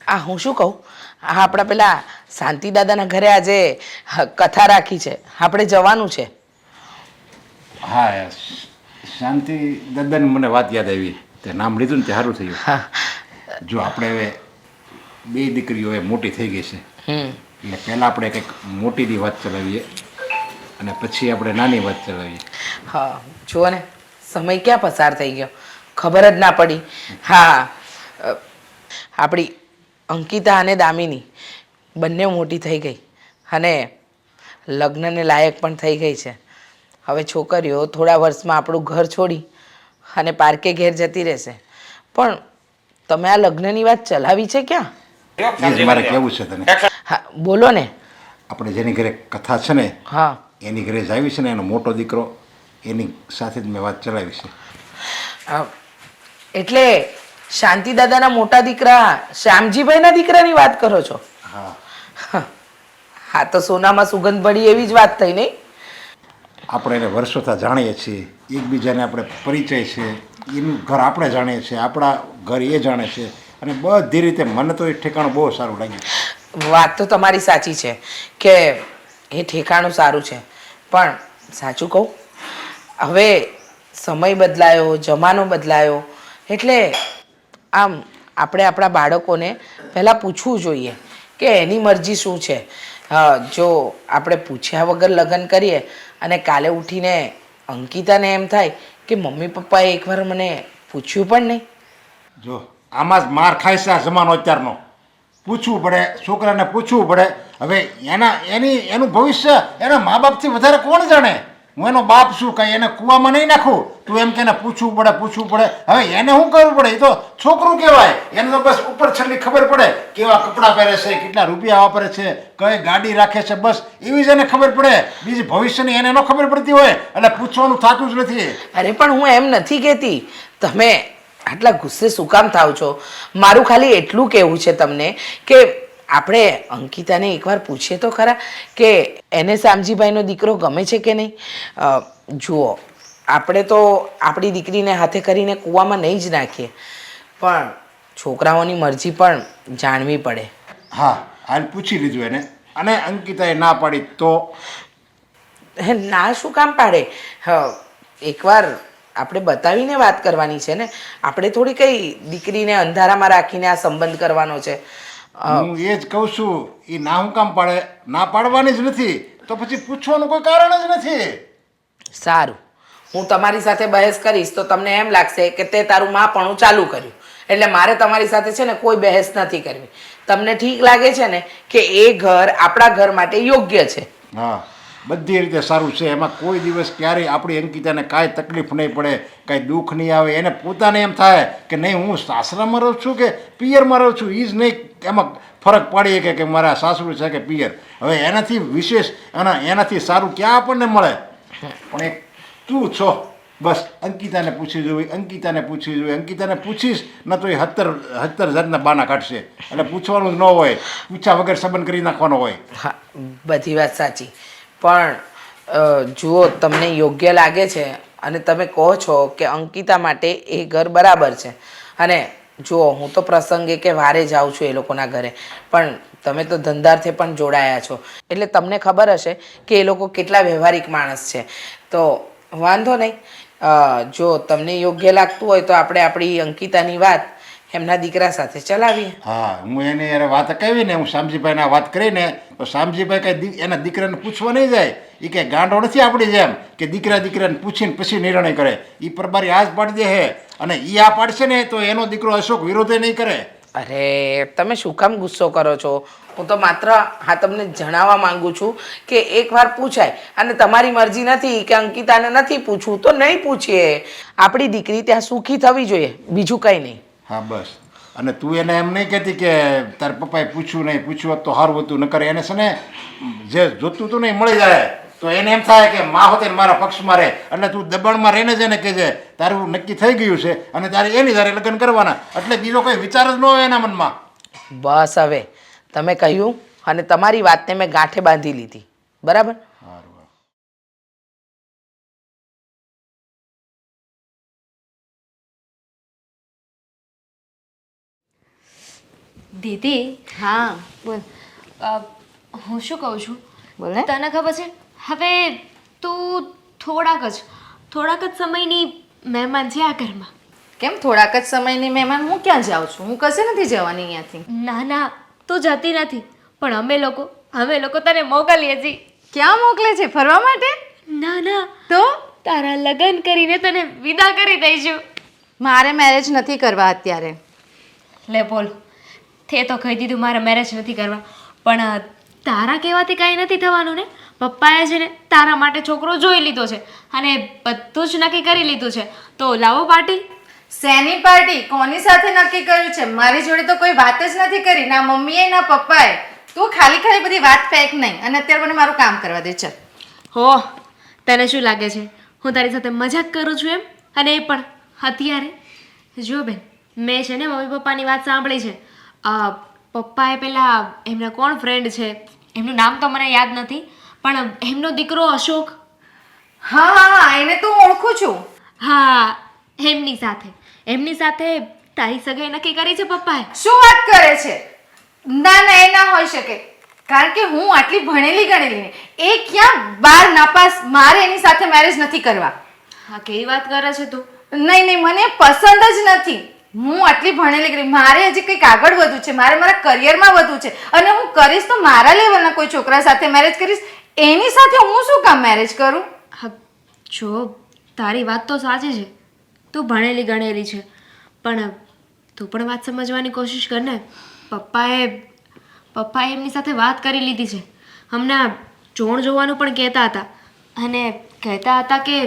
આ હું શું કહું, આ આપણા પેલા શાંતિ દાદાના ઘરે આજે કથા રાખી છે, આપણે જવાનું છે. હા, શાંતિ દાદાની મને વાત યાદ આવી. તે નામ લીધું ને તે સારું થયું. હા. જો આપણે હવે બે દીકરીઓ હવે મોટી થઈ ગઈ છે, એટલે પહેલાં આપણે કંઈક મોટીની વાત ચલાવીએ અને પછી આપણે નાની વાત ચલાવીએ. હા, જુઓ ને સમય ક્યાં પસાર થઈ ગયો ખબર જ ના પડી. હા, આપણી અંકિતા અને દામિની બંને મોટી થઈ ગઈ અને લગ્નને લાયક પણ થઈ ગઈ છે. હવે છોકરીઓ થોડા વર્ષમાં આપણું ઘર છોડી અને પારકે ઘેર જતી રહેશે. પણ તમે આ લગ્નની વાત ચલાવી છે ક્યાં? એ જ મારે કહેવું છે તને. હા, બોલો ને. આપણે જેની ઘરે કથા છે ને હા. એની ઘરે જ આવી છે ને, એનો મોટો દીકરો, એની સાથે જ મેં વાત ચલાવી છે. એટલે શાંતિ દાદાના મોટા દીકરા શ્યામજીભાઈના દીકરાની વાત કરો છો? હા. હા, તો સોનામાં સુગંધ પડી એવી જ વાત થઈ નહીં? આપણે એને વર્ષોથી જાણીએ છીએ, એકબીજાને આપણે પરિચય છે, એનું ઘર આપણે જાણીએ છીએ, આપણા ઘર એ જાણે છે, અને બધી રીતે મને તો એ ઠેકાણું બહુ સારું લાગ્યું. વાત તો તમારી સાચી છે કે એ ઠેકાણું સારું છે, પણ સાચું કહું, હવે સમય બદલાયો, જમાનો બદલાયો, એટલે આમ આપણે આપણા બાળકોને પહેલાં પૂછવું જોઈએ કે એની મરજી શું છે. જો આપણે પૂછ્યા વગર લગ્ન કરીએ અને કાલે ઉઠીને અંકિતાને એમ થાય કે મમ્મી પપ્પાએ એકવાર મને પૂછ્યું પણ નહીં. જો આમાં જ માર ખાય છે આ જમાનો અત્યારનો. પૂછવું પડે, છોકરાને પૂછવું પડે. હવે એનું ભવિષ્ય એના મા બાપથી વધારે કોણ જાણે? હું એનો બાપ છું, કાંઈ એને કૂવામાં નહીં નાખું. તું એમ કે એને પૂછવું પડે. હવે એને શું કરવું પડે? એ તો છોકરું કહેવાય. એને તો બસ ઉપર છેલ્લી ખબર પડે કેવા કપડાં પહેરે છે, કેટલા રૂપિયા વાપરે છે, કઈ ગાડી રાખે છે, બસ એવી જ એને ખબર પડે. બીજી ભવિષ્યની એને ન ખબર પડતી હોય એટલે પૂછવાનું થતું જ નથી. અરે પણ હું એમ નથી કહેતી, તમે આટલા ગુસ્સે શું કામ થાવ છો? મારું ખાલી એટલું કહેવું છે તમને કે આપણે અંકિતાને એકવાર પૂછીએ તો ખરા કે એને શામજીભાઈનો દીકરો ગમે છે કે નહીં. જુઓ, આપણે તો આપણી દીકરીને હાથે કરીને કૂવામાં નહીં જ નાખીએ, પણ છોકરાઓની મરજી પણ જાણવી પડે. હા, હાલ પૂછી લીધું એને, અને અંકિતાએ ના પાડી તો? ના શું કામ પાડે? એકવાર આપણે બતાવીને વાત કરવાની છે ને. આપણે થોડી કઈ દીકરીને અંધારામાં રાખીને આ સંબંધ કરવાનો છે. હું એ જ કહું છું, એ ના હું કામ પાડે? ના પાડવાની જ નથી તો પછી પૂછવાનું કોઈ કારણ જ નથી. સારું, હું તમારી સાથે બહેસ કરીશ તો તમને એમ લાગશે કે તે તારું માપણું ચાલુ કર્યું, એટલે મારે તમારી સાથે છે ને કોઈ બહેસ નથી કરવી. તમને ઠીક લાગે છે ને કે એ ઘર આપણા ઘર માટે યોગ્ય છે? હા, બધી રીતે સારું છે. એમાં કોઈ દિવસ ક્યારેય આપણી અંકિતાને કાંઈ તકલીફ નહીં પડે, કાંઈ દુઃખ નહીં આવે. એને પોતાને એમ થાય કે નહીં, હું સાસરામાં રહું છું કે પિયરમાં રહું છું, એ જ નહીં એમાં ફરક પાડીએ કે મારા સાસરું છે કે પિયર. હવે એનાથી વિશેષ એનાથી સારું ક્યાં આપણને મળે? પણ એક તું છો, બસ અંકિતાને પૂછી જોઈએ, અંકિતાને પૂછીશ ન તો એ 70 જાતના બાના કાઢશે. એટલે પૂછવાનું જ ન હોય, પૂછ્યા વગર સંબંધ કરી નાખવાનો હોય. હા, બધી વાત સાચી, પણ જુઓ, તમને યોગ્ય લાગે છે અને તમે કહો છો કે અંકિતા માટે એ ઘર બરાબર છે. અને જુઓ, હું તો પ્રસંગે કે વારે જાઉં છું એ લોકોના ઘરે, પણ તમે તો ધંધાર્થે પણ જોડાયા છો, એટલે તમને ખબર હશે કે એ લોકો કેટલા વ્યવહારિક માણસ છે. તો વાંધો નહીં, જો તમને યોગ્ય લાગતું હોય તો આપણે આપણી અંકિતાની વાત એમના દીકરા સાથે ચલાવીએ. હા, હું એની યાર વાત કહી ને, હું શામજીભાઈને વાત કરીને તો શામજીભાઈ કઈ એના દીકરાને પૂછવા નહીં જાય. એ કઈ ગાંડો નથી આપણી જેમ કે દીકરાને પૂછીને પછી નિર્ણય કરે. એ પરબારી આજ પાડી દે છે, અને એ આ પાડશે ને તો એનો દીકરો અશોક વિરોધે નહીં કરે. અરે તમે શું કામ ગુસ્સો કરો છો? હું તો માત્ર હા તમને જણાવવા માંગુ છું કે એકવાર પૂછાય, અને તમારી મરજી નથી કે અંકિતાને નથી પૂછવું તો નહીં પૂછીએ. આપણી દીકરી ત્યાં સુખી થવી જોઈએ, બીજું કંઈ નહીં. હા બસ. અને તું એને એમ નહીં કહેતી કે તારા પપ્પાએ પૂછ્યું હોત તો સારું હતું, ન કરે એને છે ને જે જોતું હતું ને એ મળી જાય તો એને એમ થાય કે મા હોતે મારા પક્ષમાં રહે. એટલે તું દબાણમાં રહીને જ એને કહેજે તારું નક્કી થઈ ગયું છે અને તારે એની સાથે લગ્ન કરવાના, એટલે બીજો કોઈ વિચાર જ ન હોય એના મનમાં. બસ હવે તમે કહ્યું અને તમારી વાતને મેં ગાંઠે બાંધી લીધી, બરાબર? સારું. દીદી હા બોલ અ, હું શું કહું છું બોલ ને તને ખબર છે હવે તું થોડાક જ સમયની મહેમાન છે આ ઘરમાં. કેમ થોડાક જ સમયની મહેમાન હું ક્યાં જાઉં છું? હું કશે નથી જવાની અહીંયાથી. ના તું જતી નથી પણ અમે લોકો તને મોકલીએ છીએ. ક્યાં મોકલે છે? ફરવા માટે? ના તો તારા લગ્ન કરીને તને વિદા કરી દઈશું. મારે મેરેજ નથી કરવા અત્યારે. લે બોલ તે તો કહી દીધું મારે મેરેજ નથી કરવા પણ તારા કહેવાથી કાંઈ નથી થવાનું ને. પપ્પાએ છે ને તારા માટે છોકરો જોઈ લીધો છે અને બધું જ નક્કી કરી લીધું છે તો લાવો પાર્ટી. શેની પાર્ટી? કોની સાથે નક્કી કર્યું છે? મારી જોડે તો કોઈ વાત જ નથી કરી, ના મમ્મીએ ના પપ્પાએ. તું ખાલી બધી વાત ફેંક નહીં અને અત્યારે મને મારું કામ કરવા દે. ચાલ. હો તને શું લાગે છે હું તારી સાથે મજાક કરું છું એમ? અને એ પણ અત્યારે જો બેન મેં છે ને મમ્મી પપ્પાની વાત સાંભળી છે. પપ્પાએ પેલા એમના કોણ ફ્રેન્ડ છે એમનું નામ તો મને યાદ નથી પણ એમનો દીકરો અશોક. હા એને તો હું ઓળખું છું. હા એમની સાથે તારી સગાઈ નક્કી કરી છે પપ્પાએ. શું વાત કરે છે? ના એ ના હોઈ શકે, કારણ કે હું આટલી ભણેલી ગણેલી ને એ ક્યાં બાર નાપાસ. મારે એની સાથે મેરેજ નથી કરવા. હા કેવી વાત કરે છે તું? નહીં મને પસંદ જ નથી. હું આટલી ભણેલી ગણી, મારે હજી કંઈક આગળ વધવું છે, મારે મારા કરિયરમાં વધવું છે અને હું કરીશ તો મારા લેવલના કોઈ છોકરા સાથે મેરેજ કરીશ. એની સાથે હું શું કામ મેરેજ કરું? હા જો તારી વાત તો સાચી છે, તું ભણેલી ગણેલી છે પણ તું પણ વાત સમજવાની કોશિશ કર ને. પપ્પાએ એમની સાથે વાત કરી લીધી છે. હમણાં જોણ જોવાનું પણ કહેતા હતા અને કહેતા હતા કે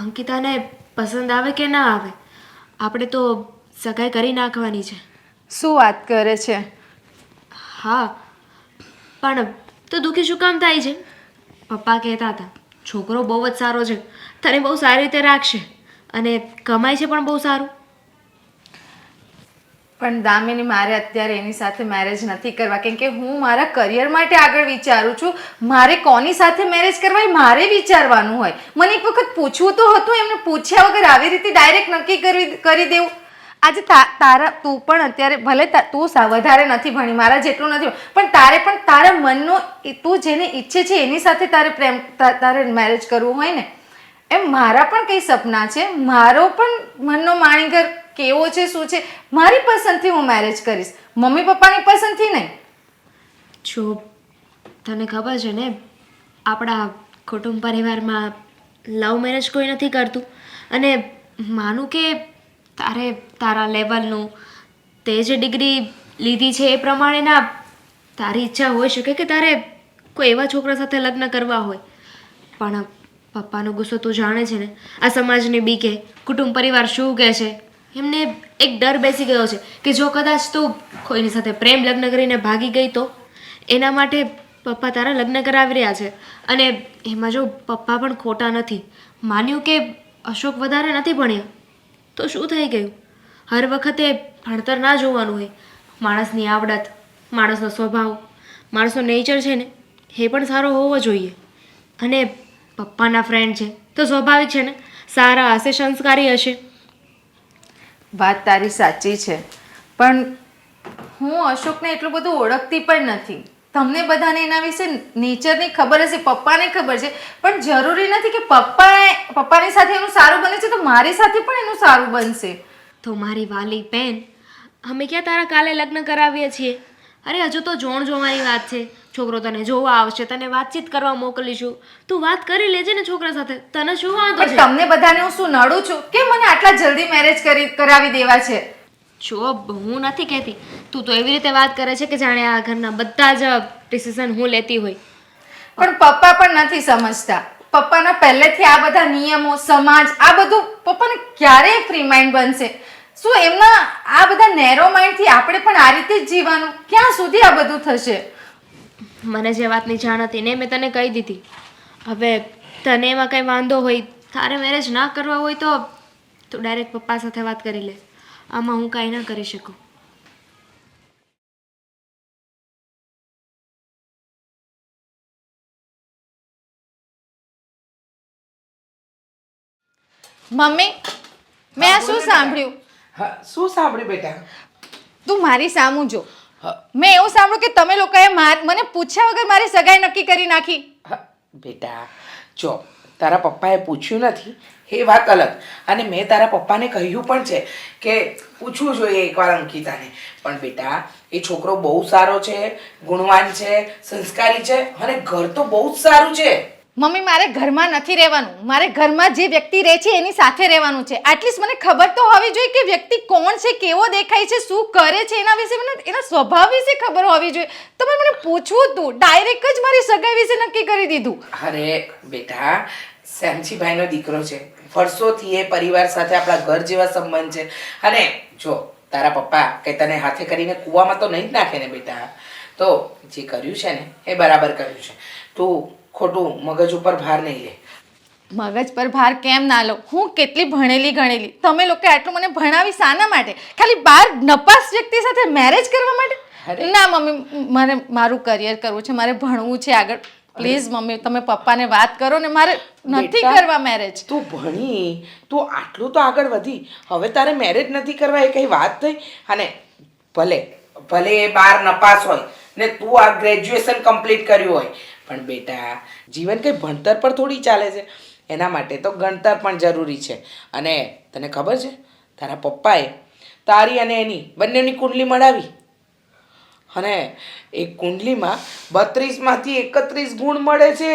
અંકિતાને પસંદ આવે કે ના આવે આપણે તો સગાઈ કરી નાખવાની છે. શું વાત કરે છે? હા પણ તું દુઃખી શું કામ થાય છે? પપ્પા કહેતા હતા છોકરો બહુ જ સારો છે, તને બહુ સારી રીતે રાખશે અને કમાય છે પણ બહુ સારું. પણ દામિની મારે અત્યારે એની સાથે મેરેજ નથી કરવા, કેમ કે હું મારા કરિયર માટે આગળ વિચારું છું. મારે કોની સાથે મેરેજ કરવા એ મારે વિચારવાનું હોય. મને એક વખત પૂછવું તો હતું, એમને પૂછ્યા વગર આવી રીતે ડાયરેક્ટ નક્કી કરી દેવું. આજે તું પણ અત્યારે ભલે તું વધારે નથી ભણી, મારા જેટલું નથી, પણ તારે પણ તારા મનનો તું જેને ઈચ્છે છે એની સાથે તારે મેરેજ કરવું હોય ને. એમ મારા પણ કઈ સપના છે, મારો પણ મનનો માણીગર કેવો છે શું છે, મારી પસંદથી હું મેરેજ કરીશ, મમ્મી પપ્પાની પસંદથી નહીં. જો તને ખબર છે ને આપણા કુટુંબ પરિવારમાં લવ મેરેજ કોઈ નથી કરતું અને માનું કે તારા લેવલનું તે જે ડિગ્રી લીધી છે એ પ્રમાણેના તારી ઈચ્છા હોઈ શકે કે તારે કોઈ એવા છોકરા સાથે લગ્ન કરવા હોય પણ પપ્પાનો ગુસ્સો તું જાણે છે ને. આ સમાજની બીકે કુટુંબ પરિવાર શું કહે છે એમને એક ડર બેસી ગયો છે કે જો કદાચ તું કોઈની સાથે પ્રેમ લગ્ન કરીને ભાગી ગઈ તો એના માટે પપ્પા તારા લગ્ન કરાવી રહ્યા છે. અને એમાં જો પપ્પા પણ ખોટા નથી. માન્યું કે અશોક વધારે નથી ભણ્યા તો શું થઈ ગયું? હર વખતે ભણતર ના જોવાનું હોય. માણસની આવડત, માણસનો સ્વભાવ, માણસનો નેચર છે ને એ પણ સારો હોવો જોઈએ. અને પપ્પાના ફ્રેન્ડ છે તો સ્વાભાવિક છે ને સારા હશે, સંસ્કારી હશે. વાત તારી સાચી છે પણ હું અશોકને એટલું બધું ઓળખતી પણ નથી. તમને બધાને એના વિશે નેચરની ખબર હશે, પપ્પાને ખબર છે, પણ જરૂરી નથી કે પપ્પાની સાથે એનું સારું બને છે તો મારી સાથે પણ એનું સારું બનશે. તો મારી વાલી બેન, અમે ક્યાં તારા કાલે લગ્ન કરાવીએ છીએ? અરે હજુ તો જોણ જોવાની વાત છે. છોકરો તને જોવા આવશે, તને વાતચીત કરવા મોકલીશું. તું વાત કરી લેજે ને છોકરા સાથે, તને શું વાંધો પણ છે? તમને બધાને હું શું નડું છું કે મને આટલા જલ્દી મેરેજ કરાવી દેવા છે? જો હું નથી કહેતી, તું તો એવી રીતે વાત કરે છે કે જાણે આ ઘરના બધા જ ડિસિઝન હું લેતી હોય. પણ પપ્પા પણ નથી સમજતા. પપ્પાના પહેલેથી આ બધા નિયમો, સમાજ, આ બધું પપ્પાને ક્યારે ફ્રી માઇન્ડ બનશે? શું એમના આ બધા નેરો માઇન્ડથી આપણે પણ આ રીતે જ જીવવાનું? ક્યાં સુધી આ બધું થશે? મને જે વાતની જાણ હતી ને મેં તને કહી દીધી. હવે તને એમાં કંઈ વાંધો હોય, તારે મેરેજ ના કરવા હોય તો તું ડાયરેક્ટ પપ્પા સાથે વાત કરી લે. આમાં હું કાંઈ ના કરી શકું. મમ્મી, મેં આ શું સાંભળ્યું? હા શું સાંભળ્યું બેટા? તું મારી સામું જો. હા. મેં એવું સાંભળ્યું કે તમે લોકોએ મને પૂછ્યા વગર મારી સગાઈ નક્કી કરી નાખી. હા, બેટા જો તારા પપ્પાએ પૂછ્યું નથી એ વાત અલગ, અને મેં તારા પપ્પાને કહ્યું પણ છે કે પૂછવું જોઈએ એકવાર અંકિતાને. પણ બેટા એ છોકરો બહુ સારો છે, ગુણવાન છે, સંસ્કારી છે, અને ઘર તો બહુ જ સારું છે. મમ્મી મારે ઘરમાં નથી રહેવાનું, મારે ઘરમાં જે વ્યક્તિ રહે છે એની સાથે રહેવાનું છે. એટલીસ્ટ મને ખબર તો હોવી જોઈએ કે વ્યક્તિ કોણ છે, કેવો દેખાય છે, શું કરે છે, એના વિશે મને એના સ્વભાવ વિશે ખબર હોવી જોઈએ. તમે મને પૂછવું હતું, ડાયરેક્ટ જ મારી સગાઈ વિશે નક્કી કરી દીધું. અરે બેટા શ્યામજીભાઈનો દીકરો છે, વર્ષોથી એ પરિવાર સાથે આપણા ઘર જેવા સંબંધ છે. અને જો તારા પપ્પા કે તને હાથે કરીને કૂવામાં તો નહીં જ નાખે ને બેટા. તો જે કર્યું છે ને એ બરાબર કર્યું છે. તું ખોટું મગજ ઉપર ભાર નહીં લે. મગજ પર ભાર કેમ ના લો? હું કેટલી ભણેલી ગણેલી, તમે લોકો આટલું મને ભણાવી શાના માટે? ખાલી બાર નપાસ વ્યક્તિ સાથે મેરેજ કરવા માટે? અરે. ના મમ્મી, મારે મારું કરિયર કરવું છે, મારે ભણવું છે આગળ. પ્લીઝ મમ્મી તમે પપ્પાને વાત કરો ને, મારે નથી બેટા, કરવા મેરેજ. તું ભણી, તું આટલું તો આગળ વધી, હવે તારે મેરેજ નથી કરવા એ કઈ વાત થઈ? અને ભલે ભલે એ બાર નપાસ હોય ને તું આ ગ્રેજ્યુએશન કમ્પ્લીટ કર્યું હોય, પણ બેટા જીવન કંઈ ભણતર પર થોડી ચાલે છે. એના માટે તો ગણતર પણ જરૂરી છે. અને તને ખબર છે તારા પપ્પાએ તારી અને એની બંનેની કુંડલી મળાવી, અને એ કુંડલીમાં 32માંથી 31 ગુણ મળે છે.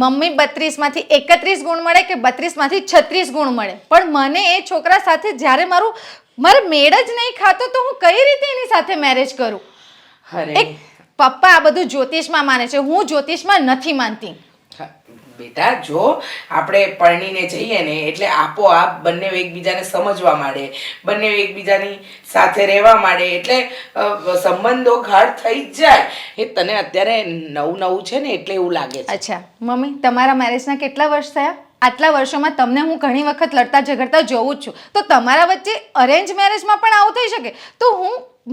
મમ્મી 32માંથી 31 ગુણ મળે કે 32માંથી 36 ગુણ મળે, પણ મને એ છોકરા સાથે જ્યારે મારે મેળ જ નહીં ખાતો તો હું કઈ રીતે એની સાથે મેરેજ કરું? અરે પપ્પા આ બધું જ્યોતિષમાં માને છે, હું જ્યોતિષમાં નથી માનતી. હા, બેટા જો આપણે પરણીને જઈએ ને એટલે આપોઆપ બંને એકબીજાને સમજવા માંડે, બંને એકબીજાની સાથે રહેવા માંડે, એટલે સંબંધો ગાઢ થઈ જ જાય. એ તને અત્યારે નવું છે ને એટલે એવું લાગે છે. અચ્છા મમ્મી, તમારા મેરેજના કેટલા વર્ષ થયા? આટલા વર્ષોમાં તમને હું ઘણી વખત લડતા ઝઘડતા જોઉં જ છું, તો તમારા વચ્ચે અરેન્જ મેરેજમાં પણ આવું થઈ શકે તો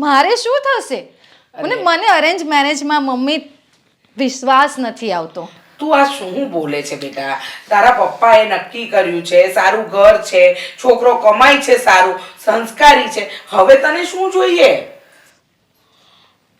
મારે શું થશે? મને અરેન્જ મેરેજમાં મમ્મી વિશ્વાસ નથી આવતો. તું આ શું બોલે છે બેટા? તારા પપ્પાએ નક્કી કર્યું છે, સારું ઘર છે, છોકરો કમાય છે, સારું સંસ્કારી છે, હવે તને શું જોઈએ?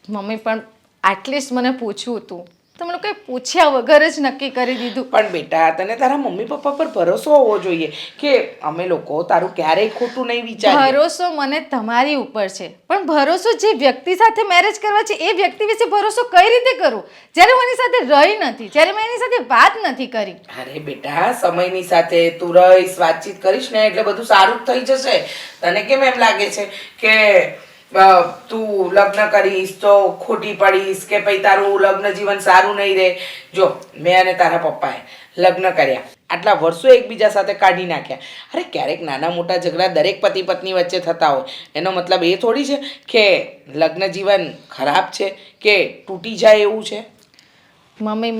મમ્મી પણ એટલીસ્ટ મને પૂછવું હતું, તમે લોકોએ પૂછ્યા વગર જ નક્કી કરી દીધું. પણ બેટા તને તારા મમ્મી પપ્પા પર ભરોસો હોવો જોઈએ કે અમે લોકો તારું ક્યારેય ખોટું નહીં વિચારીએ. ભરોસો મને તમારી ઉપર છે, પણ ભરોસો જે વ્યક્તિ સાથે મેરેજ કરવા છે એ વ્યક્તિ વિશે ભરોસો કઈ રીતે કરું જ્યારે હું એની સાથે રહી નથી, જ્યારે મેં એની સાથે વાત નથી કરી? અરે બેટા સમયની સાથે તું રહીશ, વાતચીત કરીશ ને એટલે બધું સારું જ થઈ જશે. તને કેમ એમ લાગે છે કે તું લગ્ન કરીશ તો ખોટી પડીશ કે પછી તારું લગ્ન જીવન સારું નહીં રહે? જો મેં અને તારા પપ્પાએ લગ્ન કર્યા, આટલા વર્ષો એકબીજા સાથે કાઢી નાખ્યા. અરે ક્યારેક નાના મોટા ઝઘડા દરેક પતિ પત્ની વચ્ચે થતા હોય, એનો મતલબ એ થોડી છે કે લગ્ન જીવન ખરાબ છે કે તૂટી જાય એવું છે. મમ્મી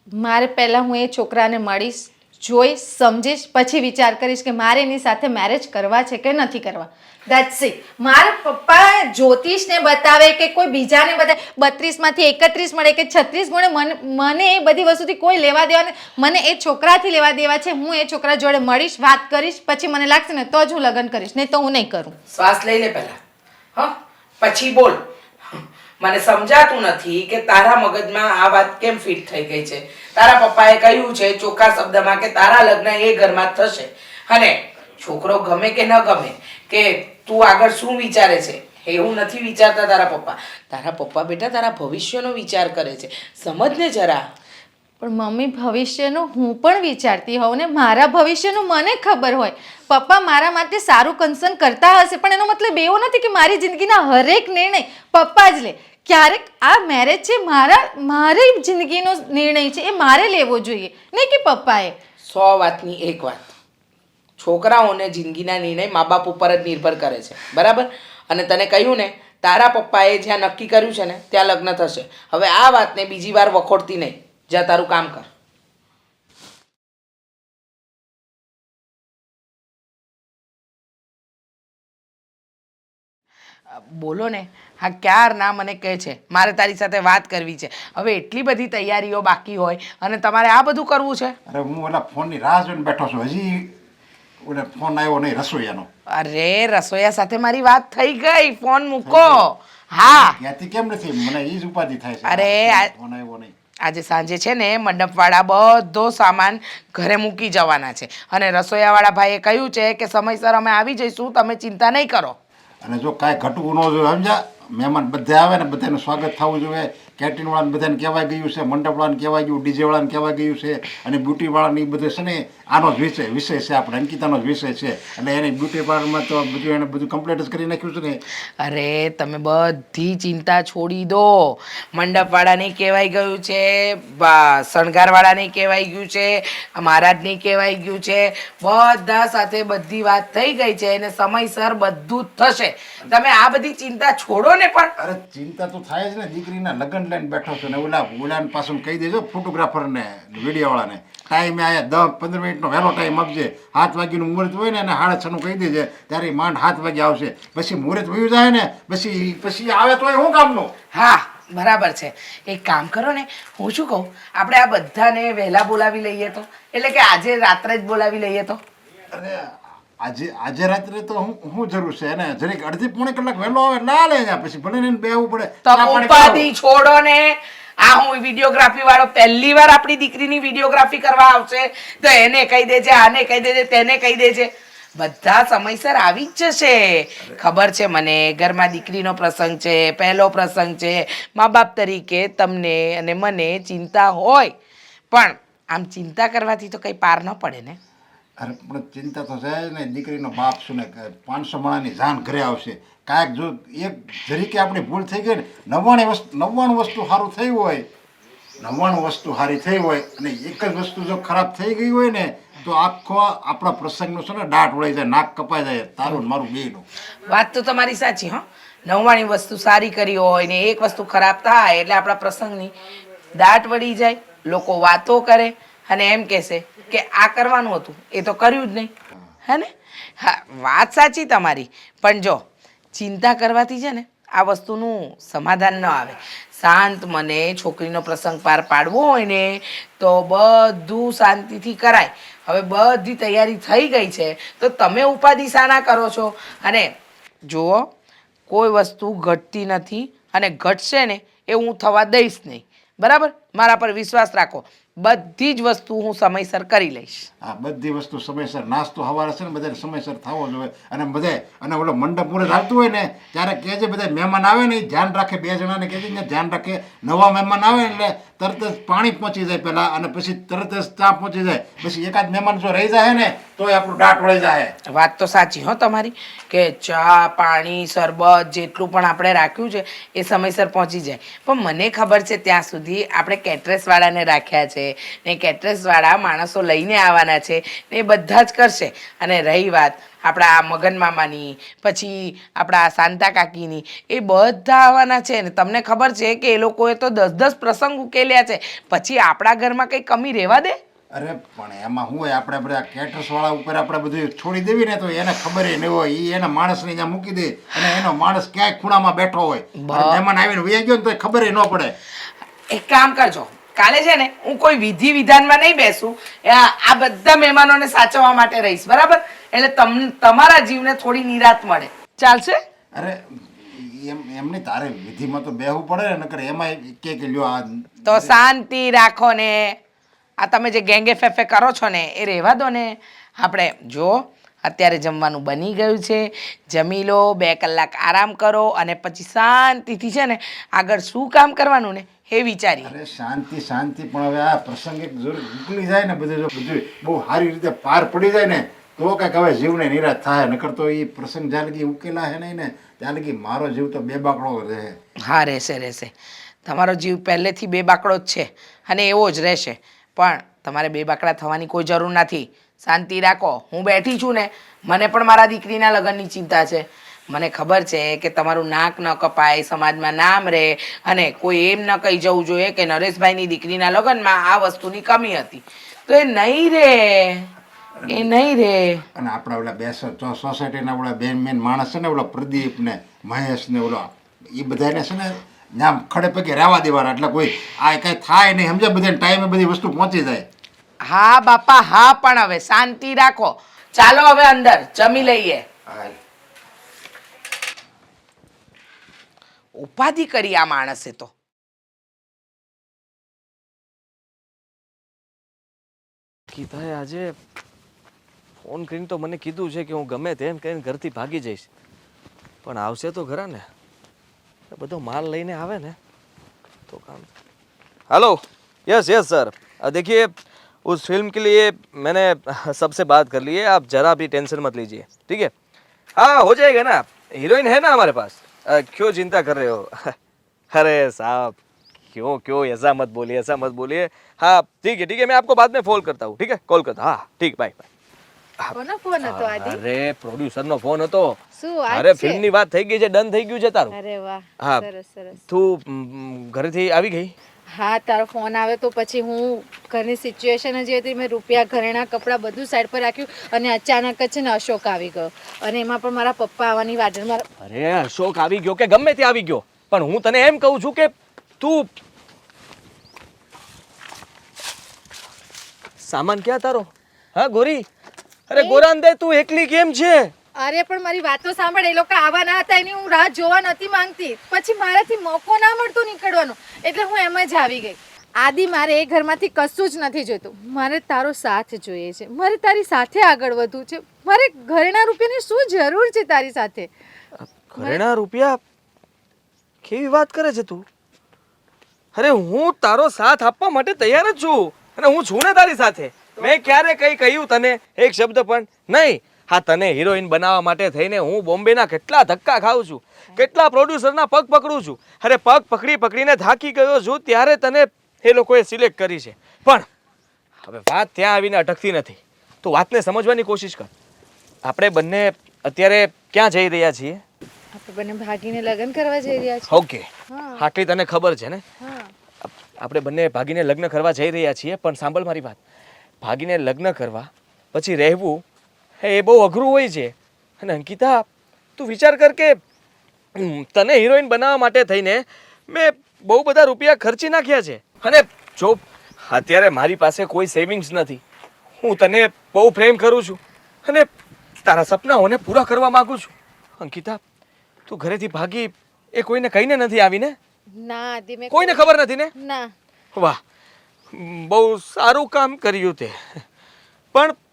મારે પહેલાં હું એ છોકરાને મળીશ, જોઈશ, સમજીશ, પછી વિચાર કરીશ કે મારે એની સાથે મેરેજ કરવા છે કે નથી કરવા. That's it. મારા પપ્પા જ્યોતિષને બતાવે કે કોઈ બીજાને બતાવે 32માંથી 31 મળે કે 36 મળે, મને એ બધી વસ્તુથી કોઈ લેવા દેવા નહીં. મને એ છોકરાથી લેવા દેવા છે. હું એ છોકરા જોડે મળીશ, વાત કરીશ, પછી મને લાગશે ને તો જ હું લગ્ન કરીશ, નહીં તો હું નહીં કરું. શ્વાસ લઈ લે પહેલા, હા પછી બોલ. મને સમજાતું નથી કે તારા મગજમાં આ વાત કેમ ફિટ થઈ ગઈ છે. તારા પપ્પાએ કહ્યું છે ચોખ્ખા શબ્દમાં કે તારા લગ્ન એ ઘરમાં થશે, અને છોકરો ગમે કે ન ગમે કે તું આગળ શું વિચારે છે એવું નથી વિચારતા તારા પપ્પા. તારા પપ્પા બેટા તારા ભવિષ્યનો વિચાર કરે છે, સમજ ને જરા. પણ મમ્મી ભવિષ્યનું હું પણ વિચારતી હોઉં ને, મારા ભવિષ્યનું મને ખબર હોય. પપ્પા મારા માટે સારું કન્સર્ન કરતા હશે, પણ એનો મતલબ એવો નથી કે મારી જિંદગીના હરેક નિર્ણય પપ્પા જ લે. ક્યારેક આ મેરેજ છે મારી જિંદગીનો નિર્ણય છે, એ મારે લેવો જોઈએ, નહીં કે પપ્પાએ. 100 વાતની એક વાત, છોકરાઓને જિંદગીના નિર્ણય મા બાપ ઉપર જ નિર્ભર કરે છે, બરાબર? અને તને કહ્યું ને તારા પપ્પાએ જ્યાં નક્કી કર્યું છે ને ત્યાં લગ્ન થશે. હવે આ વાતને બીજી વાર વખોડતી નહીં, જા તારું કામ કર. બોલો ને, હા ક્યારના મને કહે છે મારે તારી સાથે વાત કરવી છે. હવે એટલી બધી તૈયારીઓ બાકી હોય અને તમારે આ બધું કરવું છે? અરે હું ઓલા ફોનની રાહ જોઈને બેઠો છું, હજી ઓલે ફોન આવ્યો નહીં રસોઈયાનો. અરે રસોઈયા સાથે મારી વાત થઈ ગઈ, ફોન મૂકો. હા ત્યાંથી કેમ નથી? મને ઈ જ ઉપાધિ થાય છે. અરે, ફોન આવ્યો નહીં. આજે સાંજે છે ને મંડપવાળા બધો સામાન ઘરે મૂકી જવાના છે અને રસોઈયાવાળા ભાઈએ કહ્યું છે કે સમયસર અમે આવી જઈશું, તમે ચિંતા નહીં કરો. અને જો કાંઈ ઘટવું ન જોઈએ સમજ્યા. મહેમાન બધા આવે ને બધાનું સ્વાગત થવું જોઈએ. કેટરિંગવાળાને બધાને કહેવાય ગયું છે, મંડપવાળાને કહેવાય ગયું, ડીજેવાળાને કહેવાય ગયું છે, અને બ્યુટીવાળાને એ બધું છે ને આનો જ વિષય છે, આપણે અંકિતાનો જ વિષય છે. એટલે એને બ્યુટી પાર્લરમાં તો બધું એને બધું કમ્પ્લીટ જ કરી નાખ્યું છે ને. અરે તમે બધી ચિંતા છોડી દો. મંડપવાળાને કહેવાય ગયું છે, શણગારવાળાને કહેવાય ગયું છે, મહારાજને કહેવાય ગયું છે, બધા સાથે બધી વાત થઈ ગઈ છે અને સમયસર બધું જ થશે. તમે આ બધી ચિંતા છોડો ને. પણ અરે ચિંતા તો થાય જ ને. દીકરીના લગ્ન લઈને બેઠો છું ને ઓલાને પાછું કહી દેજો ફોટોગ્રાફરને, વિડીયોવાળાને ટાઈમે આયા 10-15 મિનિટનો વહેલો ટાઈમ આપજે. 7 વાગ્યાનું મુહૂર્ત હોય ને એને 6:30 કહી દેજે, ત્યારે માંડ 7 વાગે આવશે. પછી મુહૂર્ત વયું જાય ને પછી આવે તો શું કામનું? હા બરાબર છે. એક કામ કરો ને, હું શું કહું, આપણે આ બધાને વહેલા બોલાવી લઈએ તો, એટલે કે આજે રાત્રે જ બોલાવી લઈએ તો. અરે આજે રાત્રે તો હું જરૂર છે એને જરીક અડધી પોણી કલાક વહેલો આવે ના લે જા, પછી ભલે ને બેહવું પડે. તો ઉપાધિ છોડો ને. આ હું વિડીયોગ્રાફી વાળો પહેલી વાર આપણી દીકરીની વિડીયોગ્રાફી કરવા આવશે તો એને કહી દેજે, આને કહી દેજે, તેને કહી દેજે. બધા સમયસર આવી જ જશે. ખબર છે મને, ઘરમાં દીકરીનો પ્રસંગ છે, પહેલો પ્રસંગ છે, મા બાપ તરીકે તમને અને મને ચિંતા હોય, પણ આમ ચિંતા કરવાથી તો કંઈ પાર ન પડે ને. અરે પણ ચિંતા તો છે જ ને. દીકરીનો બાપ શું ને 500 માણાની જાન ઘરે આવશે. કાંઈક જો એક જરીકે આપણી ભૂલ થઈ ગઈ ને, 99 વસ્તુ સારું થયું હોય, 99 વસ્તુ સારી થઈ હોય અને એક જ વસ્તુ જો ખરાબ થઈ ગઈ હોય ને તો આખો આપણા પ્રસંગનો છે ને દાટ વળી જાય, નાક કપાઈ જાય, તારું ને મારું બેયનું. વાત તો તમારી સાચી. હો 99 વસ્તુ સારી કરી હોય ને એક વસ્તુ ખરાબ થાય એટલે આપણા પ્રસંગની દાટ વળી જાય, લોકો વાતો કરે અને એમ કહેશે કે આ કરવાનું હતું એ તો કર્યું જ નહીં. હે ને? હા વાત સાચી તમારી. પણ જો ચિંતા કરવાથી છે ને આ વસ્તુનું સમાધાન ન આવે. શાંત મને છોકરીનો પ્રસંગ પાર પાડવો હોય ને તો બધું શાંતિથી કરાય. હવે બધી તૈયારી થઈ ગઈ છે તો તમે ઉપાધિ શાના કરો છો? અને જુઓ, કોઈ વસ્તુ ઘટતી નથી અને ઘટશે ને એ હું થવા દઈશ નહીં. બરાબર? મારા પર વિશ્વાસ રાખો. બધી જ વસ્તુ હું સમયસર કરી લઈશ. હા બધી વસ્તુ સમયસર. નાસ્તો સવારે છે ને બધાને સમયસર થવો જોઈએ. અને ઓલો મંડપ મુહૂર્ત હાલતું હોય ને ત્યારે કહેજે બધા મહેમાન આવે ને એ ધ્યાન રાખે. 2 જણાને કહેજે ને ધ્યાન રાખે. નવા મહેમાન આવે એટલે તરત જ પાણી પહોંચી જાય પહેલાં અને પછી તરત જ ચા પહોંચી જાય. પછી એકાદ મહેમાન જો રહી જાય ને તોય આપણું દાટ વળી જાય. વાત તો સાચી હો તમારી કે ચા પાણી શરબત જેટલું પણ આપણે રાખ્યું છે એ સમયસર પહોંચી જાય. પણ મને ખબર છે ત્યાં સુધી આપણે કેટરર્સવાળાને રાખ્યા છે ને કેટરર્સવાળા માણસો લઈને આવવાના છે ને એ બધા જ કરશે. અને રહી વાત આપણા મગન મામાની, પછી આપણા શાંતા કાકીની, એ બધા આવવાના છે ને તમને ખબર છે કે એ લોકોએ તો 10-10 પ્રસંગ ઉકેલ્યા છે. પછી આપણા ઘરમાં કંઈ કમી રહેવા દે? અરે પણ એમાં શું હોય, આપણે બધા કેટરર્સવાળા ઉપર આપણે બધું છોડી દેવી ને તો એને ખબર નહીં હોય. એ એના માણસને ત્યાં મૂકી દે અને એનો માણસ ક્યાંય ખૂણામાં બેઠો હોય, મહેમાન આવીને વહી ગયો ને તો ખબર ન પડે. એક કામ કરજો, કાલે છે ને હું કોઈ વિધિ વિધાનમાં નહીં બેસું, આ બધા મહેમાનોને સાચવવા માટે રહીશ. બરાબર? એટલે તમારા જીવને થોડી નિરાત મળે. ચાલશે? અરે એમની તારે વિધિમાં તો બેહવું પડે ને, નકર એમાં કે લ્યો આ તો શાંતિ રાખો ને. આ તમે જે ગેંગે ફેફે કરો છો ને એ રહેવા દો ને. આપણે જો અત્યારે જમવાનું બની ગયું છે, જમી લો, 2 કલાક આરામ કરો અને પછી શાંતિથી છે ને આગળ શું કામ કરવાનું ને એ વિચારી. અરે શાંતિ પણ હવે આ પ્રસંગ એક જરૂર ઉકલી જાય ને બધું, જો બધું બહુ સારી રીતે પાર પડી જાય ને તો કંઈક હવે જીવને નિરાશ થાય. નકર તો એ પ્રસંગ જ્યાં લગી ઉકેલા છે નહીં ને ત્યાં લગી મારો જીવ તો બેબાકડો રહે. હા રહેશે. તમારો જીવ પહેલેથી બેબાકડો જ છે અને એવો જ રહેશે. પણ તમારે બેબાકડા થવાની કોઈ જરૂર નથી. શાંતિ રાખો. હું બેઠી છું ને, મને પણ મારા દીકરીના લગ્નની ચિંતા છે. મને ખબર છે કે તમારું નાક ન કપાય, સમાજમાં નામ રહે અને કોઈ એમ ન કહી જવું જોઈએ કે નરેશભાઈની દીકરીના લગ્નમાં આ વસ્તુની કમી હતી. તો એ નહીં રહે. અને આપણા ઓલા સોસાયટીના ઓલા મેન માણસ છે ને, ઓલા પ્રદીપ ને મહેશ ને ઓલા એ બધાને છે ને આમ ખડે પગે રહેવા દેવાના. એટલે કોઈ આ કંઈ થાય નહીં, સમજે? બધાને ટાઈમે બધી વસ્તુ પહોંચી જાય. હા બાપા હા, પણ હવે શાંતિ રાખો. ચાલો હવે અંદર જમી લઈએ. ઉપાધિ કરી આ માણસે તો. કીધાએ આજે ફોન કરીને તો મને કીધું છે કે હું ગમે તેમ કરીને ઘરથી ભાગી જઈશ, પણ આવશે તો ખરા ને. બધો માલ લઈને આવે ને तो काम. हेलो, यस यस सर, देखिए उस फिल्म के लिए मैंने सबसे बात कर ली है, आप जरा भी टेंशन मत लीजिए, ठीक है. हाँ हो जाएगा ना, हीरोइन है ना हमारे पास, क्यों चिंता कर रहे हो. अरे साहब क्यों क्यों ऐसा मत बोलिए, ऐसा मत बोलिए. हाँ ठीक है मैं आपको बाद में फोन करता हूँ, ठीक है, कॉल करता. हाँ ठीक, बाय बाय. કોનો ફોન હતો આદિ? અરે પ્રોડ્યુસર નો ફોન હતો. શું વાત અરે છે? ફિલ્મ ની વાત થઈ ગઈ છે, ડન થઈ ગયું છે તારું. અરે વાહ, હા. સરસ સરસ. તું ઘરેથી આવી ગઈ? હા, તારો ફોન આવે તો પછી હું ઘરની સિચ્યુએશન જ હતી, મેં રૂપિયા ઘરેણા કપડાં બધું સાઈડ પર રાખ્યું અને અચાનક જ છે ને અશોક આવી ગયો અને એમાં પણ મારા પપ્પા આવવાની વાટ. અરે અશોક આવી ગયો કે ગમે તે આવી ગયો, પણ હું તને એમ કહું છું કે તું સામાન ક્યાં તારો? હા ગોરી, અરે ગોરાંદે તું એકલી કેમ છે? અરે પણ મારી વાતો સાંભળ, એ લોકો આવવાના હતા એની હું રાહ જોવા નથી માંગતી, પછી મારાથી મોકો ના મળતો નીકળવાનો એટલે હું એમ જ આવી ગઈ. આદિ મારે એ ઘરમાંથી કશું જ નથી જોઈતું, મારે તારો સાથ જોઈએ છે, મારે તારી સાથે આગળ વધવું છે, મારે ઘરેણા રૂપિયાની શું જરૂર છે તારી સાથે? ઘરેણા રૂપિયા? કેવી વાત કરે છે તું? અરે હું તારો સાથ આપવા માટે તૈયાર જ છું અને હું છું ને તારી સાથે. મેં ક્યારે કઈ કહ્યું તને એક શબ્દ પણ નહીં. હા, તને હિરોઈન બનાવવા માટે થઈને હું બોમ્બેના કેટલા ધક્કા ખાઉં છું, કેટલા પ્રોડ્યુસરના પગ પકડું છું. અરે પગ પકડી પકડીને થાકી ગયો છું, ત્યારે તને એ લોકોએ સિલેક્ટ કરી છે. પણ હવે વાત ત્યાં આવીને અટકતી નથી. તું વાતને સમજવાની કોશિશ કર. આપણે બંને અત્યારે ક્યાં જઈ રહ્યા છીએ? આપણે બંને ભાગીને લગ્ન કરવા જઈ રહ્યા છીએ. ઓકે, આટલી તને ખબર છે ને? હા. આપણે બંને ભાગીને લગ્ન કરવા જઈ રહ્યા છીએ, પણ સાંભળ મારી વાત. ભાગીને લગ્ન કરવા પછી રહેવું એ બહુ અઘરું હોય છે. અને અંકિતા, તું વિચાર કર કે તને હિરોઈન બનાવવા માટે થઈને મેં બહુ બધા રૂપિયા ખર્ચી નાખ્યા છે. અને જો અત્યારે મારી પાસે કોઈ સેવિંગ્સ નથી, હું તને બહુ પ્રેમ કરું છું અને તારા સપનાઓને પૂરા કરવા માંગુ છું. અંકિતા, તું ઘરેથી ભાગી એ કોઈને કહીને નથી આવીને? ના આદિ, મેં કોઈને ખબર નથી ને? ના. વાહ, બહુ સારું કામ કર્યું તે. પણ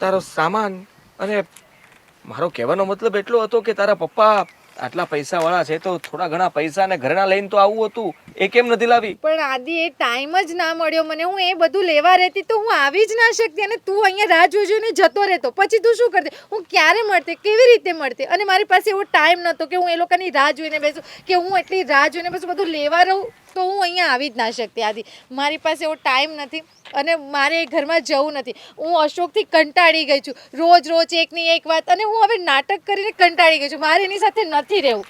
તારો સામાન અને મારો કહેવાનો મતલબ એટલો હતો કે તારા પપ્પા આટલા પૈસાવાળા છે તો થોડા ઘણા પૈસા અને ઘરેણા લઈને તો આવવું હતું, એ કેમ નથી લાવી? પણ આદિ એ ટાઈમ જ ના મળ્યો મને, હું એ બધું લેવા રહેતી તો હું આવી જ ના શકતી અને તું અહીંયા રાહ જોઈને જતો રહેતો, પછી તું શું કરતી? હું ક્યારે મળતે, કેવી રીતે મળતે? અને મારી પાસે એવો ટાઈમ નહોતો કે હું એ લોકોની રાહ જોઈને બેસું, કે હું એટલી રાહ જોઈને બેસું, બધું લેવા રહું તો હું અહીંયા આવી જ ના શકતી. આદિ મારી પાસે એવો ટાઈમ નથી અને મારે એ ઘરમાં જવું નથી. હું અશોકથી કંટાળી ગઈ છું, રોજ રોજ એકની એક વાત, અને હું હવે નાટક કરીને કંટાળી ગઈ છું, મારે એની સાથે નથી રહેવું.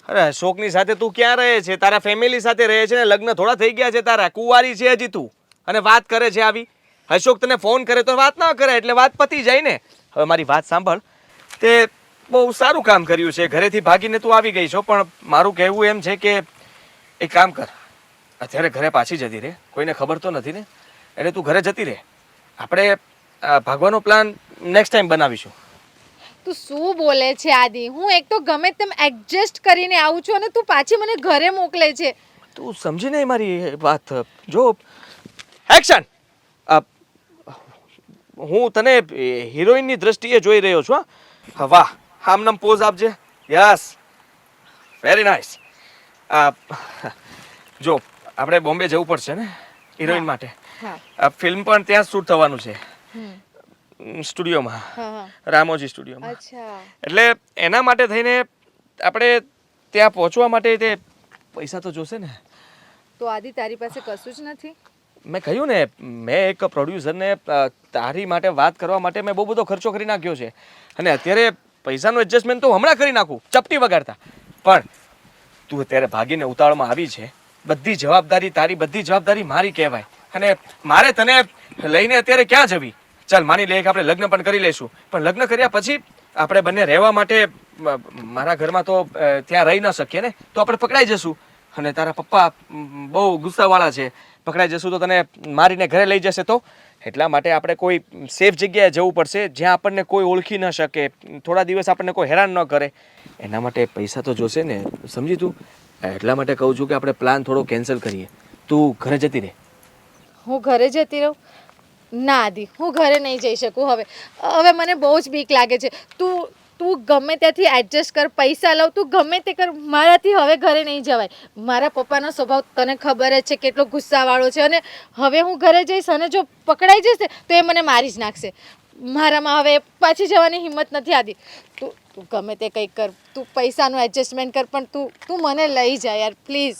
અરે અશોકની સાથે તું ક્યાં રહે છે? તારા ફેમિલી સાથે રહે છે ને, લગ્ન થોડા થઈ ગયા છે તારા? કુંવારી છે હજી તું અને વાત કરે છે આવી? અશોક તને ફોન કરે તો વાત ના કરે એટલે વાત પતી જાય ને. હવે મારી વાત સાંભળ, તે બહુ સારું કામ કર્યું છે, ઘરેથી ભાગીને તું આવી ગઈ છો, પણ મારું કહેવું એમ છે કે એક કામ કર, અત્યારે ઘરે પાછી જતી રહે, કોઈને ખબર તો નથી ને, એટલે તું ઘરે જતી રહે. આપણે ભાગવાનો પ્લાન નેક્સ્ટ ટાઈમ બનાવીશું. તું શું બોલે છે આદિ? હું એક તો ગમે તેમ એડજસ્ટ કરીને આવું છું અને તું પાછી મને ઘરે મોકલે છે. તું સમજી નહીં મારી વાત. જો એક્શન, હું તને હિરોઈનની દ્રષ્ટિએ જોઈ રહ્યો છું. હા વાહ, આમનામ પોઝ આપજે. Yes, very nice. જો આપણે બોમ્બે જવું પડશે ને હિરોઈન માટે. આ ફિલ્મ પણ ત્યાં શૂટ થવાનું છે, સ્ટુડિયોમાં, રામોજી સ્ટુડિયોમાં. અચ્છા. એટલે એના માટે થઈને આપણે ત્યાં પહોંચવા માટે તે પૈસા તો જોશે ને. તો આદિ તારી પાસે કશું જ નથી? મેં કહ્યું ને, મેં એક પ્રોડ્યુસરને તારી માટે વાત કરવા માટે મેં બહુ બધો ખર્ચો કરી નાખ્યો છે અને અત્યારે પૈસાનું એડજસ્ટમેન્ટ તો હમણાં કરી નાખું ચપટી વગાડતા. પણ તું અત્યારે ભાગીને ઉતાવળમાં આવી છે, બધી જવાબદારી તારી, બધી જવાબદારી મારી કહેવાય અને મારે તને લઈને અત્યારે ક્યાં જવી? ચાલ માની લે કે આપણે લગ્ન પણ કરી લઈશું, પણ લગ્ન કર્યા પછી આપણે બંને રહેવા માટે મારા ઘરમાં તો ત્યાં રહી ન શકીએ ને, તો આપણે પકડાઈ જશું અને તારા પપ્પા બહુ ગુસ્સાવાળા છે, પકડાઈ જશું તો તને મારીને ઘરે લઈ જશે તો એટલા માટે આપણે કોઈ સેફ જગ્યાએ જવું પડશે જ્યાં આપણને કોઈ ઓળખી ન શકે, થોડા દિવસ આપણને કોઈ હેરાન ન કરે. એના માટે પૈસા તો જોશે ને, સમજી તું? એટલા માટે કહું છું કે આપણે પ્લાન થોડો કેન્સલ કરીએ. તું ઘરે જતી રહે. હું ઘરે જતી રહું? ના આદિ, હું ઘરે નહીં જઈ શકું હવે. હવે મને બહુ જ બીક લાગે છે. તું ગમે ત્યાંથી એડજસ્ટ કર, પૈસા લાવ, તું ગમે તે કર, મારાથી હવે ઘરે નહીં જવાય. મારા પપ્પાનો સ્વભાવ તને ખબર જ છે કેટલો ગુસ્સાવાળો છે, અને હવે હું ઘરે જઈશ અને જો પકડાઈ જશે તો એ મને મારી જ નાખશે. મારામાં હવે પાછી જવાની હિંમત નથી આદિ. તું ગમે તે કંઈક કર, તું પૈસાનું એડજસ્ટમેન્ટ કર, પણ તું મને લઈ જા યાર, પ્લીઝ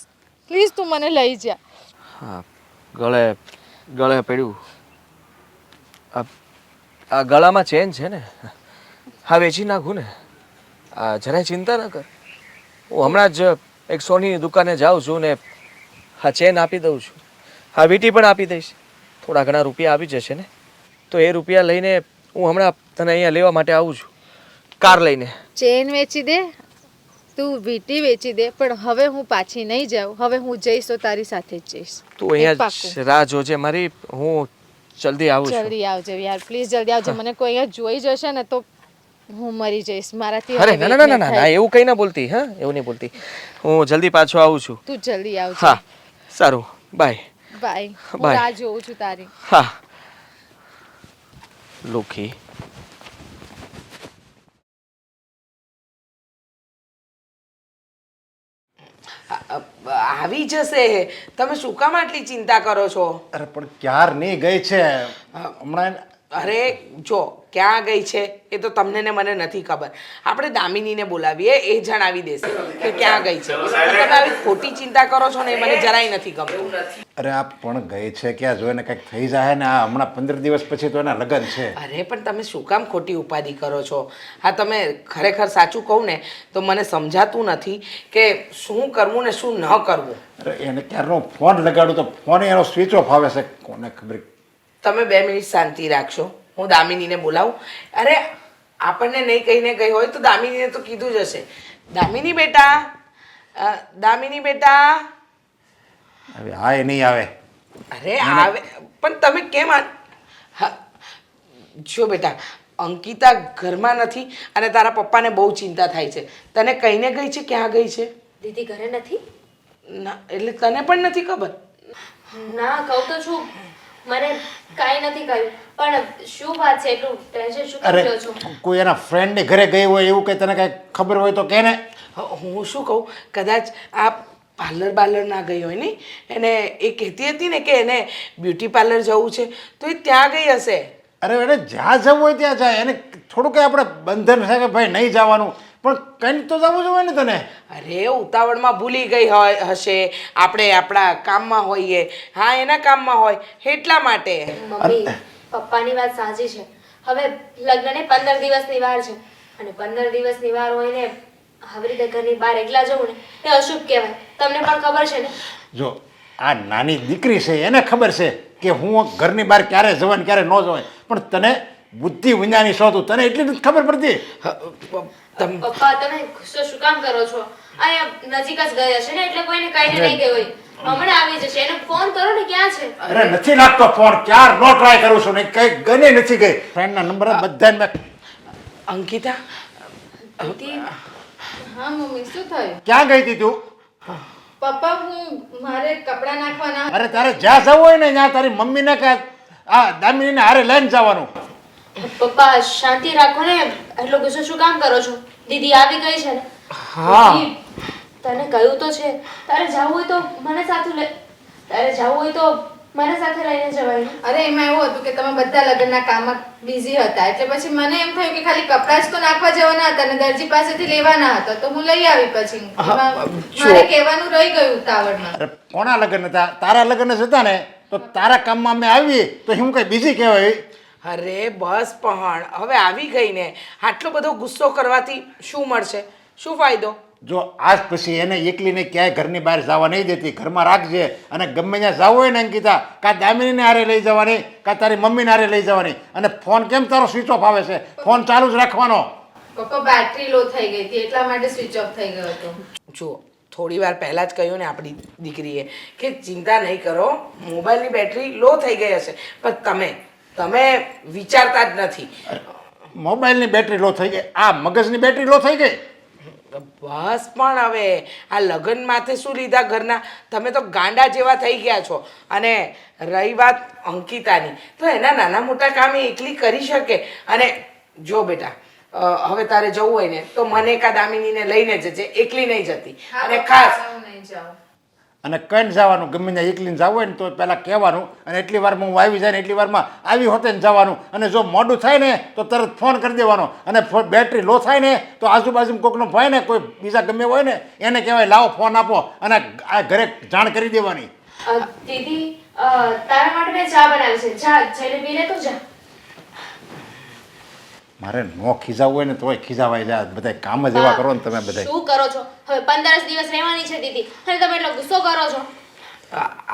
પ્લીઝ તું મને લઈ જા. હા, ગળે પડ્યું. આ ગળામાં ચેન છે ને, હા વેચી નાખું ને. જરાય ચિંતા ન કર. હું હમણાં જ એક સોનીની દુકાને જાઉં છું ને હા ચેન આપી દઉં છું. હા વીંટી પણ આપી દઈશ. થોડા ઘણા રૂપિયા આવી જશે ને તો એ રૂપિયા લઈને હું હમણાં તને અહીંયા લેવા માટે આવું છું, કાર લઈને. ચેન વેચી દે, તું વીંટી વેચી દે, પણ હવે હું પાછી નહીં જાઉં. હવે હું જઈશ તો તારી સાથે જ જઈશ. તું અહીંયા જ રાહ જોજે મારી, હું જલ્દી આવું છું. જલ્દી આવજે યાર, પ્લીઝ જલ્દી આવજે. મને કોઈ અહીંયા જોઈ જશે ને તો હું મરી જઈશ. મારાથી અરે હવે ના ના ના ના ના એવું કંઈ ના બોલતી. હા એવું નહીં બોલતી. હું જલ્દી પાછો આવું છું. તું જલ્દી આવજે. હા સારું, બાય. બાય. હું Bye. રાહ જોઉં છું તારી. હા લોખી. આવી જશે. તમે શું કામ આટલી ચિંતા કરો છો? અરે પણ ક્યાર નહીં ગઈ છે હમણાં. અરે જો ક્યાં ગઈ છે એ તો તમને ને મને નથી ખબર. આપણે દામિનીને બોલાવીએ, એ જણાવી દેશે કે ક્યાં ગઈ છે. તમે આવી ખોટી ચિંતા કરો છો ને એ મને જરાય નથી ગમતું. અરે આ પણ ગઈ છે ક્યાં, જોઈને કંઈક થઈ જાય ને. આ હમણાં 15 દિવસ પછી તો એના લગ્ન છે. અરે પણ તમે શું કામ ખોટી ઉપાધિ કરો છો? હા તમે ખરેખર સાચું કહું ને તો મને સમજાતું નથી કે શું કરવું ને શું ન કરવું. અરે એને ક્યારનો ફોન લગાડું તો ફોન એનો સ્વિચ ઓફ આવે છે, કોને ખબર. તમે 2 મિનિટ શાંતિ રાખશો, હું દામિનીને બોલાવું. અરે આપણને નહીં કહીને ગઈ હોય તો દામિનીને તો કીધું જ હશે. દામિની બેટા, દામિની બેટા. હવે હા એ નહીં આવે. અરે આવે પણ તમે કેમ હા જો બેટા, અંકિતા ઘરમાં નથી અને તારા પપ્પાને બહુ ચિંતા થાય છે. તને કહીને ગઈ છે? ક્યાં ગઈ છે? દીદી ઘરે નથી? ના એટલે તને પણ નથી ખબર? ના, કહું તો છું, મને કાંઈ નથી કહ્યું. પણ શું વાત છે, એટલું ટેન્શન શું અરે લ્યો છો? કોઈ એના ફ્રેન્ડની ઘરે ગઈ હોય એવું કંઈ તને કાંઈ ખબર હોય તો કે ને. હું શું કહું, કદાચ આ પાર્લર ના ગઈ હોય ને, એને એ કહેતી હતી ને કે એને બ્યુટી પાર્લર જવું છે તો એ ત્યાં ગઈ હશે. અરે એને જ્યાં જવું હોય ત્યાં જાય. એને થોડું કંઈ આપણે બંધન છે કે ભાઈ નહીં જવાનું, પણ કંઈ તો જવું જોઈએ ને તને. અરે ઉતાવળમાં ભૂલી ગઈ હોય હશે. આપણે આપણા કામમાં હોઈએ, હા એના કામમાં હોય એટલા માટે. મમ્મી, પપ્પાની વાત સાચી છે. હવે લગ્નને 15 દિવસની વાર છે, અને 15 દિવસની વાર હોય ને આવી રીતે ઘરની બહાર એકલા જવું ને એ અશુભ કહેવાય. તમને પણ ખબર છે ને? જો આ નાની દીકરી છે એને ખબર છે કે હું ઘરની બહાર ક્યારે જવાય ક્યારે ન જવાય, પણ તને બુદ્ધિ વિඥાની છો તું, તને એટલી નથી ખબર પડતી. પપ્પા, તમે ગુસ્સો શું કામ કરો છો? અહીંયા નજીક જ ગયા છે ને, એટલે કોઈને કહીને નહીં ગઈ હોય. હમણાં આવી જશે. એને ફોન કરો ને, ક્યાં છે? અરે નથી લાગતો ફોન, ક્યાર નો ટ્રાય કરું છું ને કઈ ગને નથી ગઈ. ફ્રેન્ડના નંબર બધાને મેં. અંકિતા, હા મમ્મી, શું થયું? ક્યાં ગઈ હતી તું? પપ્પા, મારે કપડાં નાખવાના. અરે તારે જ્યાં જવું હોય ને ત્યાં તારી મમ્મીને કે આ દામિનીને હારે લઈને જવાનું. પપ્પા શાંતિ રાખો ને, એટલો ગુસ્સો શું કામ કરો છો? દીદી આવી ગઈ છે ને. હા દીદી, તને કહ્યું તો છે, તારે જવું હોય તો મને સાથે લઈને જવાય ને. અરે એમાં એવું હતું કે તમે બધા લગ્નના કામમાં બિઝી હતા, એટલે પછી મને એમ થયું કે ખાલી કપડાં જ તો નાખવા જવાના હતા અને દરજી પાસેથી લેવાના હતા, તો હું લઈ આવી. પછી મારે કહેવાનું રહી ગયું ઉતાવળમાં. અરે કોના લગ્ન હતા? તારા લગ્ન જ હતા ને, તો તારા કામમાં અમે આવી તો હું કઈ બીજી કહેવાય? અરે બસ પણ હવે આવી ગઈ ને, આટલો બધો ગુસ્સો કરવાથી શું મળશે? શું ફાયદો? જો આજ પછી એને એકલીને ક્યાંય ઘરની બહાર જવા નહીં દેતી, ઘરમાં રાખજે. અને ગમે ત્યાં જવું હોય ને અંકિતા, કાં દામિનીને હારે લઈ જવાની, કાં તારી મમ્મીને હારે લઈ જવાની. અને ફોન કેમ તારો સ્વિચ ઓફ આવે છે? ફોન ચાલુ જ રાખવાનો. પપ્પા, બેટરી લો થઈ ગઈ હતી એટલા માટે સ્વિચ ઓફ થઈ ગયો હતો. જુઓ, થોડી વાર પહેલાં જ કહ્યું ને આપણી દીકરીએ કે ચિંતા નહીં કરો, મોબાઈલની બેટરી લો થઈ ગઈ હશે, પણ તમે તમે વિચારતા જ નથી. મોબાઈલની બેટરી લો થઈ ગઈ, આ મગજની બેટરી લો થઈ ગઈ. બસ પણ હવે આ લગ્ન માથે શું લીધા ઘરના, તમે તો ગાંડા જેવા થઈ ગયા છો. અને રહી વાત અંકિતાની, તો એના નાના મોટા કામ એ એકલી કરી શકે. અને જો બેટા, હવે તારે જવું હોય ને તો મને કા દામિનીને લઈને જજે, એકલી નહીં જતી. અને ખાસ હું નહીં જાઉં. અને કઈ જવાનું, ગમે ત્યાં એકલીને જવું હોય ને તો પહેલાં કહેવાનું, અને એટલી વારમાં હું આવી જાય ને એટલી વારમાં આવી હોતે ને જવાનું. અને જો મોડું થાય ને તો તરત ફોન કરી દેવાનો. અને બેટરી લો થાય ને તો આજુબાજુમાં કોઈકનો હોય ને, કોઈ બીજા ગમે હોય ને એને કહેવાય લાવો ફોન આપો, અને આ ઘરે જાણ કરી દેવાની. દીદી તારા માટે મેં ચા બનાવી છે, જા જઈને પી લે તું જા. મારે નો ખીજાવું હોય ને તોય ખીજાવાય જાય. બધા કામ જ એવા કરો ને તમે બધા. શું કરો છો? હવે 15 દિવસ રહેવાની છે દીદી, અને તમે એટલો ગુસ્સો કરો છો.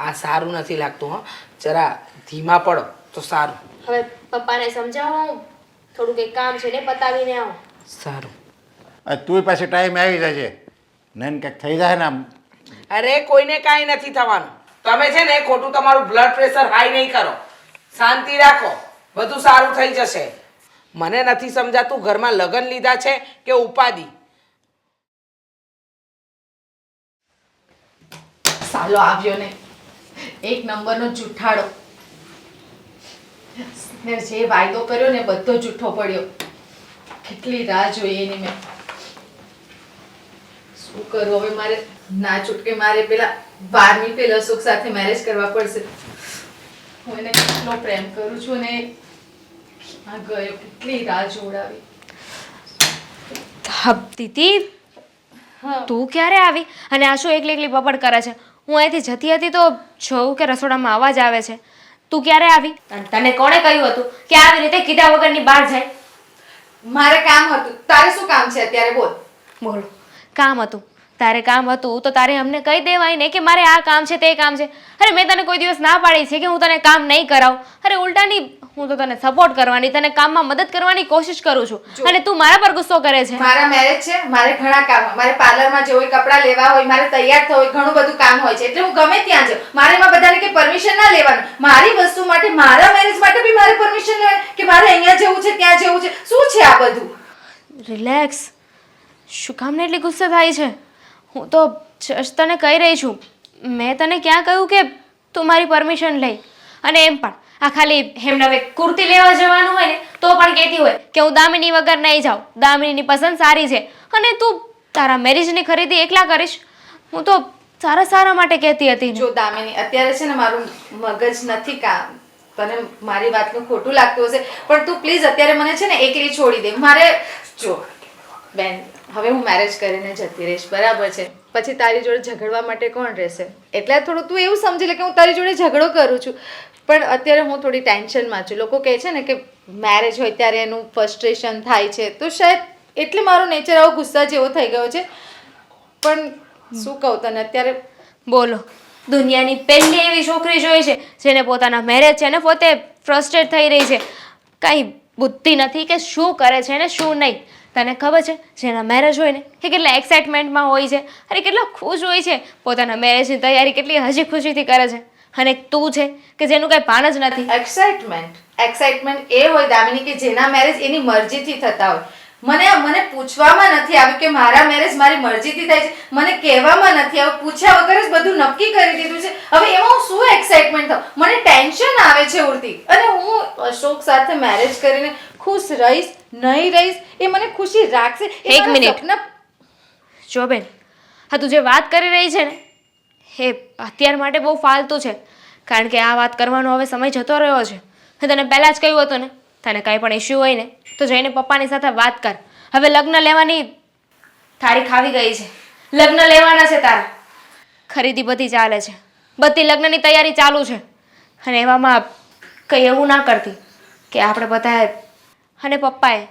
આ સારું નથી લાગતું. હો, જરા ધીમા પડો તો સારું. હવે પપ્પાને સમજાવો, થોડું કંઈક કામ છે ને પતાવીને આવો. સારું. તું પાછી ટાઈમે આવી જાય છે ને કંઈક થઈ જાય ને આમ. અરે કોઈને કાંઈ નથી થવાનું. તમે છે ને ખોટું તમારું બ્લડ પ્રેશર હાઈ નહીં કરો. શાંતિ રાખો, બધું સારું થઈ જશે. મને નથી સમજાતું ઘરમાં લગ્ન લીધા છે કે ઉપાધિ. સાલો આવ્યો ને, એક નંબરનો જૂઠાડો. મેં જે વાયદો કર્યો ને બધો જૂઠો પડ્યો. કેટલી રાહ જોઈ એની મેં. શું કરું હવે? મારે ના છૂટકે મારે પેલા 12મી પેલ અશોક સાથે મેરેજ કરવા પડશે. હું એને કેટલો પ્રેમ કરું છું ને આ ગયો, કેટલી રાહ જોડાવી. હા દીદી, તું ક્યારે આવી? અને આ શું એકલી એકલી બબડ કરે છે? હું અહીંથી જતી હતી તો જોઉં કે રસોડામાં અવાજ આવે છે. તું ક્યારે આવી? અને તને કોણે કહ્યું હતું કે આવી રીતે કીધા વગરની બહાર જાય? મારે કામ હતું. તારે શું કામ છે અત્યારે? બોલ. બોલો, કામ હતું. તારે કામ હતું તો તારે અમને કહી દેવાય ને કે મારે આ કામ છે તે કામ છે. અરે મેં તને કોઈ દિવસ ના પાડી છે કે હું તને કામ નહીં કરાવું? અરે ઉલટાની હું તો તને સપોર્ટ કરવાની, તને કામમાં મદદ કરવાની કોશિશ કરું છું, અને તું મારા પર ગુસ્સો કરે છે. મારા મેરેજ છે, મારે ઘણા કામ હોય. મારે પાર્લરમાં જવું હોય, કપડાં લેવા હોય, મારે તૈયાર થવું હોય, ઘણું બધું કામ હોય છે. એટલે હું ગમે ત્યાં જાઉં. મારે એમાં બધાને કે પરમિશન ના લેવાનું. મારી વસ્તુ માટે, મારા મેરેજ માટે બી મારે પરમિશન લેવાની કે મારે અહીંયા જવું છે, ત્યાં જવું છે. શું છે આ બધું? રિલેક્સ. શું કામને એટલી ગુસ્સે થાય છે? હું તો જસ્ટ તને કહી રહી છું. મેં તને ક્યાં કહ્યું કે તું મારી પરમિશન લઈ? અને એમ પણ આ ખાલી એમને હવે કુર્તી લેવા જવાનું હોય ને તો પણ કહેતી હોય કે હું દામિની વગર નહીં જાઉં, દામિનીની પસંદ સારી છે. અને તું તારા મેરેજની ખરીદી એકલા કરીશ? હું તો સારા માટે કહેતી હતી ને. જો દામિની, અત્યારે છે ને મારું મગજ નથી કામ. તને મારી વાતનું ખોટું લાગતું હશે, પણ તું પ્લીઝ અત્યારે મને છે ને એકલી છોડી દે. મારે જો બેન, હવે હું મેરેજ કરીને જતી રહીશ, બરાબર છે? પછી તારી જોડે ઝઘડવા માટે કોણ રહેશે? એટલે થોડું તું એવું સમજી લે કે હું તારી જોડે ઝઘડો કરું છું. પણ અત્યારે હું થોડી ટેન્શનમાં છું. લોકો કહે છે ને કે મેરેજ હોય ત્યારે એનું ફ્રસ્ટ્રેશન થાય છે, તો શાયદ એટલે મારો નેચર આવો ગુસ્સા જેવો થઈ ગયો છે. પણ શું કહું તને અત્યારે? બોલો, દુનિયાની પહેલી એવી છોકરી જોઈ છે જેને પોતાના મેરેજ છે ને પોતે ફ્રસ્ટ્રેટ થઈ રહી છે. કાંઈ બુદ્ધિ નથી કે શું કરે છે ને શું નહીં. તને ખબર છે જેના મેરેજ હોય ને એ કેટલા એક્સાઇટમેન્ટમાં હોય છે, અરે કેટલા ખુશ હોય છે, પોતાના મેરેજની તૈયારી કેટલી હજી ખુશીથી કરે છે. અને તું છે કે જેનું કંઈ ભાન જ નથી. એક્સાઇટમેન્ટ એ હોય દામિની કે જેના મેરેજ એની મરજીથી થતા હોય. મને પૂછવામાં નથી આવ્યું કે મારા મેરેજ મારી મરજીથી થાય છે. મને કહેવામાં નથી આવ્યું. પૂછ્યા વગર જ બધું નક્કી કરી દીધું છે. હવે એમાં હું શું એક્સાઇટમેન્ટ થાઉં? મને ટેન્શન આવે છે ઉડતી. અને હું અશોક સાથે મેરેજ કરીને ખુશ રહીશ નહીં રહીશ એ મને ખુશી રાખશે. એક મિનિટ. જો બેન, હા તું જે વાત કરી રહી છે ને એ અત્યાર માટે બહુ ફાલતુ છે. કારણ કે આ વાત કરવાનો હવે સમય જતો રહ્યો છે. મેં તને પહેલાં જ કહ્યું હતું ને, તને કાંઈ પણ ઇશ્યુ હોય ને તો જઈને પપ્પાની સાથે વાત કર. હવે લગ્ન લેવાની તારીખ આવી ગઈ છે. લગ્ન લેવાના છે તારા. ખરીદી બધી ચાલે છે, બધી લગ્નની તૈયારી ચાલુ છે. અને એવામાં કંઈ એવું ના કરતી કે આપણે બધાએ અને પપ્પાએ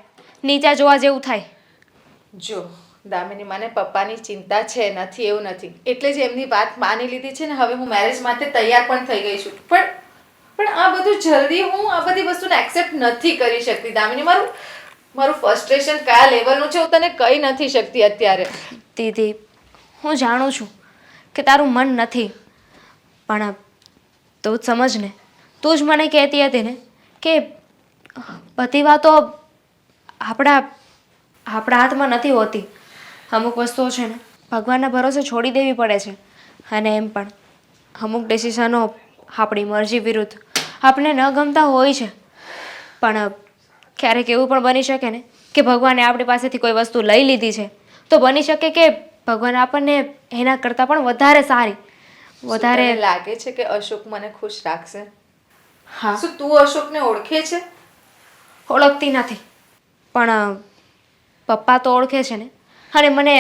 નીચા જોવા જેવું થાય. જો દામિની, મને પપ્પાની ચિંતા છે નથી એવું નથી, એટલે જ એમની વાત માની લીધી છે ને. હવે હું મેરેજ માટે તૈયાર પણ થઈ ગઈ છું. પણ આ બધું જલ્દી હું આ બધી વસ્તુને એક્સેપ્ટ નથી કરી શકતી દામિની. મારું ફ્રસ્ટ્રેશન કયા લેવલનું છે હું તને કહી નથી શકતી અત્યારે. દીદી, હું જાણું છું કે તારું મન નથી, પણ તું જ સમજ ને. તું જ મને કહેતી હતી ને કે બધી વાતો આપણા હાથમાં નથી હોતી. અમુક વસ્તુઓ છે ને ભગવાનના ભરોસે છોડી દેવી પડે છે. અને એમ પણ અમુક ડિસિઝનો આપણી મરજી વિરુદ્ધ આપણે ન ગમતા હોય છે. પણ ક્યારેક એવું પણ બની શકે ને કે ભગવાને આપણી પાસેથી કોઈ વસ્તુ લઈ લીધી છે તો બની શકે કે ભગવાન આપણને એના કરતાં પણ વધારે સારી વધારે લાગે છે કે અશોક મને ખુશ રાખશે? હા શું તું અશોકને ઓળખે છે? ઓળખતી નથી પણ પપ્પા તો ઓળખે છે ને. અને મને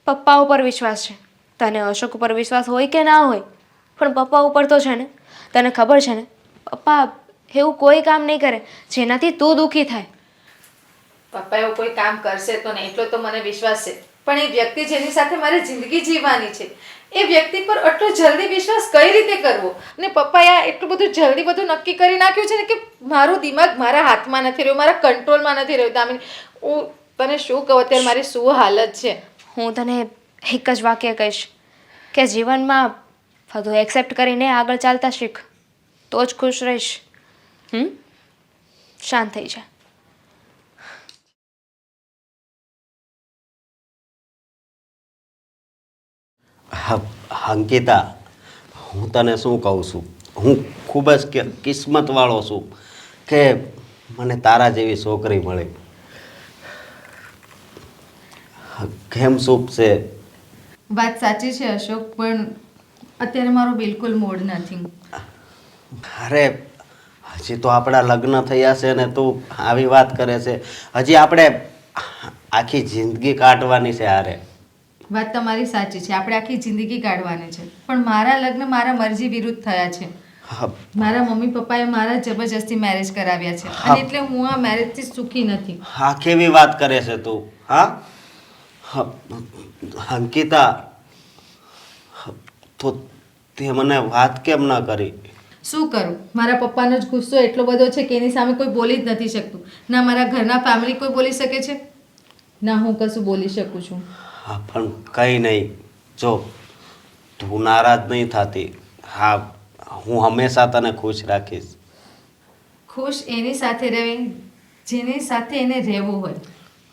પપ્પા ઉપર વિશ્વાસ છે. તને અશોક ઉપર વિશ્વાસ હોય કે ના હોય પણ પપ્પા ઉપર તો છે ને. તને ખબર છે ને પપ્પા એવું કોઈ કામ નહીં કરે જેનાથી તું દુઃખી થાય. પપ્પા એવું કોઈ કામ કરશે તો નહીં એટલો તો મને વિશ્વાસ છે, પણ એ વ્યક્તિ જેની સાથે મારે જિંદગી જીવવાની છે એ વ્યક્તિ પર આટલો જલ્દી વિશ્વાસ કઈ રીતે કરવો? અને પપ્પાએ આ એટલું બધું જલ્દી બધું નક્કી કરી નાખ્યું છે ને કે મારું દિમાગ મારા હાથમાં નથી રહ્યું, મારા કંટ્રોલમાં નથી રહ્યું. દામિની, હું તને શું કહું અત્યારે મારી શું હાલત છે. હું તને એક જ વાક્ય કહીશ કે જીવનમાં બધું એક્સેપ્ટ કરીને આગળ ચાલતા શીખ તો જ ખુશ રહીશ. શાંત થઈ જા. અંકિતા, હું તને શું કહું છું, હું ખૂબ જ કિસ્મતવાળો છું કે મને તારા જેવી છોકરી મળી. કેમ શું છે? વાત સાચી છે અશોક, પણ અત્યારે મારો બિલકુલ મૂડ નથી. અરે હજી તો આપણા લગ્ન થયા છે ને તું આવી વાત કરે છે. હજી આપણે આખી જિંદગી કાઢવાની છે. હારે વાત તમારી સાચી છે, આપણે આખી જિંદગી કાઢવાની છે, પણ મારા લગ્ન મારા મરજી વિરુદ્ધ થયા છે. મારા મમ્મી પપ્પાએ મારા જબરજસ્તી મેરેજ કરાવ્યા છે અને એટલે હું આ મેરેજથી સુખી નથી. હા, કેવી વાત કરે છે તું? હા અંકિતા, તો તે મને વાત કેમ ના કરી? શું કરું, મારા પપ્પાનો જ ગુસ્સો એટલો બધો છે કે એની સામે કોઈ બોલી જ નથી શકતું. ના મારા ઘરના ફેમિલી કોઈ બોલી શકે છે, ના હું કશું બોલી શકું છું. હા, પણ કંઈ નહીં. જો તું નારાજ નહીં થતી, હા, હું હંમેશા તને ખુશ રાખીશ. ખુશ એની સાથે રહે જેની સાથે એને રહેવું હોય,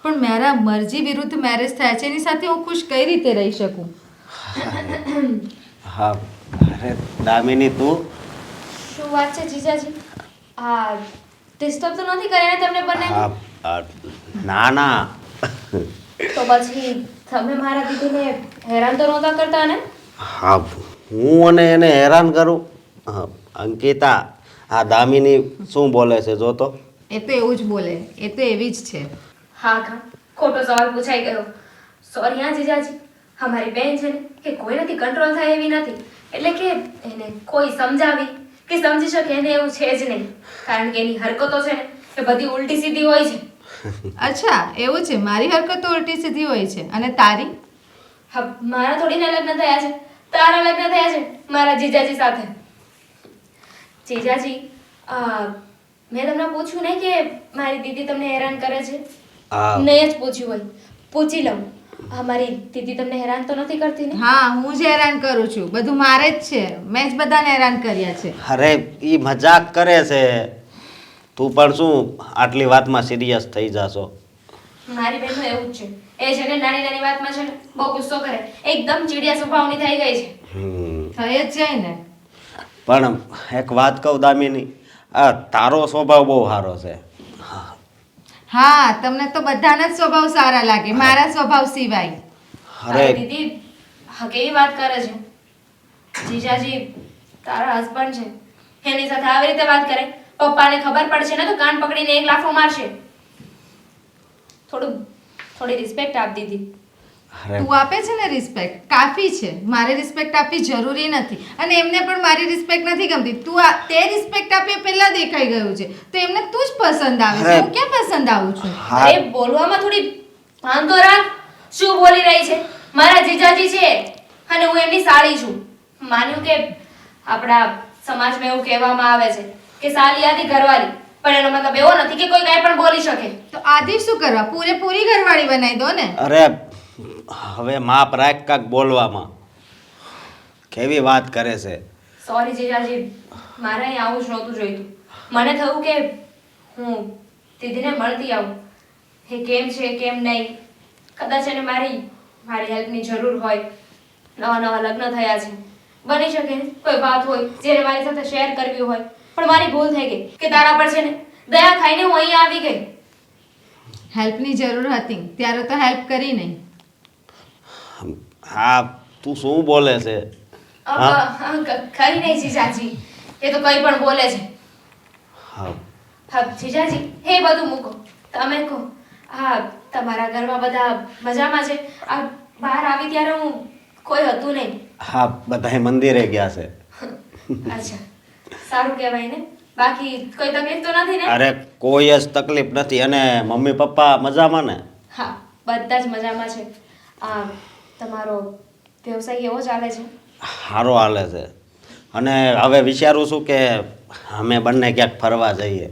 પણ મારા મરજી વિરુદ્ધ મેરેજ થયા છે, એની સાથે હું ખુશ કઈ રીતે રહી શકું? હા, અરે દામિની, તું શું વાત છે જીજાજી? આ ડિસ્ટર્બ તો નથી કર્યા ને તમને બંને? હા, ના ના. તો પછી તમે મારા દીદીને હેરાન તો નહોતા કરતા ને? હા, હું અને એને હેરાન કરું? અંકિતા, આ દામિની શું બોલે છે જો તો. એ તો એવું જ બોલે, એ તો એવી જ છે. હા ખા, ખોટો સવાલ પૂછાઈ ગયો. સોરી હા જીજાજી. અમારી બેન છે ને કે કોઈનાથી કંટ્રોલ થાય એવી નથી, એટલે કે એને કોઈ સમજાવી કે સમજી શકે એને એવું છે જ નહીં, કારણ કે એની હરકતો છે ને એ બધી ઉલટી સીધી હોય છે. અચ્છા એવું છે? મારી હરકતો ઉલટી સીધી હોય છે અને તારી? હા, મારા થોડીના લગ્ન થયા છે, તારા લગ્ન થયા છે મારા જીજાજી સાથે. જીજાજી, મેં તમને પૂછ્યું નહીં કે મારી દીદી તમને હેરાન કરે છે? નહીં જ પૂછ્યું હોય, પૂછી લઉં. મારી દીદી તમને હેરાન તો નથી કરતી ને? હા, હું જ હેરાન કરું છું, બધું મારે જ છે, મેં જ બધાને હેરાન કર્યા છે. અરે એ મજાક કરે છે, તું પણ શું આટલી વાતમાં સિરિયસ થઈ જાશો? મારી બેનનું એવું જ છે, એ છે ને નાની નાની વાતમાં છે ને બહુ ગુસ્સો કરે, એકદમ ચીડિયા સ્વભાવની થઈ ગઈ છે. થઈ જ જાય ને. પણ એક વાત કહું દામિની, આ તારો સ્વભાવ બહુ સારો છે. હા, તમને તો બધાના જ સ્વભાવ સારા લાગે, મારા સ્વભાવ સિવાય. અરે દીદી, હા કેવી વાત કરે છે? જીજાજી તારા હસબન્ડ છે, એની સાથે આવી રીતે વાત કરે, પપ્પાને ખબર પડશે ને તો કાન પકડીને એક લાફો મારશે. થોડી રિસ્પેક્ટ આપ દીદી. તું આપે છે ને રિસ્પેક્ટ, કાફી છે. મારે રિસ્પેક્ટ આપવી જરૂરી નથી અને એમને પણ મારી રિસ્પેક્ટ નથી ગમતી. તું તે રિસ્પેક્ટ આપે પહેલા દેખાઈ ગયું છે, તો એમને તું જ પસંદ આવે છે, હું કેમ પસંદ આવું છું? અરે બોલવામાં થોડી ભાન તો રાખ. શું બોલી રહી છે? મારા જીજાજી છે અને હું એમની સાળી છું. માન્યું કે આપણા સમાજમાં એવું કહેવામાં આવે છે કે સાલી આધી ઘરવાળી, પણ એનો મતલબ એવો નથી કે કોઈ કાંઈ પણ બોલી શકે. તો આધી શું કરવા? પૂરેપૂરી ઘરવાળી બનાવી દો ને. અરે હવે માપ રાખ કાક બોલવામાં. કેવી વાત કરે છે? સોરી જીજાજી, મારે અહીં આવું જ નહોતું જોઈતું. મને થયું કે હું દીદીને મળતી આવું. એ કેમ છે કેમ નહીં, કદાચ એને મારી હેલ્પની જરૂર હોય. નવા નવા લગ્ન થયા છે, બની શકે કોઈ વાત હોય જેને મારી સાથે શેર કરવી હોય. પણ મારી ભૂલ થઈ ગઈ કે તારા પર છે ને દયા ખાઈને હું અહીંયા આવી ગઈ. હેલ્પની જરૂર હતી ત્યારે તો હેલ્પ કરી નહીં. હા તું શું બોલે છે? ખરી નહીં જીજાજી, એ તો કંઈ પણ બોલે છે. હા હા જીજાજી, એ બધું મૂકો, તમે કહો. હા, તમારા ઘરમાં બધા મજામાં છે? આ બહાર આવી ત્યારે હું કોઈ હતું નહીં. હા બધાય મંદિરે ગયા છે. અચ્છા, સારું કહેવાય ને. બાકી કોઈ તકલીફ તો નથી ને? અરે કોઈ જ તકલીફ નથી. અને મમ્મી પપ્પા મજામાં ને? હા, બધા જ મજામાં છે. આ તમારો વ્યવસાય કેવો ચાલે છે? સારો હાલે છે. અને હવે વિચારું છું કે અમે બંને ક્યાંક ફરવા જઈએ.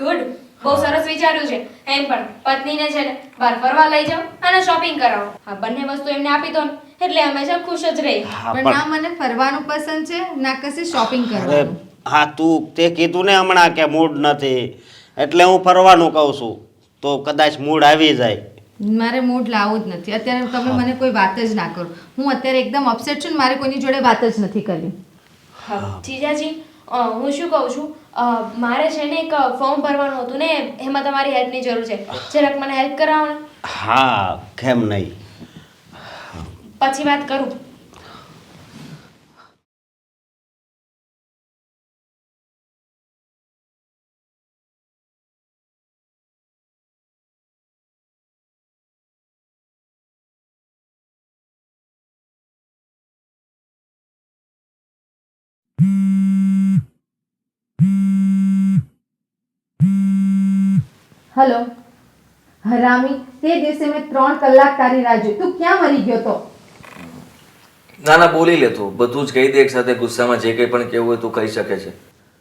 ગુડ, બહુ સરસ વિચાર્યું છે. એમ પણ પત્નીને છે ને બહાર ફરવા લઈ જાઓ અને શોપિંગ કરાવો. હા, બંને વસ્તુ એમને આપી દો ને એટલે હંમેશા ખુશ જ રહી. હા પણ ના મને ફરવાનું પસંદ છે ના કશે શોપિંગ અરે કરવાનું. હા તું તે કીધું ને હમણાં કે મૂડ નથી એટલે હું ફરવાનું કહું છું. તો કદાચ મૂડ આવી જાય. મારે મૂડ લાવવું જ નથી અત્યારે. તમે મને કોઈ વાત જ ના કરો. હું અત્યારે એકદમ અપસેટ છું ને મારે કોઈની જોડે વાત જ નથી કરવી. હા જીજાજી, હું શું કહું છું, મારે છે ને એક ફોર્મ ભરવાનું હતું ને એમાં તમારી હેલ્પની જરૂર છે. જરાક મને હેલ્પ કરાવો ને. હા કેમ નહીં. પછી વાત કરું. હલો હરામી, તે દિવસે મેં 3 કલાક તારી રાહ જોઈ. તું ક્યાં મરી ગયો તો? ના ના બોલી લે તું, બધું જ કહી દે એક સાથે. ગુસ્સામાં જે કંઈ પણ કહેવું હોય તું કહી શકે છે.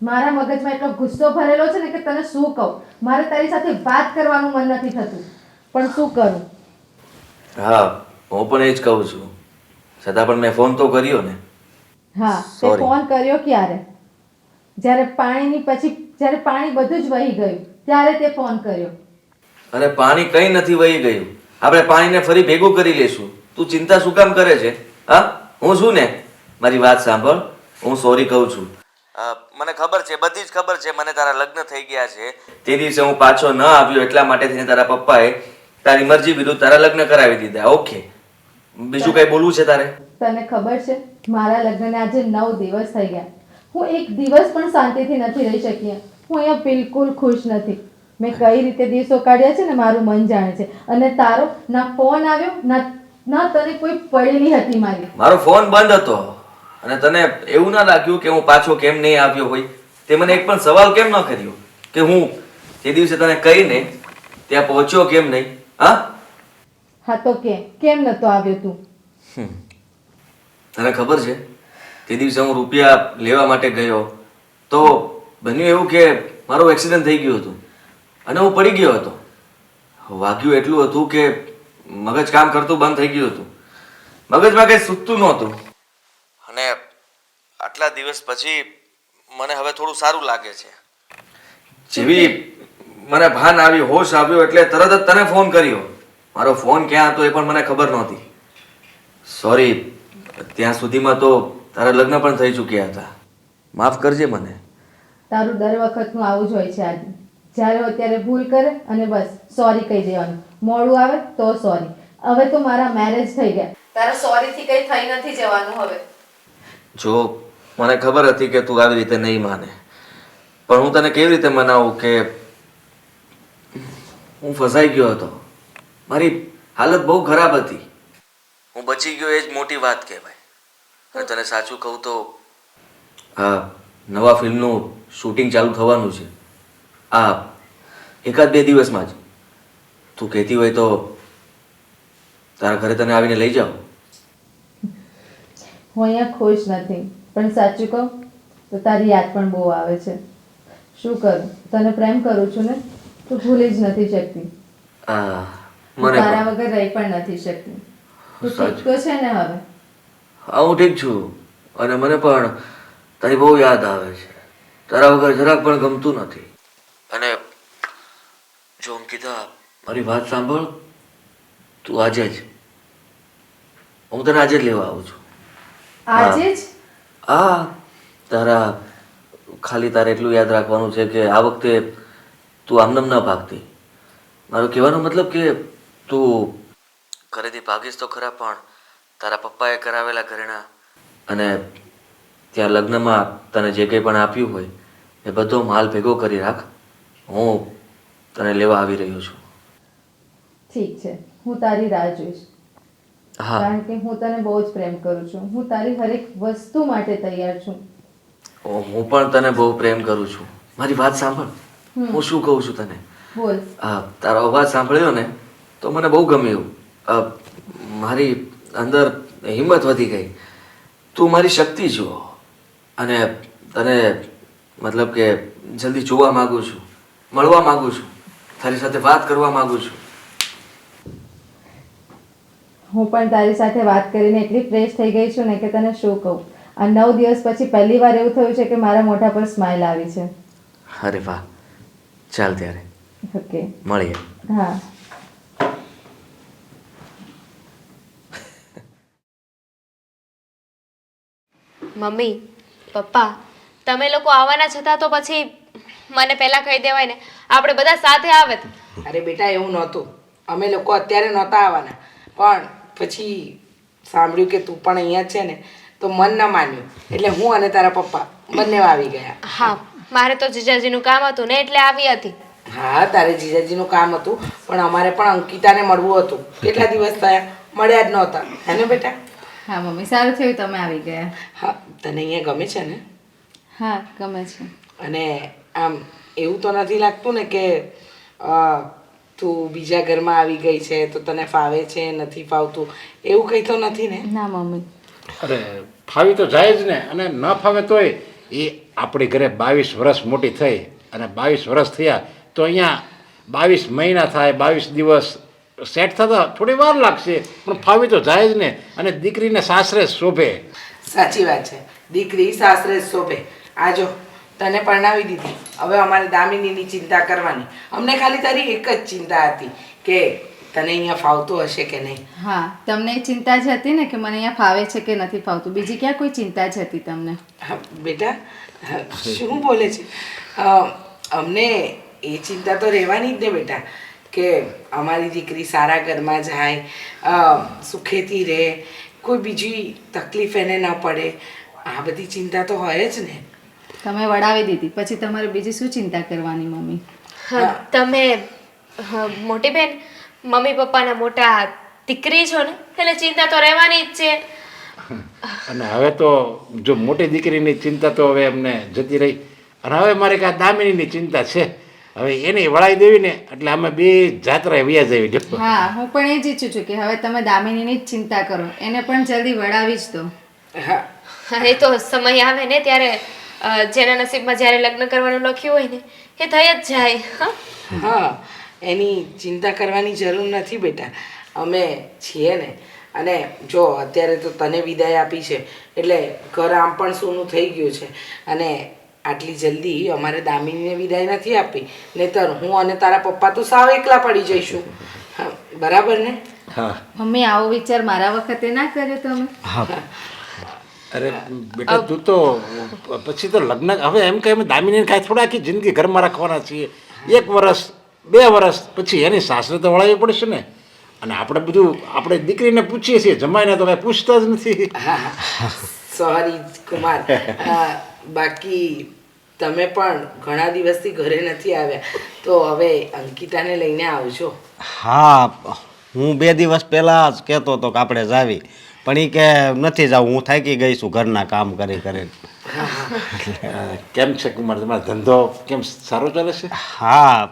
મારા મગજમાં એટલો ગુસ્સો ભરેલો છે ને કે તને શું કહું. મારે તારી સાથે વાત કરવાનું મન નથી થતું, પણ શું કરું? હા હું પણ એ જ કહું છું, છતાં પણ મેં ફોન તો કર્યો ને. હા, તે Sorry. ફોન કર્યો ક્યારે? જ્યારે પાણી બધું જ વહી ગયું ત્યારે તે ફોન કર્યો. અરે પાણી કંઈ નથી વહી ગયું, આપણે પાણીને ફરી ભેગું કરી લેશું. તું ચિંતા શું કામ કરે છે? હા હું છું ને. મારી વાત સાંભળ, હું સોરી કહું છું. મને ખબર છે, બધી જ ખબર છે, મને તારા લગ્ન થઈ ગયા છે. તે દિવસે હું પાછો ન આવ્યો એટલા માટે થઈને તારા પપ્પાએ તારી મરજી વિરુદ્ધ તારા લગ્ન કરાવી દીધા. ઓકે, બીજું કઈ બોલવું છે તારે? તને ખબર છે મારા લગ્નને આજે 9 દિવસ થઈ ગયા. હું એક દિવસ પણ શાંતિથી નથી રહી શકી. હું અહીંયા બિલકુલ ખુશ નથી. મેં કઈ રીતે દિવસો કાઢ્યા છે ને મારું મન જાણે છે. અને તારો ના ફોન આવ્યો ના તને કોઈ પડેલી હતી મારી. મારો ફોન બંધ હતો અને તને એવું ના લાગ્યું કે હું પાછો કેમ નહીં આવ્યો હોય? તે મને એક પણ સવાલ કેમ ન કર્યો કે હું તે દિવસે તને કહીને ત્યાં પહોંચ્યો કેમ નહીં? હા તો કેમ નતો આવ્યો તું? તને ખબર છે તે દિવસે હું રૂપિયા લેવા માટે ગયો તો બન્યું એવું કે મારું એક્સિડન્ટ થઈ ગયું હતું અને હું પડી ગયો હતો. વાગ્યું એટલું હતું કે મગજ કામ કરતું બંધ થઈ ગયું હતું. મગજમાં કંઈ સૂચતું નહોતું. અને આટલા દિવસ પછી મને હવે થોડું સારું લાગે છે. જેવી મને ભાન આવી, હોશ આવ્યો એટલે તરત જ તને ફોન કર્યો. મારો ફોન ક્યાં હતો એ પણ મને ખબર નહોતી. સોરી, ત્યાં સુધીમાં તો તારા લગ્ન પણ થઈ ચૂક્યા હતા. માફ કરજે મને. તારું દર વખતનું આવું જ હોય છે. આજે જ્યારે હોય ત્યારે ભૂલ કરે અને બસ સોરી કહી દેવાનું. મોડું આવે તો સોરી. હવે તો મારા મેરેજ થઈ ગયા. તારા સોરીથી કંઈ થઈ નથી જવાનું હવે. જો મને ખબર હતી કે તું આવી રીતે નહીં માને, પણ હું તને કેવી રીતે મનાવું કે હું ફસાઈ ગયો હતો. મારી હાલત બહુ ખરાબ હતી. હું બચી ગયો એ જ મોટી વાત કહેવાય. અને તને સાચું કહું તો આ નવા ફિલ્મનું શૂટિંગ ચાલુ થવાનું છે આ 1-2 દિવસમાં જ. તું કહેતી હોય તો તારા ઘરે તને આવીને લઈ જાઉં. હું અહીંયા ખુશ નથી, પણ સાચું કહું તો તારી યાદ પણ બહુ આવે છે. શું કરું, તને પ્રેમ કરું છું ને, તું ભૂલી જ નથી શકતી. મને હું તારા પણ. વગર રહી પણ નથી શકતી. તું સાચું. ઠીક તો છે ને હવે? હા હું ઠીક છું. અને મને પણ તારી બહુ યાદ આવે છે. તારા વગર જરાક પણ ગમતું નથી. અને જો અંકિતા મારી વાત સાંભળ, તું આજે જ, હું તને આજે જ લેવા આવું છું. આજે જ? હા, તારા ખાલી તારે એટલું યાદ રાખવાનું છે કે આ વખતે તું આમનામ ન ભાગતી. મારો કહેવાનો મતલબ કે તું ઘરેથી ભાગીશ તો ખરા, પણ તારા પપ્પાએ કરાવેલા ઘરેણાં અને ત્યાં લગ્નમાં તને જે કંઈ પણ આપ્યું હોય એ બધો માલ ભેગો કરી રાખ. હું તને લેવા આવી રહ્યો છું. ઠીક છે, હું તારી રાહ જોઈશ. હા, કારણ કે હું તને બહુ જ પ્રેમ કરું છું. હું તારી હરેક વસ્તુ માટે તૈયાર છું. હું પણ તને બહુ પ્રેમ કરું છું. મારી વાત સાંભળ, હું શું કહું છું તને. બોલ. તારો અવાજ સાંભળ્યો ને તો મને બહુ ગમ્યું. મારી અંદર હિંમત વધી ગઈ. તું મારી શક્તિ જુઓ અને તને મતલબ કે જલ્દી જોવા માગું છું, મળવા માગું છું, તારી સાથે વાત કરવા માગું છું. હું પણ તારી સાથે વાત કરીને એટલી ફ્રેશ થઈ ગઈ છું ને કે તને શું કહું. આ 9 દિવસ પછી પહેલી વાર એવું થયું છે કે મારા મોઢા પર સ્માઇલ આવી છે. અરે વાહ, ચાલ ત્યારે ઓકે, મળીએ. હા. મમ્મી પપ્પા તમે લોકો આવવાના છતાં તો પછી મને પહેલાં કહી દેવાય ને, આપણે બધા સાથે આવે. અરે બેટા એવું નહોતું, અમે લોકો અત્યારે નહોતા આવવાના, પણ પછી સાંભળ્યું કે તું પણ અહીંયા જ છે ને તો મન ન માન્યું એટલે હું અને તારા પપ્પા બંને આવી ગયા. હા, મારે તો જીજાજીનું કામ હતું ને એટલે આવી હતી. હા, તારે જીજાજીનું કામ હતું પણ અમારે પણ અંકિતાને મળવું હતું. કેટલા દિવસ થયા મળ્યા જ નહોતા, હે ને બેટા? હા મમ્મી, સારું થયું તમે આવી ગયા. હા, તને અહીંયા ગમે છે ને? હા, ગમે છે. અને આમ એવું તો નથી લાગતું ને કે તું બીજા ઘરમાં આવી ગઈ છે તો તને ફાવે છે નથી ફાવતું, એવું કંઈ તો નથી ને? ના મમ્મી. અરે ફાવી તો જાય જ ને, અને ન ફાવે તોય એ આપણી ઘરે 22 વર્ષ મોટી થઈ અને 22 વર્ષ થયા તો અહીંયા 22 મહિના થાય, 22 દિવસ સેટ થતા થોડી વાર લાગશે, પણ ફાવી તો જાય જ ને. અને દીકરીને સાસરે શોભે. સાચી વાત છે, દીકરી સાસરે જ શોભે. આ જો તને પરણાવી દીધી, હવે અમારે દામિનીની ચિંતા કરવાની. અમને ખાલી તારી એક જ ચિંતા હતી કે તને અહીંયા ફાવતું હશે કે નહીં. હા, તમને ચિંતા જ હતી ને કે મને અહીંયા ફાવે છે કે નથી ફાવતું, બીજી ક્યાં કોઈ ચિંતા જ હતી તમને? હા, બેટા શું બોલે છે? અમને એ ચિંતા તો રહેવાની જ ને બેટા, કે અમારી દીકરી સારા ઘરમાં જાય, સુખેથી રહે, કોઈ બીજી તકલીફ એને ન પડે. આ બધી ચિંતા તો હોય જ ને. તમે વડાવી દીધી પછી તમારે બીજી શું ચિંતા કરવાની મમ્મી? તમે મોટી બેન મમ્મી પપ્પાના મોટા દીકરી છો ને એટલે ચિંતા તો રહેવાની જ છે. અને હવે તો જો મોટી દીકરીની ચિંતા તો હવે એમને જતી રહી, અને હવે મારે કાં દામિનીની ચિંતા છે. હવે એને વળાઈ દેવી ને એટલે અમે બે જાત્રાએ વ્યા જવી. હા, હું પણ એ જ ઈચ્છું છું કે હવે તમે દામિનીની જ ચિંતા કરો, એને પણ જલ્દી વડાવી જ દો. હા, એ તો સમય આવે ને ત્યારે જેના નસીબમાં જ્યારે લગ્ન કરવાનું લખ્યું હોય ને એ થઈ જ જાય. હા, એની ચિંતા કરવાની જરૂર નથી બેટા, અમે છીએ ને. અને જો અત્યારે તો તને વિદાય આપી છે એટલે ઘર આમ પણ સૂનું થઈ ગયું છે, અને આટલી જલ્દી અમારે દામિનીને વિદાય નથી આપી, નહીંતર હું અને તારા પપ્પા તો સાવ એકલા પડી જઈશું. હા, બરાબર ને? હા. મમ્મી, આવો વિચાર મારા વખતે ના કર્યો તમે? અરે બેટા, તું તો પછી તો લગ્ન હવે એમ કે અમે દામિનીને કાંઈ થોડા આખી જિંદગી ઘરમાં રાખવાના છીએ. 1 વર્ષ 2 વર્ષ પછી એની સાસરે તો વળાવવી પડશે ને. અને આપણે બધું આપણે દીકરીને પૂછીએ છીએ, જમાઈને તો કાંઈ પૂછતા જ નથી. સોરી કુમાર, બાકી તમે પણ ઘણા દિવસથી ઘરે નથી આવ્યા તો હવે અંકિતાને લઈને આવજો. હા, હું 2 દિવસ પહેલાં જ કહેતો હતો કે આપણે જાવી, પણ એ કે નથી જાવું, હું થાકી ગઈ છું ઘરના કામ કરી કરીને. કેમ છે કુમાર, તમારો ધંધો કેમ સારો ચાલે છે? હા,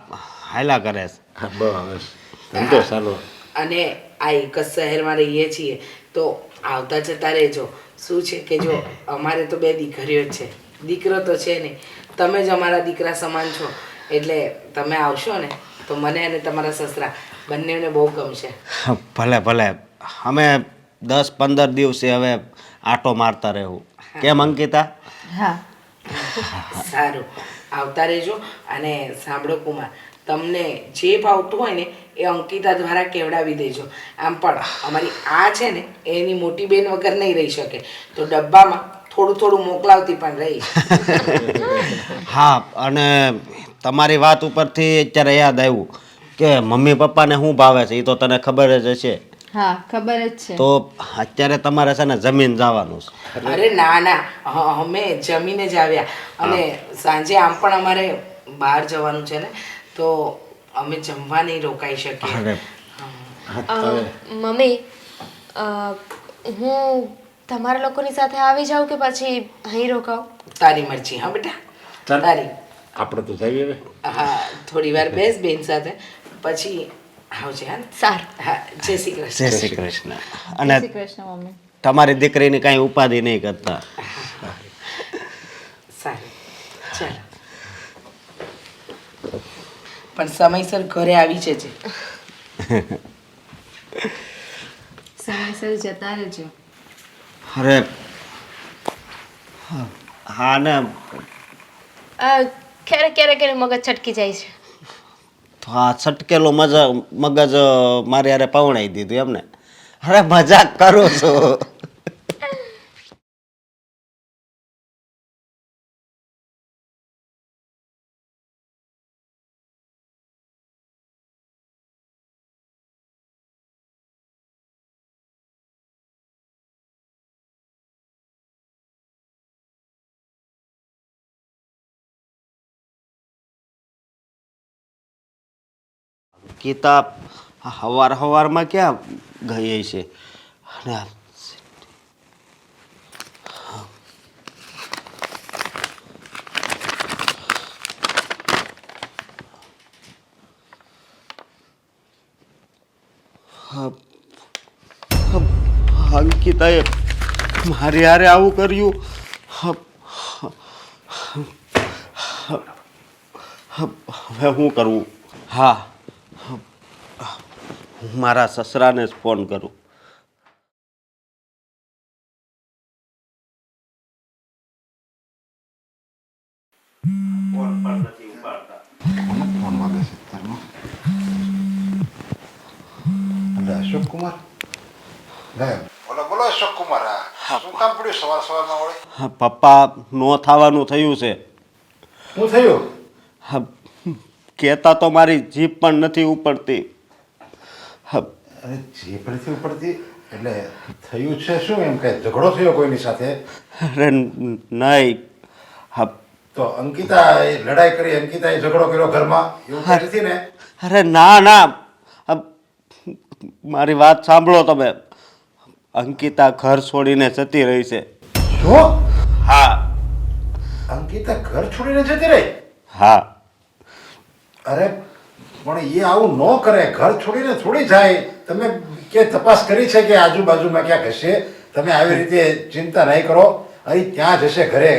હાલ્યા કરે છે. હા, બસ ધંધો સારો. અને આ એક જ શહેરમાં રહીએ છીએ તો આવતા જતા રહેજો. શું છે કે જો અમારે તો 2 દીકરીઓ જ છે, દીકરો તો છે નહીં. તમે જ અમારા દીકરા સમાન છો એટલે તમે આવશો ને તો મને અને તમારા સસરા બંનેને બહુ ગમશે. ભલે ભલે, અમે 10-15 દિવસે હવે આટો મારતા રહેવું. કેમ અંકિતા? હા. સારું, આવતા રહેજો. અને સાંભળો કુમાર, તમને જે ભાવતું હોય ને એ અંકિતા દ્વારા કેવડાવી દેજો. આમ પણ અમારી આ છે ને એની મોટી બેન વગર નહીં રહી શકે, તો ડબ્બામાં થોડું થોડું મોકલાવતી પણ રહી. હા, અને તમારી વાત ઉપરથી અત્યારે યાદ આવ્યું કે મમ્મી પપ્પાને શું ભાવે છે એ તો તને ખબર જ હશે. હા ખબર જ છે. તો અત્યારે તમારે છે ને જમીન જવાનું છે. અરે ના ના, અમે જમીને જ આવ્યા અને સાંજે આમ પણ અમારે બહાર જવાનું છે ને, તો અમે જમવા નહીં રોકાઈ શકીએ. અરે મમ્મી હું તમારા લોકોની સાથે આવી જાઉં કે પછી અહીં રોકાઉં? તારી મરજી. હા બેટા, ચાલ. તારી. આપણે તો જઈએ હવે. હા, થોડી વાર બેસ બેન સાથે, પછી આવજે. હા ને? સારું. હા, જય શ્રી કૃષ્ણ. જય શ્રી કૃષ્ણ. અને કૃષ્ણ મમ્મી. તમારી દીકરીની કાંઈ ઉપાધિ નહીં કરતા. સારું, ચાલ. પણ સમયસર ઘરે આવી જજે. સમયસર જતા રહેજો. અરે હા ને, ક્યારેક ક્યારેક એને મગજ છટકી જાય છે. તો આ છટકેલું મગજ મારે યારે પવણાઈ દીધું એમને. અરે મજાક કરું છું. ગીતા હવારમાં ક્યાં ગઈ છે? અને અંકિતાએ મારી હારે આવું કર્યું. હવે શું કરવું? હા, હું મારા સસરાને જ ફોન કરું. ફોન વાગે છે તારનો. એટલે અશોક કુમાર. બોલો બોલો અશોક કુમાર. શું કામ પડ્યું સવાર સવારમાં વળે? હા, પપ્પા નો થવાનું થયું છે. શું થયું? હા, કહેતા તો મારી જીભ પણ નથી ઉપડતી. હા, અરે જીભ નથી ઉપડતી એટલે થયું છે શું? એમ કે ઝઘડો થયો કોઈની સાથે? અરે નહીં. હા, તો અંકિતા એ લડાઈ કરી, અંકિતા એ ઝઘડો કર્યો ઘરમાં, એવું કઈ નથી ને? અરે ના ના, મારી વાત સાંભળો તમે. અંકિતા ઘર છોડીને જતી રહી છે. શું? હા. અંકિતા ઘર છોડીને જતી રહી? હા. અરે પણ એ આવું ન કરે, ઘર છોડીને થોડી જાય. તમે કે તપાસ કરી છે કે આજુબાજુમાં ક્યાંક હશે? તમે આવી રીતે ચિંતા નહીં કરો, અહીં ત્યાં જશે ઘરે,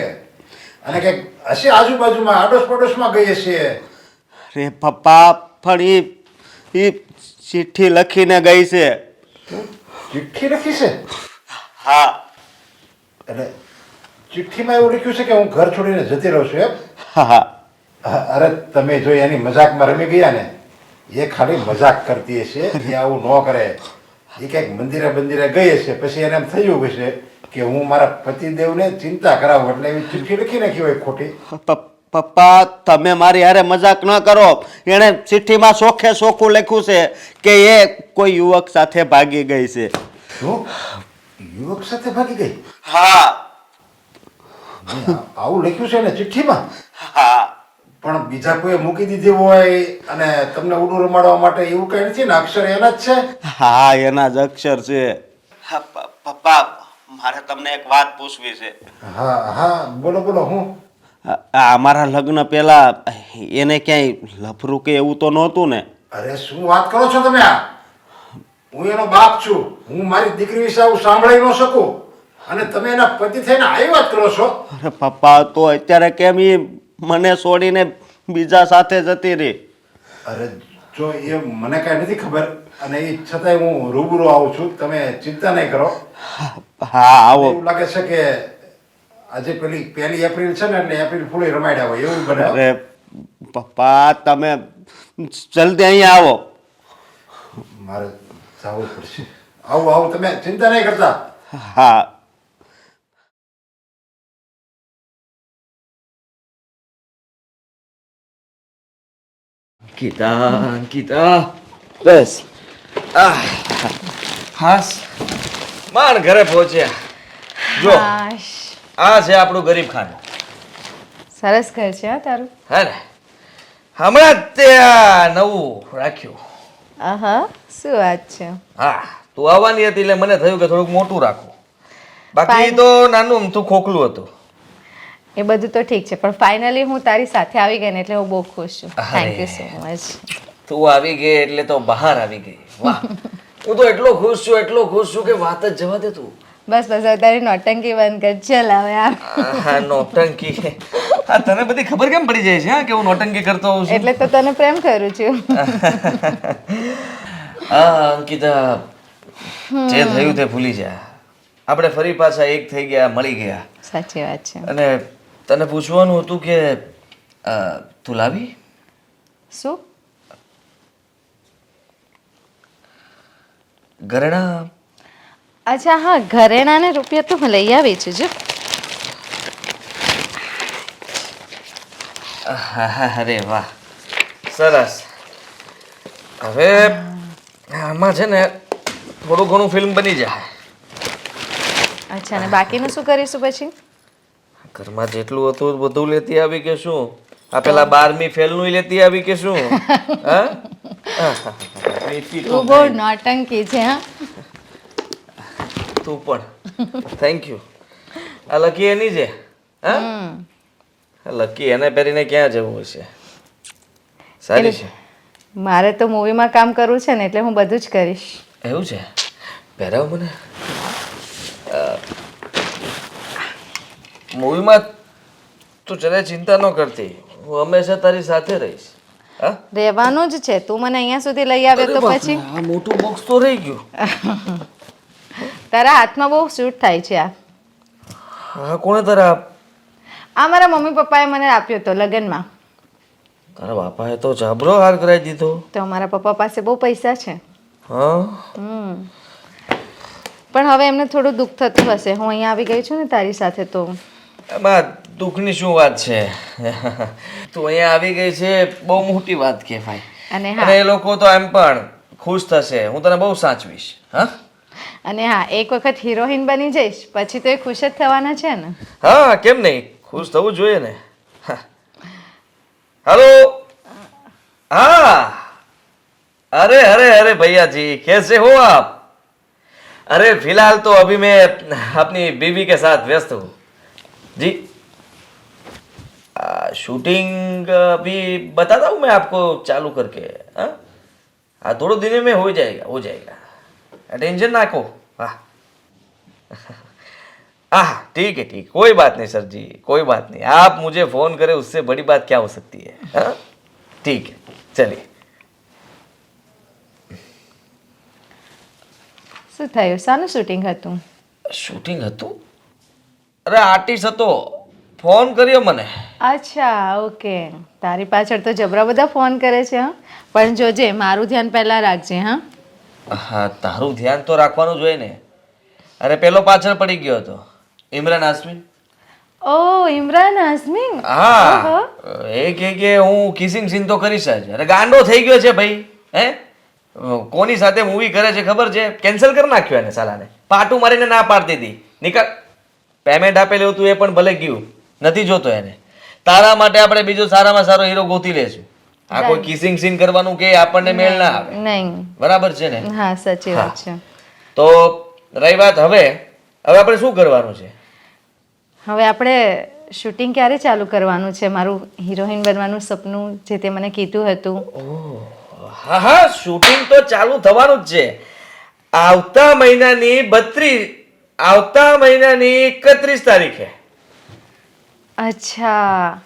અને કે હશે આજુબાજુમાં, આડોશ પડોશમાં ગઈ હશે. અરે પપ્પા, પણ એ ચિઠ્ઠી લખીને ગઈ છે. ચિઠ્ઠી લખી છે? હા. એટલે ચિઠ્ઠીમાં એવું લખ્યું છે કે હું ઘર છોડીને જતી રહું છું એમ? હા. અરે તમે જો એની મજાકમાં રમી ગયા ને, એ ખાલી મજાક કરતી હશે, એ આવું ન કરે. એ ક્યાંક મંદિરે બંદિરે ગઈ હશે, પછી એને એમ થયું હશે કે હું મારા પતિદેવને ચિંતા કરાવું, એટલે એવી ચિઠ્ઠી લખી નાખી હોય ખોટી. પપ્પા, તમે મારી હારે મજાક ન કરો. એણે ચિઠ્ઠીમાં ચોખ્ખે ચોખ્ખું લખ્યું છે કે એ કોઈ યુવક સાથે ભાગી ગઈ છે. શું? યુવક સાથે ભાગી ગઈ? હા. આવું લખ્યું છે ને ચિઠ્ઠીમાં? હા. પણ બીજા કોઈ મૂકી દીધી હોય અને તમને ઉડું રમાડવા માટે એવું કઈ નથી ને? અક્ષર એના જ છે? હા, એના જ અક્ષર છે. પપ્પા, મારે તમને એક વાત પૂછવી છે. હા હા, બોલો બોલો. હું અમારા લગ્ન પહેલા એને ક્યાંય લફરું કે એવું તો નહોતું ને? અરે શું વાત કરો છો તમે? આ હું એનો બાપ છું, હું મારી દીકરી વિશે આવું સાંભળી ન શકું, અને તમે એના પતિ થઈને આવી વાત કરો છો? અરે પપ્પા, તો અત્યારે કેમ એ મને છોડીને બીજા સાથે જતી રહી? અરે જો એ મને કાંઈ નથી ખબર, અને એ છતાંય હું રૂબરૂ આવું છું, તમે ચિંતા નહીં કરો. હા, આવો. એવું લાગે છે કે આજે પહેલી એપ્રિલ છે ને, એટલે એપ્રિલ ફૂલ રમાડ્યા હોય એવું બને. અરે પપ્પા, તમે જલ્દી અહીંયા આવો. મારે જવું પડશે. આવું આવું, તમે ચિંતા નહીં કરતા. હા. અંકિતા બસ હાસ માંડ ઘરે પહોંચ્યા. જો હાશ. આ છે આપણું ગરીબ ખાનું. સરસ ઘર છે હા તારું. હે ને હમણાં જ તે આ નવું રાખ્યું. આહા શું વાત છે. હા તું આવવાની હતી એટલે મને થયું કે થોડુંક મોટું રાખું. બાકી તો નાનું અમથું ખોખલું હતું. એ બધું તો ઠીક છે પણ ફાઇનલી હું તારી સાથે આવી ગઈ ને એટલે હું બહુ ખુશ છું. Thank you so much. તું આવી ગઈ એટલે તો બહાર આવી ગઈ. વાહ હું તો એટલો ખુશ છું કે વાત જ જવા દે તું. બસ બસ હવે તારી નોટંકી બંધ કર. ચાલ હવે આમ. હા નોટંકી. હા તને બધી ખબર કેમ પડી જાય છે હા કે હું નોટંકી કરતો હોઉં છું? એટલે તો તને પ્રેમ કરું છું. હા અંકિતા જે થયું તે ભૂલી જા. આપણે ફરી પાછા એક થઈ ગયા, મળી ગયા. સાચી વાત છે. અને તને પૂછવાનું હતું કે તું લાવી શું? ઘરેણા? અચ્છા હા ઘરેણા ને રૂપિયા તો હું લઈ આવી છું જો. અરે વાહ સરસ. હવે આમાં છે ને થોડું ઘણું ફિલ્મ બની જાય. અચ્છા અને બાકીનું શું કરીશું પછી? ઘરમાં જેટલું હતું બધું લેતી આવી કે શું? આ પેલા 12મી ફેલનું લેતી આવી કે શું? હા તું બહુ નોટંકી છે હા. તું પણ થેન્ક યુ. આ લકી એની છે હા લકી એને પહેરીને ક્યાં જવું હશે? સારી છે. મારે તો મૂવીમાં કામ કરવું છે ને એટલે હું બધું જ કરીશ. એવું છે? પહેરાવ મને. મૂવીમાં તું જરાય ચિંતા ન કરતી, હું હંમેશા તારી સાથે રહીશ. હા રહેવાનું જ છે. તું મને અહીંયા સુધી લઈ આવ્યો તો પછી આ મોટું બોક્સ તો રહી ગયું. તારા હાથમાં બહુ શૂટ થાય છે આ. હા કોણે તારા? આ મારા મમ્મી પપ્પાએ મને આપ્યો હતો લગ્નમાં. તારા બાપાએ તો જાબરો હાર કરાવી દીધો. તો મારા પપ્પા પાસે બહુ પૈસા છે. હા પણ હવે એમને થોડું દુઃખ થતું હશે હું અહીંયા આવી ગઈ છું ને તારી સાથે તો. એમાં દુઃખની શું વાત છે? તું અહીંયા આવી ગઈ છે બહુ મોટી વાત કહેવાય. અને અને એ લોકો તો એમ પણ ખુશ થશે. હું તને બહુ સાચવીશ. હા અને હા એક વખત હિરોઈન બની જઈશ પછી તો એ ખુશ જ થવાના છે ને. હા કેમ નહીં, ખુશ થવું જોઈએ ને. हेलो हाँ अरे अरे अरे भैया जी कैसे हो आप? अरे फिलहाल तो अभी मैं अपनी बीवी के साथ व्यस्त हूँ जी. शूटिंग अभी बताता हूँ मैं आपको चालू करके. हाँ हाँ थोड़े दिन में हो जाएगा टेंशन ना को. हाँ हाँ ठीक है कोई बात नहीं सर जी कोई बात नहीं. आप मुझे फोन करें उससे बड़ी बात क्या हो सकती है. हाँ ठीक है चलिए. શું થયું? શાનું શૂટિંગ હતું? શૂટિંગ હતું? અરે આર્ટિસ્ટ હતો, ફોન કર્યો મને. અચ્છા ઓકે. તારી પાછળ તો જબરા બધા ફોન કરે છે હા. પણ જોજે મારું ધ્યાન પહેલા રાખજે હા. હા તારું ધ્યાન તો રાખવાનું જ હોય ને. અરે પેલો પાછળ પડી ગયો હતો ઇમરાન હાશમી. ઓ ઇમરાન હાશમી. હા એ કે હું કિસિંગ સીન તો કરીશ જ. અરે ગાંડો થઈ ગયો છે ભાઈ. હે કોની સાથે મૂવી કરે છે ખબર છે? કેન્સલ કરી નાખ્યો એને સાલાને. પાટું મારીને ના પાડતી હતી. નીકળ. પેમેન્ટ આપેલું હતું એ પણ ભલે ગયું, નથી જોતો એને. તારા માટે આપણે બીજો સારામાં સારો હીરો ગોતી લેશું. આ કોઈ કિસિંગ સીન કરવાનું કે આપણને મેળ ના આવે. નહીં બરાબર છે ને? હા સાચી વાત છે. તો રહી વાત હવે આપણે શું કરવાનું છે? હવે આપણે શૂટિંગ ક્યારે ચાલુ કરવાનું છે? મારું હિરોઈન બનવાનું સપનું જે તે મને કીધું હતું. હા હા શૂટિંગ તો ચાલુ થવાનું જ છે. આવતા મહિનાની 31 તારીખે. અચ્છા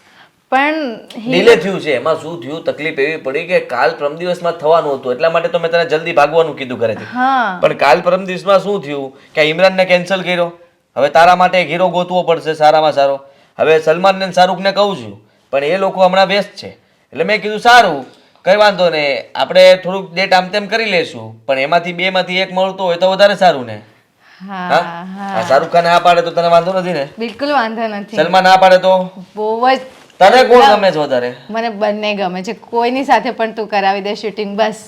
પણ ડીલે થયું છે. એમાં શું થયું, તકલીફ એવી પડી કે કાલ પરમ દિવસમાં થવાનું હતું એટલા માટે તો મેં તને જલ્દી ભાગવાનું કીધું ઘરેથી. હા પણ કાલ પરમ દિવસમાં શું થયું કે ઇમરાનને કેન્સલ કર્યો. હવે તારા માટે એક હીરો ગોતવો પડશે સારામાં સારો. હવે સલમાન ને શાહરુખને કહું છું પણ એ લોકો હમણાં વ્યસ્ત છે એટલે મેં કીધું સારું કઈ વાંધો નહીં, આપણે થોડુંક ડેટ આમ તેમ કરી લેશું, પણ એમાંથી બેમાંથી એક મળતો હોય તો વધારે સારું ને. હા હા, શાહરુખ ખાન ના પાડે તો તને વાંધો નથી ને? બિલકુલ વાંધો નથી. સલમાન ના પાડે તો? બહુ જ તને કોણ ગમે છે વધારે? મને બંને ગમે છે. કોઈની સાથે પણ તું કરાવી દે શૂટિંગ, બસ.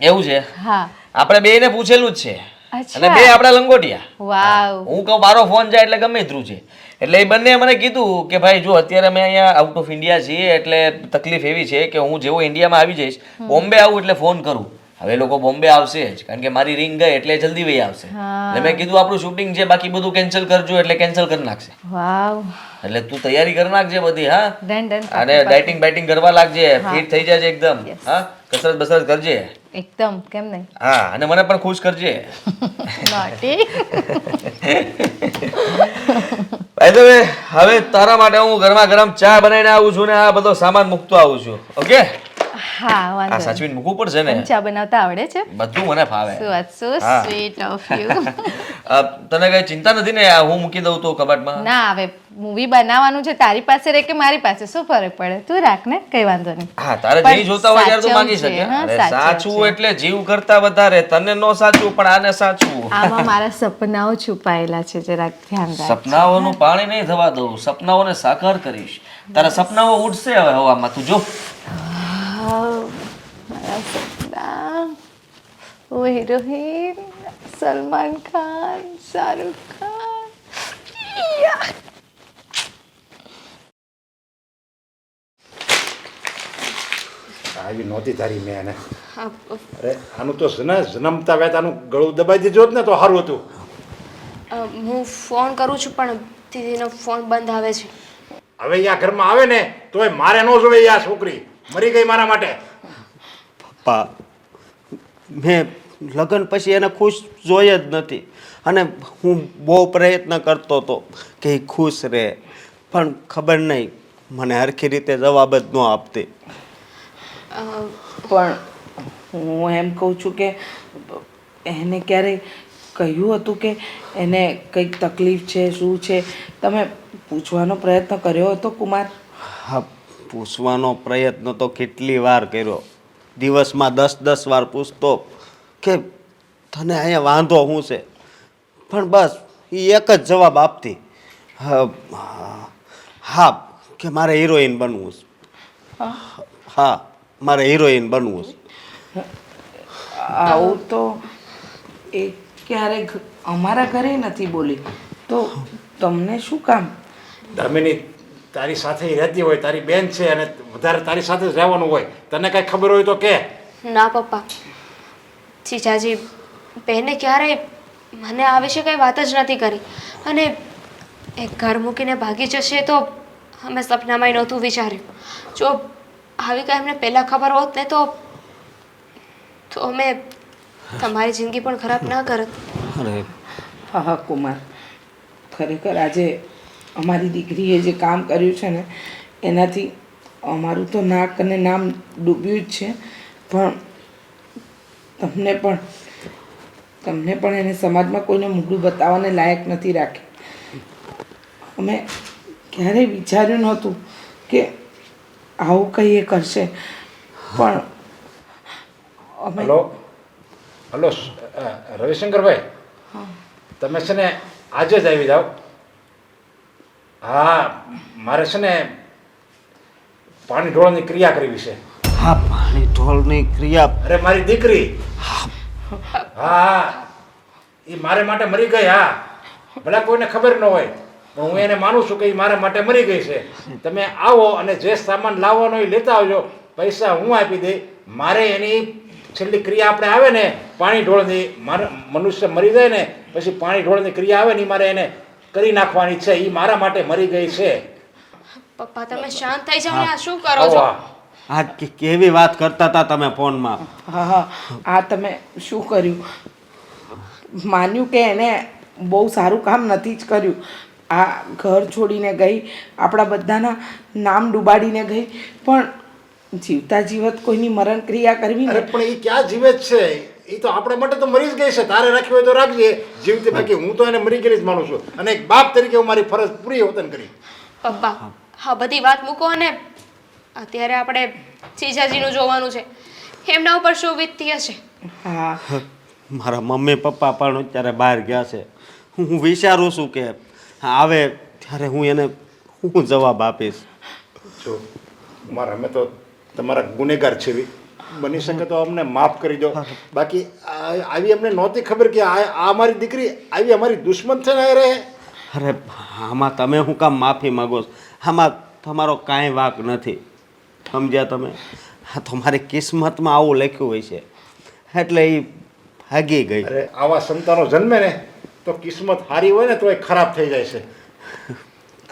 એવું છે? હા. આપણે બેયને પૂછેલું જ છે, અચ્છા. અને બે આપણા લંગોટિયા. વાવ. હું કહું મારો ફોન જાય એટલે ગમે ત્રું છે. એટલે એ બંને મને કીધું કે ભાઈ જો અત્યારે અમે અહીંયા આઉટ ઓફ ઇન્ડિયા છીએ, એટલે તકલીફ એવી છે કે હું જેવો ઇન્ડિયામાં આવી જઈશ, બોમ્બે આવું એટલે ફોન કરું. હવે એ લોકો બોમ્બે આવશે જ, કારણ કે મારી રિંગ ગઈ એટલે જલ્દી વહી આવશે. એટલે મેં કીધું આપણું શૂટિંગ છે, બાકી બધું કેન્સલ કરજો, એટલે કેન્સલ કરી નાખશે. વાવ. એટલે તું તૈયારી કરી નાખજે બધી. હા, ડન ડન. અને ડાયટિંગ બાઇટિંગ કરવા લાગજે, ફિટ થઈ જાજે એકદમ. હા, કસરત બસરત કરજે. એકદમ, કેમ નહીં? હા, અને મને પણ ખુશ કરજે. નોટી. ભાઈ તો હવે તારા માટે હું ગરમા ગરમ ચા બનાવીને આવું છું ને આ બધો સામાન મૂકતો આવું છું. ઓકે? હા, આ વાંધો નહીં. સાચવીને મૂકવું પડશે ને? ચા બનાવતા આવડે છે? બધું મને ફાવે. સો હા. Sweet of you. તને કઈ ચિંતા નથી ને? આ હું મૂકી દઉં તો કબાટમાં? ના, હવે મૂવી બનાવવાનું છે, તારી પાસે રે કે મારી પાસે શું ફરક પડે? તું રાખ ને, કઈ વાંધો નહીં. હા, તારે પણ જે જોતા હોય ત્યારે તું માંગી સાચવજે, શકે. હા, અરે સાચવજે. સાચવું એટલે જીવ કરતા વધારે. તને નો સાચવું પણ આને સાચવું. આમાં મારા સપનાઓ છુપાયેલા છે, જરાક ધ્યાન રાખ. સપનાઓનું પાણી નહીં થવા દઉં, સપનાઓને સાકાર કરીશ. તારા સપનાઓ ઉડશે હવે હવામાં, તું જો. મારા સપના, ઓ હિરોઈન, સલમાન ખાન, શાહરુખ ખાન. યા. આવી નહોતી તારી મેં એને. અરે આનું તો જન્મતા વેત આનું ગળું દબાઈ દીધું હોત ને તો સારું હતું. હું ફોન કરું છું પણ દીદીનો ફોન બંધ આવે છે. હવે આ ઘરમાં આવે ને તોય મારે ન જોવે આ છોકરી મરી ગઈ મારા માટે. પપ્પા, મેં લગ્ન પછી એને ખુશ જોઈ જ નથી, અને હું બહુ પ્રયત્ન કરતો હતો કે એ ખુશ રહે, પણ ખબર નહીં મને હરખી રીતે જવાબ જ ન આપતી. પણ હું એમ કહું છું કે એને ક્યારેય કહ્યું હતું કે એને કંઈક તકલીફ છે, શું છે? તમે પૂછવાનો પ્રયત્ન કર્યો હતો કુમાર? હા, પૂછવાનો પ્રયત્ન તો કેટલી વાર કર્યો, દિવસમાં 10-10 વાર પૂછતો કે તને અહીંયા વાંધો શું છે, પણ બસ એ એક જ જવાબ આપતી, હા કે મારે હિરોઈન બનવું છે. હા, મારે હિરોઈન બનવું છે. આવું તો એ ક્યારે અમારા ઘરે નથી બોલી, તો તમને શું કામ? દામિની તારી સાથે ઈ રહેતી હોય, તારી બેન છે અને વધારે તારી સાથે જ રહેવાનું હોય, તને કાંઈ ખબર હોય તો કે. ના પપ્પા, જીજાજી બેને ક્યારેય મને આ વિશે કંઈ વાત જ નથી કરી, અને એ ઘર મૂકીને ભાગી જશે તો અમે સપનામાંય નહોતું વિચાર્યું. જો આવી કાંઈ અમને પહેલાં ખબર હોત ને તો અમે તમારી જિંદગી પણ ખરાબ ના કરત. અરે હા હા કુમાર, ખરેખર આજે અમારી દીકરીએ જે કામ કર્યું છે ને એનાથી અમારું તો નાક અને નામ ડૂબ્યું જ છે, પણ તમને પણ એને સમાજમાં કોઈને મોઢું બતાવવાને લાયક નથી રાખે. અમે ક્યારેય વિચાર્યું નહોતું કે આવું કંઈ એ કરશે, પણ અમે હલો હલો રવિશંકરભાઈ, તમે છે ને આજે જ આવી જાઓ. હા, મારે છે ને પાણી ઢોળવાની ક્રિયા કરવી છે. હા, પાણી ઢોળની ક્રિયા. અરે મારી દીકરી, હા એ મારે માટે મરી ગઈ. હા, ભલે કોઈને ખબર ન હોય પણ હું એને માનું છું કે એ મારા માટે મરી ગઈ છે. તમે આવો અને જે સામાન લાવવાનો એ લેતા આવજો, પૈસા હું આપી દઈ. મારે એની છેલ્લી ક્રિયા આપણે આવે ને પાણી ઢોળની, મારે મનુષ્ય મરી જાય ને પછી પાણી ઢોળની ક્રિયા આવે ને એ મારે એને કરી નાખવાની છે. એ મારા માટે મરી ગઈ છે. પપ્પા તમે શાંત થઈ જાઓ ને, આ શું કરો આવો છો? આ. આ કેવી વાત કરતા હતા તમે ફોનમાં. હા હા, આ તમે શું કર્યું? માન્યું કે એને બહુ સારું કામ નથી જ કર્યું. આ ઘર છોડીને ગઈ, આપણા બધાના નામ ડૂબાડીને ગઈ, પણ જીવતા જીવત કોઈની મરણ ક્રિયા કરવી અરે ને. પણ એ ક્યાં જીવે જ છે? એ તો આપણા માટે તો મરી જ ગઈ છે. તારે રાખવી હોય તો રાખજે જીવતી, બાકી હું તો એને મરી ગયેલી જ માનું છું, અને એક બાપ તરીકે હું મારી ફરજ પૂરી વતન કરી. પપ્પા હા બધી વાત મૂકો અને અત્યારે આપણે જીજાજીનું જોવાનું છે, એમના ઉપર શું વીતતી હશે. હા મારા મમ્મી પપ્પા પણ અત્યારે બહાર ગયા છે. હું વિચારું છું કે આવે ત્યારે હું એને હું જવાબ આપીશ. જો કુમાર, અમે તો તમારા ગુનેગાર છીએ, બની શકે તો અમને માફ કરી દો. બાકી આવી અમને નહોતી ખબર કે આ અમારી દીકરી આવી અમારી દુશ્મન છે ને રહે. અરે આમાં તમે શું કામ માફી માગો છો? આમાં તમારો કાંઈ વાંક નથી, સમજ્યા તમે? હા, તમારી કિસ્મતમાં આવું લખ્યું હોય છે એટલે એ ભાગી ગઈ. અરે આવા સંતાનો જન્મે ને તો કિસ્મત સારી હોય ને તો એ ખરાબ થઈ જાય છે.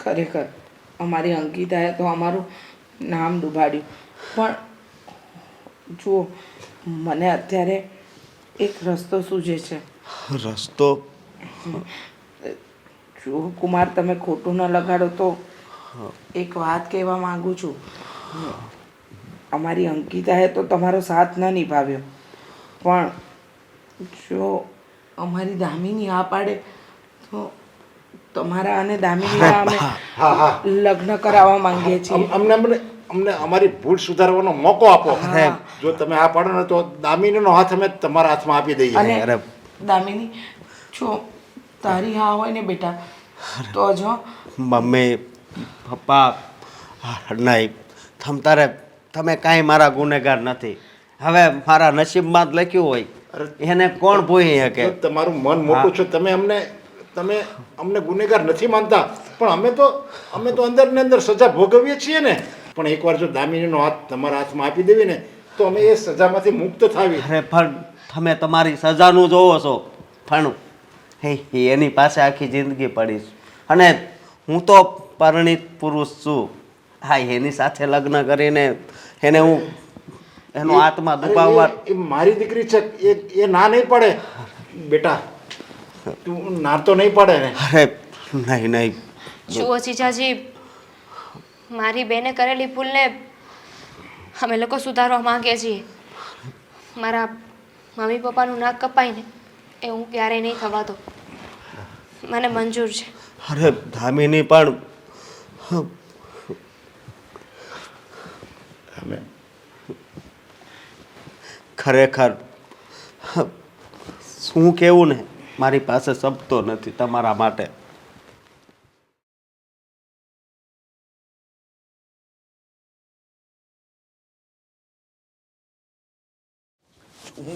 ખરેખર અમારી અંકિતાએ તો અમારું નામ ડૂબાડ્યું. પણ જુઓ, મને અત્યારે એક રસ્તો સૂઝે છે. રસ્તો? જુઓ કુમાર, તમે ખોટું ન લગાડો તો એક વાત કહેવા માંગુ છું. અમારી અંકિતાએ તો તમારો સાથ ન નિભાવ્યો, પણ જો અમારી દામિની આ પાડે તો તમારા અને દામિનીના અમે હા હા, લગ્ન કરાવવા માંગીએ છીએ. અમને અમને અમને અમારી ભૂલ સુધારવાનો મોકો આપો. જો તમે આ પાડો ને તો દામિનીનો હાથ અમે તમારા હાથમાં આપી દઈએ. અને અરે દામિની, જો તારી હા હોય ને બેટા તો જો મમ્મી પપ્પા નહીં, તમે કાંઈ મારા ગુનેગાર નથી. હવે મારા નસીબમાં જ લખ્યું હોય એને કોણ ભૂલી શકે? જો તમારું મન મોટું છે, તમે અમને ગુનેગાર નથી માનતા, પણ અમે તો અંદર ને અંદર સજા ભોગવીએ છીએ ને. પણ એકવાર જો દામિનીનો હાથ તમારા હાથમાં આપી દેવી ને તો અમે એ સજામાંથી મુક્ત થાવી. અરે પણ તમે તમારી સજાનું જોવો છો, પણ એની પાસે આખી જિંદગી પડી છે. અને હું તો પરિણીત પુરુષ છું. હા, એની સાથે લગ્ન કરીને એને હું એનો આત્મા દુભાવવા. એ મારી દીકરી છે, એ ના નહીં પડે બેટા. તું ના તો નહીં પડે ને? અરે નહીં. જુઓ જીજાજી, મારી બેને કરેલી ભૂલને અમે લોકો સુધારવા માંગીએ છીએ. મારા મમ્મી પપ્પાનું નાક કપાય ને એ હું ક્યારેય નહીં થવા દઉં. મને મંજૂર છે. અરે ધામીની પણ અમે ખરેખર શું કહેવું ને, મારી પાસે શબ્દો નથી તમારા માટે.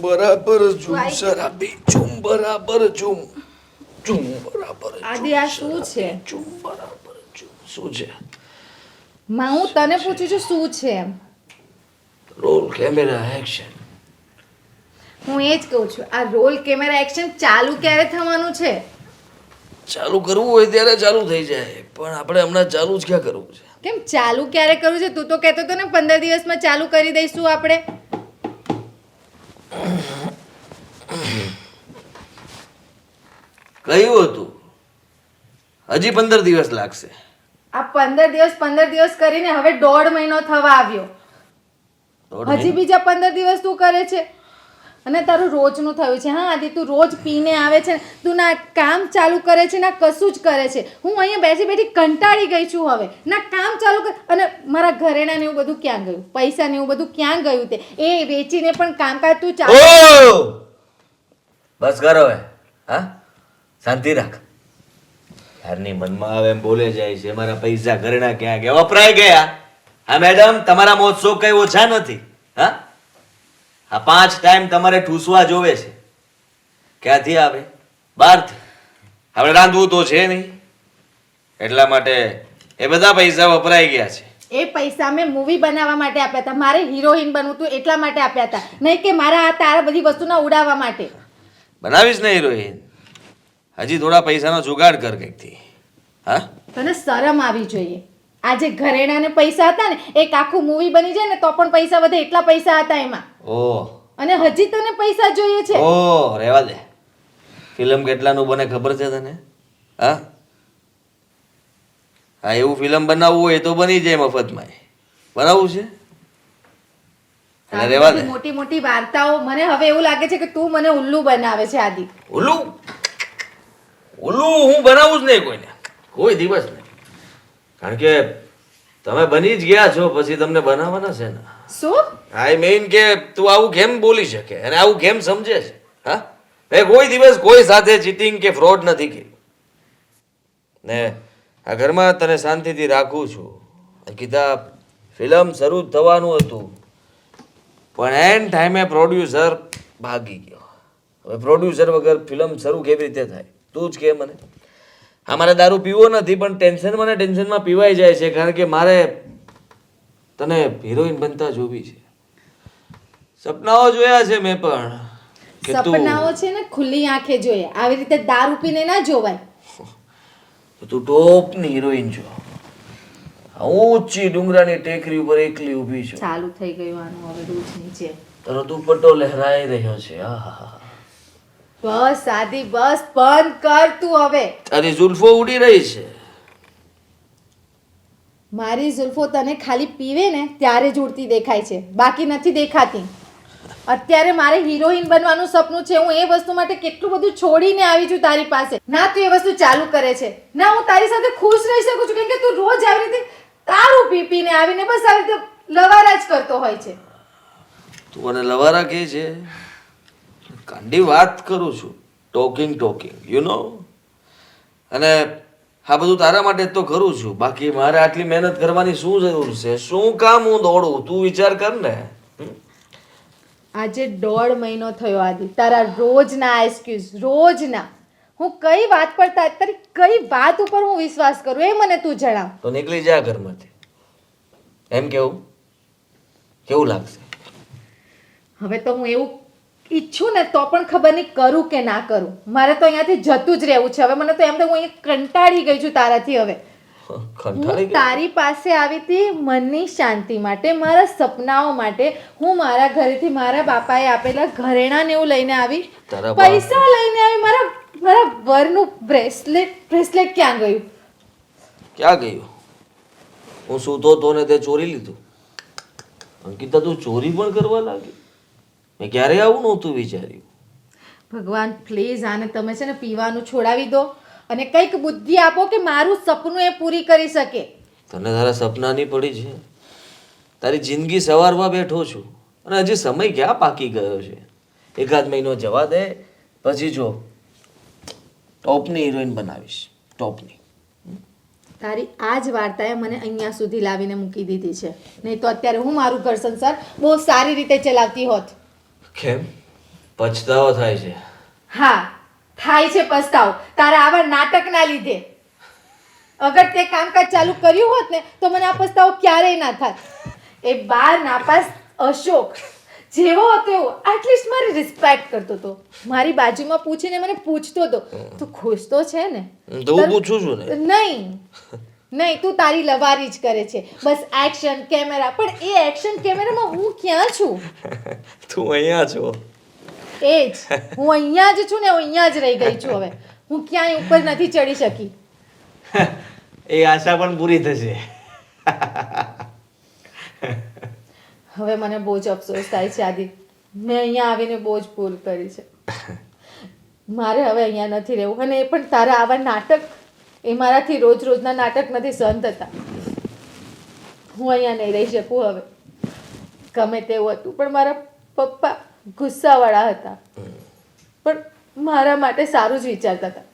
બરાબર ઝૂમ શરાબી, ઝૂમ બરાબર ઝૂમ, ઝૂમ બરાબર આદિ આ શું છે? ઝૂમ બરાબર ઝૂમ. શું છે? માં હું તને પૂછું છું શું છે એમ. Roll camera action. હું એ જ કહું છું, આ રોલ કેમેરા એક્શન ચાલુ ક્યારે થવાનું છે? ચાલુ કરવું હોય ત્યારે ચાલુ થઈ જાય, પણ આપણે હમણાં ચાલુ જ ક્યાં કરવું છે? કેમ ચાલુ ક્યારે કરવું છે? તું તો કહેતો હતો ને 15 દિવસમાં ચાલુ કરી દઈશું આપણે. કહ્યું હતું હજી 15 દિવસ લાગશે. આ 15 દિવસ કરીને હવે 1.5 મહિનો થવા આવ્યો. હજી બીજા 15 દિવસ તું કરે છે અને તારું રોજનું થયું છે. હા આદિ, તું રોજ પીને આવે છે, તું ના કામ ચાલુ કરે છે ના કશું જ કરે છે. હું અહીંયા બેઠી બેઠી કંટાળી ગઈ છું. હવે ના કામ ચાલુ કર, અને મારા ઘરેણા ને એવું બધું ક્યાં ગયું? પૈસા ને એવું બધું ક્યાં ગયું? તે એ વેચીને પણ કામકાજ તું ચાલુ. બસ કરો હવે. હા, શાંતિ રાખ. યારની મનમાં આવે એમ બોલે જાય છે. મારા પૈસા ઘરેણા ક્યાં ગયા? વપરાઈ ગયા. હા મેડમ, તમારા મોજ શોખ કઈ ઓછા નથી. હા, આ 5 ટાઈમ તમારે ઠૂસવા જોવે છે. ક્યાંથી આવે? બહારથી. આપણે રાંધવું તો છે નહીં, એટલા માટે એ બધા પૈસા વપરાઈ ગયા છે. એ પૈસા મેં મૂવી બનાવવા માટે આપ્યા હતા. મારે હિરોઈન બનવું હતું એટલા માટે આપ્યા હતા, નહીં કે મારા આ તારા બધી વસ્તુના ઉડાવવા માટે. બનાવીશ ને હિરોઈન. હજી થોડા પૈસાનો જુગાડ કર કંઈકથી. હા, તને શરમ આવી જોઈએ. આ જે ઘરેણા ને પૈસા હતા ને, એક આખું મૂવી બની જાય ને તો પણ પૈસા વધે એટલા પૈસા હતા એમાં. ઓહ, અને હજી તને પૈસા જોઈએ છે? ઓહ, રહેવા દે. ફિલ્મ કેટલાનું બને ખબર છે તને? હા હા, એવું ફિલ્મ બનાવવું હોય તો બની જાય મફતમાં. બનાવવું છે એટલે રહેવા દે. મોટી મોટી વાર્તાઓ. મને હવે એવું લાગે છે કે તું મને ઉલ્લુ બનાવે છે આદિ. ઉલ્લુ ઉલ્લુ હું બનાવું જ નહીં કોઈને, કોઈ દિવસ નહીં. કારણ કે તમે બની જ ગયા છો પછી તમને બનાવવાના છે ને. શું? આઈ મીન કે તું આવું કેમ બોલી શકે અને આવું કેમ સમજે છે? હા, મેં કોઈ દિવસ કોઈ સાથે ચીટિંગ કે ફ્રોડ નથી કર્યું ને આ ઘરમાં તને શાંતિથી રાખું છું. અંકિતા, ફિલ્મ શરૂ થવાનું હતું પણ એન ટાઈમે પ્રોડ્યુસર ભાગી ગયો. હવે પ્રોડ્યુસર વગર ફિલ્મ શરૂ કેવી રીતે થાય તું જ કે મને. હા, મારે દારૂ પીવો નથી પણ ટેન્શનમાં ને ટેન્શનમાં પીવાઈ જાય છે કારણ કે મારે તને હિરોઈન બનતા જોવી છે. સપનાઓ જોયા છે મેં પણ કે સપનાઓ છે ને ખુલ્લી આંખે જોઈએ, આવી રીતે દારૂ પીને ના જોવાય. તું ટોપની હિરોઈન છો. ઊંચી ડુંગરાની ટેકરી ઉપર એકલી ઊભી છો. ચાલુ થઈ ગયું આનું હવે રોજ નીચે. તારો દુપટ્ટો લહેરાઈ રહ્યો છે. આહાહા. બસ આદિ, બસ બંધ કર તું હવે. તારી જુલ્ફો ઉડી રહી છે. મારી જુલ્ફો તને ખાલી પીવે ને ત્યારે જ ઉડતી દેખાય છે, બાકી નથી દેખાતી. અત્યારે મારે હિરોઈન બનવાનું સપનું છે. હું એ વસ્તુ માટે કેટલું બધું છોડીને આવી છું તારી પાસે. ના તું એ વસ્તુ ચાલુ કરે છે, ના હું તારી સાથે ખુશ રહી શકું છું, કેમ કે તું રોજ આવી રીતે તારું પી પીને આવીને બસ આવી રીતે લવારા જ કરતો હોય છે. તું મને લવારા કહે છે? કાંડી વાત કરું છું. Talking you know. અને આ બધું તારા માટે જ તો કરું છું, બાકી મારે આટલી મહેનત કરવાની શું જરૂર છે? શું કામ હું દોડું? તું વિચાર કર ને. આજે 1.5 મહિનો થયો આદિ, તારા રોજના એક્સક્યુઝ, રોજના. હું કઈ વાત પર તારી કઈ વાત ઉપર હું વિશ્વાસ કરું એ મને તું જણાવ. તો નીકળી જા ઘરમાંથી. એમ કેવું લાગશે? હવે તો હું એવું ઈચ્છું ને તો પણ ખબર નહીં કરું કે ના કરું. મારે તો અહીંયાથી જતું જ રહેવું છે હવે. મને તો એમ તો હું અહીંયા કંટાળી ગઈ છું તારાથી હવે. કંટાળી હું તારી પાસે આવી હતી મનની શાંતિ માટે, મારા સપનાઓ માટે. હું મારા ઘરેથી મારા બાપાએ આપેલા ઘરેણાને એવું લઈને આવી, તારા બાપ- પૈસા લઈને આવી. મારા વરનું બ્રેસલેટ ક્યાં ગયું? ક્યાં ગયું? હું સૂતો તો ને તે ચોરી લીધું. અંકિતા, તું ચોરી પણ કરવા લાગી? મેં ક્યારે આવું નહોતું વિચાર્યું. ભગવાન પ્લીઝ આને તમે છે ને પીવાનું છોડાવી દો અને કંઈક બુદ્ધિ આપો કે મારું સપનું એ પૂરી કરી શકે. તને તારા સપનાની પડી છે? તારી જિંદગી સવારમાં બેઠો છું અને હજી સમય ક્યાં પાકી ગયો છે? 1 મહિનો જવા દે, પછી જો ટોપની હિરોઈન બનાવીશ. ટોપની. તારી આ જ વાર્તાએ મને અહીંયા સુધી લાવીને મૂકી દીધી છે. નહીં તો અત્યારે હું મારું ઘર સંસાર બહુ સારી રીતે ચલાવતી હોત. કેમ? પછતાવો થાય છે? હા, થાય છે પસ્તાવ તારા આવા નાટકના લીધે. અગર તે કામકાજ ચાલુ કર્યું હોત ને તો મને આ પસ્તાવો ક્યારેય ના થાત. એ બાર નાપાસ અશોક જેવો હતો એવો એટલીસ્ટ મારી રિસ્પેક્ટ કરતો હતો. મારી બાજુમાં પૂછીને મને પૂછતો હતો તું ખુશ તો છે ને? તો હું પૂછું છું ને. નહીં, તું તારી લવારી જ કરે છે. બસ એક્શન કેમેરા. પણ એ એક્શન કેમેરામાં હું ક્યાં છું? તું અહીંયા છો. એ જ હું અહીંયા જ છું ને, હું અહીંયા જ રહી ગઈ છું. હવે હું ક્યાંય ઉપર નથી ચડી શકી. એ આશા પણ પૂરી થશે. હવે મને બહુ જ અફસોસ થાય છે આદિ. મેં અહીંયા આવીને બહુ જ ભૂલ કરી છે. મારે હવે અહીંયા નથી રહેવું. અને એ પણ તારા આવા નાટક, એ મારાથી રોજના નાટક નથી સહન થતા. હું અહીંયા નહીં રહી શકું હવે. ગમે તેવું હતું પણ મારા પપ્પા ગુસ્સાવાળા હતા પણ મારા માટે સારું જ વિચારતા હતા.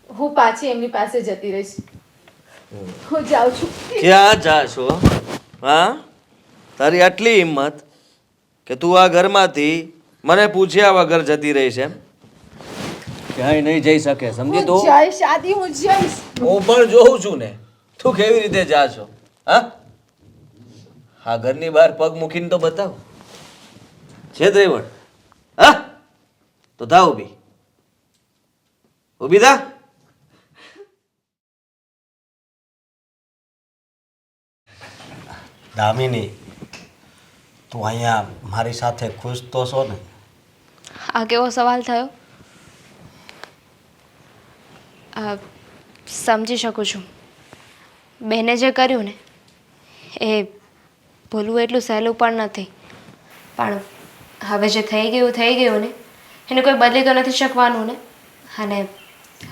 હું પાછી એમની પાસે જતી રહીશ. હું જાઉં છું. ક્યાં જા છો? હા, તારી આટલી હિંમત કે તું આ ઘરમાંથી મને પૂછ્યા વગર જતી રહીશ એમ? ક્યાંય નહીં જઈ શકે, સમજી તું? હું જઈશ આદિ, હું જઈશ. હું પણ જોઉં છું ને તું કેવી રીતે જા છો. હા, ઘરની બહાર પગ મૂકીને તો બતાવ. છે ત્રેવડ? હા, તો થા ઊભી. ઊભી થા. દામિની, તું અહીંયા મારી સાથે ખુશ તો છો ને? આ કેવો સવાલ થયો? સમજી શકું છું. બેને જે કર્યું ને એ ભૂલવું એટલું સહેલું પણ નથી. પણ હવે જે થઈ ગયું ને એને કોઈ બદલી તો નથી શકવાનું ને. અને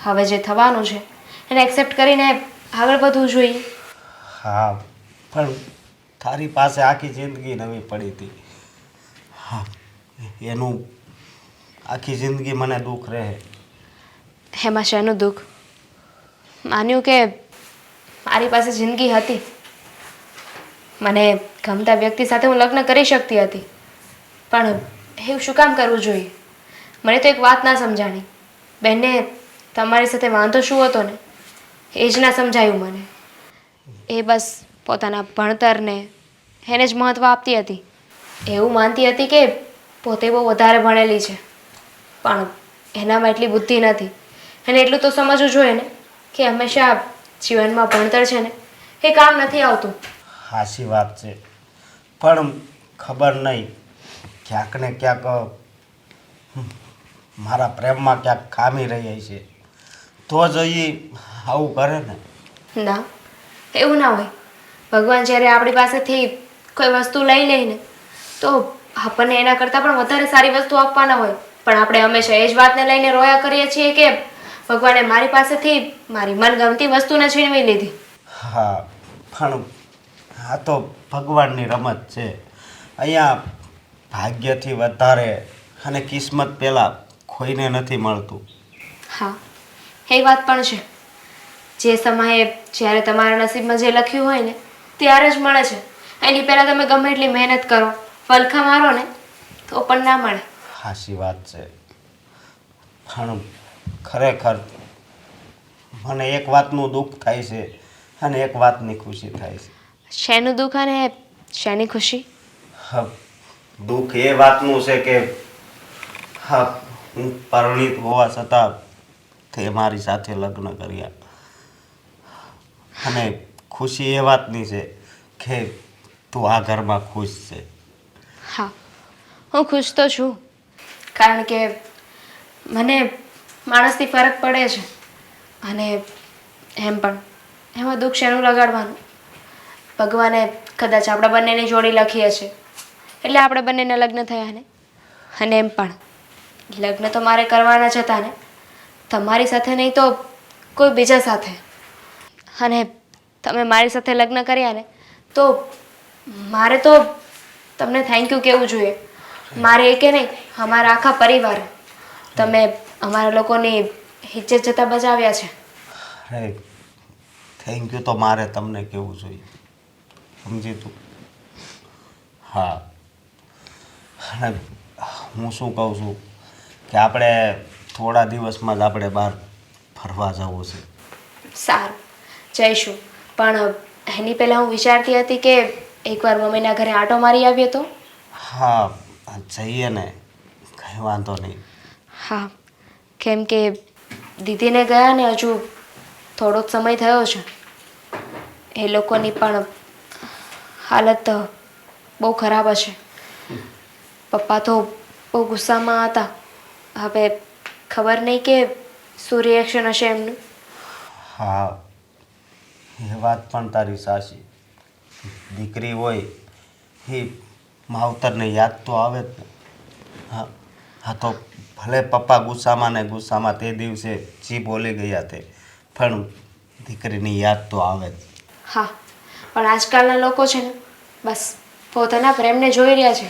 હવે જે થવાનું છે એને એક્સેપ્ટ કરીને આગળ વધવું જોઈએ. હા, પણ તારી પાસે આખી જિંદગી નવી પડી હતી. હા, એનું આખી જિંદગી મને દુઃખ રહે. એમાં શેનું દુઃખ? માન્યું કે મારી પાસે જિંદગી હતી, મને ગમતા વ્યક્તિ સાથે હું લગ્ન કરી શકતી હતી, પણ એવું શું કામ કરવું જોઈએ? મને તો એક વાત ના સમજાણી. બેનને તમારી સાથે વાંધો શું હતો ને એ જ ના સમજાયું મને. એ બસ પોતાના ભણતરને એને જ મહત્ત્વ આપતી હતી. એવું માનતી હતી કે પોતે બહુ વધારે ભણેલી છે, પણ એનામાં એટલી બુદ્ધિ નથી. અને એટલું તો સમજવું જોઈએ ને કે હંમેશા જીવનમાં ભણતર છે ને એ કામ નથી આવતું. હાચી વાત છે, પણ ખબર નહીં, ક્યાંક ને ક્યાંક મારા પ્રેમમાં ક્યાંક ખામી રહી છે, તો જ એ આવું કરે ને. ના, એવું ના હોય. ભગવાન જ્યારે આપણી પાસેથી કોઈ વસ્તુ લઈ લે ને તો આપણને એના કરતાં પણ વધારે સારી વસ્તુ આપવાના હોય, પણ આપણે હંમેશા એ જ વાતને લઈને રોયા કરીએ છીએ કે ભગવાને મારી પાસેથી મારી મનગમતી વસ્તુને છીનવી લીધી. હા, પણ આ તો ભગવાનની રમત છે. અહીંયા ભાગ્યથી વધારે અને કિસ્મત પહેલાં કોઈને નથી મળતું. હા, એ વાત પણ છે. જે સમયે જ્યારે તમારા નસીબમાં જે લખ્યું હોય ને ત્યારે જ મળે છે. એની પહેલાં તમે ગમે એટલી મહેનત કરો, વલખા મારો ને તો પણ ના મળે. હાચી વાત છે, પણ ખરેખર મને એક વાતનું દુઃખ થાય છે અને એક વાતની ખુશી થાય છે. શેનું દુઃખ અને શેની ખુશી? હા, દુઃખ એ વાતનું છે કે હા, હું પરિણીત હોવા છતાં તે મારી સાથે લગ્ન કર્યા. અને ખુશી એ વાતની છે કે તું આ ઘરમાં ખુશ છે. હા, હું ખુશ તો છું, કારણ કે મને માણસથી ફરક પડે છે. અને એમ પણ એમાં દુઃખ શેનું લગાડવાનું? ભગવાને કદાચ આપણા બંનેની જોડી લખી હશે એટલે આપણે બંનેના લગ્ન થયા ને. અને એમ પણ લગ્ન તો મારે કરવાના જ હતા ને, તમારી સાથે નહીં તો કોઈ બીજા સાથે. અને તમે મારી સાથે લગ્ન કર્યા ને તો મારે તો તમને થેન્ક યુ કહેવું જોઈએ. મારે એકે નહીં, અમારા આખા પરિવારે તમે અમારા લોકોની ઇજ્જત જતા બચાવ્યા છે. અરે થેન્ક યુ તો મારે તમને કહેવું જોઈએ, સમજી તું? હા, અને હું શું કહું છું કે આપણે થોડા દિવસમાં જ આપણે બહાર ફરવા જવું છે. સારું, જઈશું. પણ એની પહેલાં હું વિચારતી હતી કે એકવાર મમ્મીના ઘરે આંટો મારી આવ્યો તો. હા, જઈએ ને, કંઈ વાંધો નહીં. હા, કેમ કે દીદીને ગયા ને હજુ થોડો જ સમય થયો છે. એ લોકોની પણ હાલત બહુ ખરાબ હશે. પપ્પા તો બહુ ગુસ્સામાં હતા. હવે ખબર નહીં કે શું રિએક્શન હશે એમનું. હા, એ વાત પણ તારી સાચી. દીકરી હોય એ માવતરને યાદ તો આવે જ ને. હા, હા, તો ભલે પપ્પા ગુસ્સામાં ને ગુસ્સામાં તે દિવસે જી બોલી ગયા તે, પણ દીકરીની યાદ તો આવે જ. હા, પણ આજકાલના લોકો છે ને બસ પોતાના પ્રેમને જોઈ રહ્યા છે.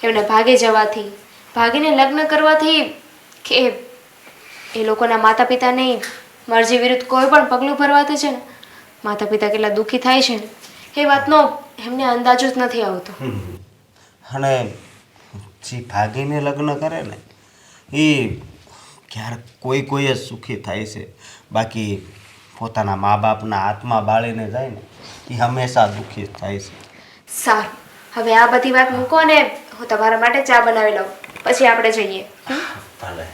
એમને ભાગી જવાથી, ભાગીને લગ્ન કરવાથી કે એ લોકોના માતા પિતાની મરજી વિરુદ્ધ કોઈ પણ પગલું ભરવાથી છે ને માતા પિતા કેટલા દુઃખી થાય છે ને એ વાતનો એમને અંદાજો જ નથી આવતો. અને જે ભાગીને લગ્ન કરે ને એ ક્યારેક કોઈ જ સુખી થાય છે, બાકી પોતાના મા બાપના હાથમાં બાળીને જાય ને એ હંમેશા દુઃખી થાય છે. સારું, હવે આ બધી વાત મૂકો ને હું તમારા માટે ચા બનાવી લઉં, પછી આપણે જઈએ. ભલે.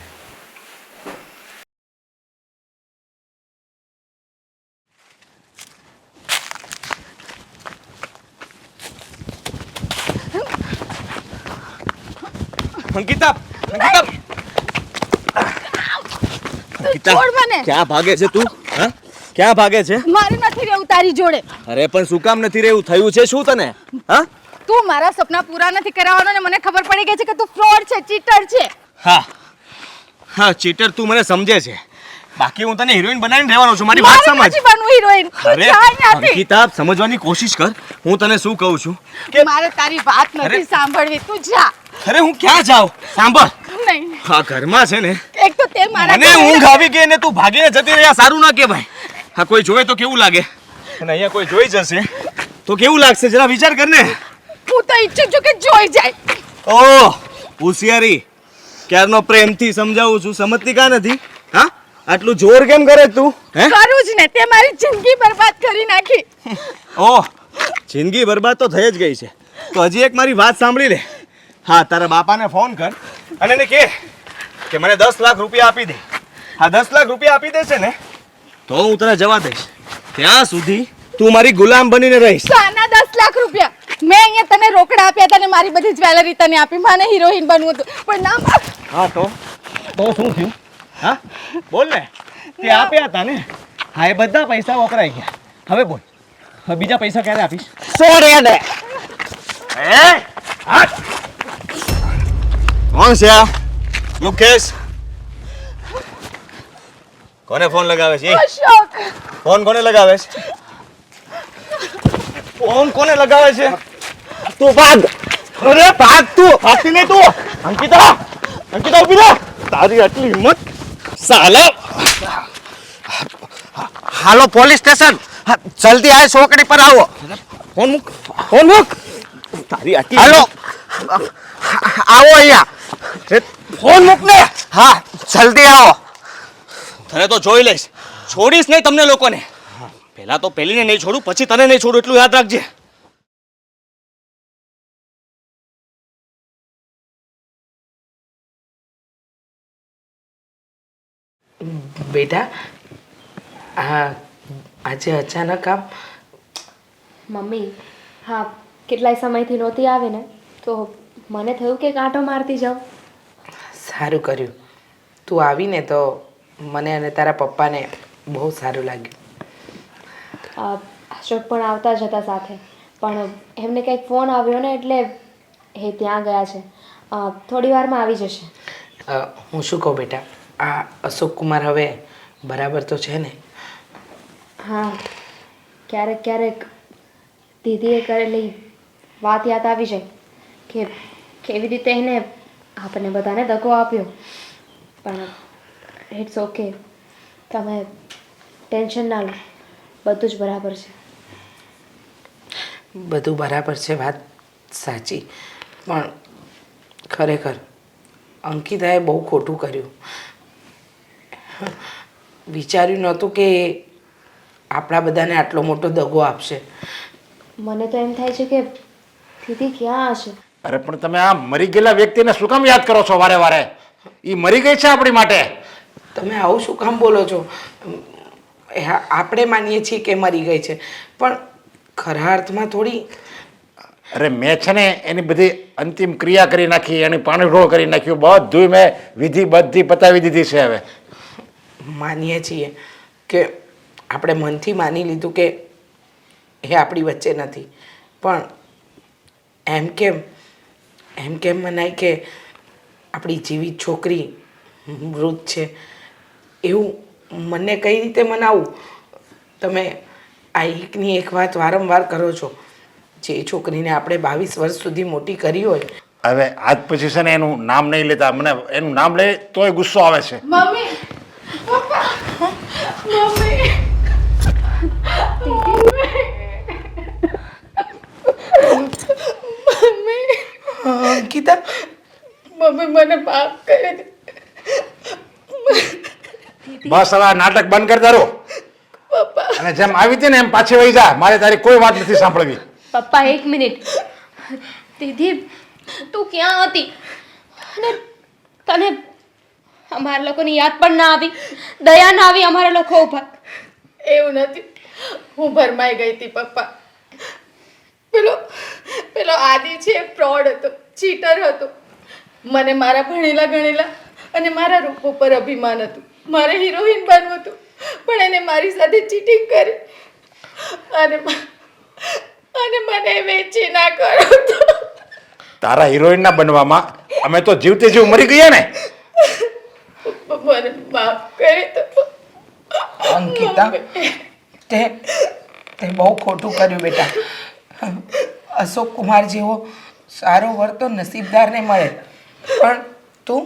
અંકિતા, અંકિતા, અંકિતા, છોડ મને. ક્યાં ભાગે છે તું? હા, ક્યાં ભાગે છે? મારે નથી રહેવું તારી જોડે. અરે પણ શું કામ નથી રહેવું? થયું છે શું તને? હા, તું મારા સપના પૂરા નથી કરાવવાનો ને મને ખબર પડી ગઈ છે કે તું ફ્રોડ છે, ચીટર છે. હા, હા, ચીટર તું મને સમજે છે, બાકી હું તને હિરોઈન બનાવીને રહેવાનો છું. મારી વાત મારે સમજ. નથી બનવું હિરોઈન. તું અરે જા અહીંયાથી. અંકિતા, સમજવાની કોશિશ કર. હું તને શું કહું છું કે મારે તારી વાત નથી અરે. સાંભળવી. તું જા. અરે હું ક્યાં જાઉં? સાંભળ, નહીં. આ ઘરમાં છે ને એક તો તે મારા મને ઊંઘ આવી ગઈ ને તું ભાગીને જતી રહ્યા. સારું ના કહેવાય. હા, કોઈ જોવે તો કેવું લાગે, અને અહીંયા કોઈ જોઈ જશે તો કેવું લાગશે? જરા વિચાર કર ને. હું તો ઈચ્છું છું કે જોઈ જાય. ઓહ, હોશિયારી. ક્યારનો પ્રેમથી સમજાવું છું, સમજતી કા નથી? હા, આટલું જોર કેમ કરે તું? હે? કરું જ ને. તે મારી જિંદગી બરબાદ કરી નાખી. ઓહ, જિંદગી બરબાદ તો થઈ જ ગઈ છે. તો હજી એક મારી વાત સાંભળી લે. હા, તારા બાપાને ફોન કર અને એને કે મને 10 લાખ રૂપિયા આપી દે. હા, 10 લાખ રૂપિયા આપી દેશે ને તો હું તને જવા દઈશ. ત્યાં સુધી તું મારી ગુલામ બનીને રહીશ. સાના 10 લાખ રૂપિયા? મેં અહીંયા તને રોકડા આપ્યા હતા ને મારી બધી જ્વેલરી તને આપી. મને હિરોઈન બનવું હતું પણ ના. હા, તો શું થયું? હા, બોલ ને. તે આપ્યા હતા ને? હા, એ બધા પૈસા વપરાઈ ગયા. હવે બોલ, હવે બીજા પૈસા ક્યારે આપીશ? છોડે ને. કોણ છે આ? મુકેશ, કોને ફોન લગાવે છે? અશોક, ફોન કોને લગાવે છે? ફોન કોને લગાવે છે? તું ભાગ. અરે ભાગ તું! ભાગતી નહીં તું! અંકિતા! અંકિતા ઉભી રહે! તારી આટલી હિંમત! સાલા! હાલો પોલીસ સ્ટેશન. હા, જલ્દી આ છોકરી પર આવો. ફોન મૂક! ફોન મૂક! તારી આટલી હાલો આવો અહીંયા. એ ફોન મૂક ને! હા, જલ્દી આવો. તને તો જોઈ લઈશ. છોડીશ નહીં તમને લોકોને. પહેલા તો પેલીને નહીં છોડું, પછી તને નહીં છોડું, એટલું યાદ રાખજે. બેટા, હા, આજે અચાનક આમ મમ્મી, હા, કેટલાય સમયથી નહોતી આવી ને તો મને થયું કે કાંટો મારતી જાઉં. સારું કર્યું. તું આવીને તો મને અને તારા પપ્પાને બહુ સારું લાગ્યું. અશોક પણ આવતા જ હતા સાથે, પણ એમને કંઈક ફોન આવ્યો ને એટલે એ ત્યાં ગયા છે. થોડી વારમાં આવી જશે. હું શું કહું બેટા, આ અશોક કુમાર હવે બરાબર તો છે ને? હા, ક્યારેક ક્યારેક દીદીએ કરેલી વાત યાદ આવી જાય કે કેવી રીતે એને આપણને બધાને દગો આપ્યો. પણ ઇટ્સ ઓકે, તમે ટેન્શન ના લો, બધું જ બરાબર છે. બધું બરાબર છે, વાત સાચી, પણ ખરેખર અંકિતાએ બહુ ખોટું કર્યું. વિચાર્યું નહોતું કે એ આપણા બધાને આટલો મોટો દગો આપશે. મને તો એમ થાય છે કે દીદી ક્યાં હશે. અરે પણ તમે આ મરી ગયેલા વ્યક્તિને શું કામ યાદ કરો છો વારે વારે? એ મરી ગઈ છે આપણી માટે. તમે આવું શું કામ બોલો છો? આપણે માનીએ છીએ કે મરી ગઈ છે, પણ ખરા અર્થમાં થોડી. અરે મેં છે ને એની બધી અંતિમ ક્રિયા કરી નાખી, એની પાણીઢોળ કરી નાખ્યું, બધું મેં વિધિ બધી પતાવી દીધી છે. હવે માનીએ છીએ કે આપણે મનથી માની લીધું કે એ આપણી વચ્ચે નથી, પણ એમ કેમ મનાય કે આપણી જીવિત છોકરી મૃત છે? એવું મને કઈ રીતે મનાવું? તમે આ એકની એક વાત વારંવાર કરો છો. જે છોકરીને આપણે 22 વર્ષ સુધી મોટી કરી હોય. હવે આજ પછી છે ને એનું નામ નહીં લેતા. મને એનું નામ લે તોય ગુસ્સો આવે છે. મમ્મી, પપ્પા, મમ્મી. અંકિતા, મમ્મી મને માફ કરી દે. બસ હવે આ નાટક બંધ કર તારું. અને જેમ આવી હતી ને એમ પાછી વહી જા. મારે તારી કોઈ વાત નથી સાંભળવી. પપ્પા, એક મિનિટ. દીદી, તું ક્યાં હતી? અને તને અમારા લોકોની યાદ પણ ના આવી, દયા ના આવી અમારા લોકો ઉપર? એવું નથી, હું ભરમાઈ ગઈ હતી પપ્પા. પેલો આદિ છે, ફ્રોડ હતો, ચીટર હતો. મને મારા ભણેલા ગણેલા અને મારા રૂપ ઉપર અભિમાન હતું. મારે હિરોઈન બનવું હતું, પણ એને મારી સાથે ચીટિંગ કરી અને મને વેચી ના કરો તો. તારા હિરોઈન ના બનવામાં અમે તો જીવતે જીવ મરી ગયા ને. મને માફ કરી દો. અંકિતા તે તે બહુ ખોટું કર્યું બેટા. અશોક કુમાર જેવો સારો વર તો નસીબદારને મળે, પણ તું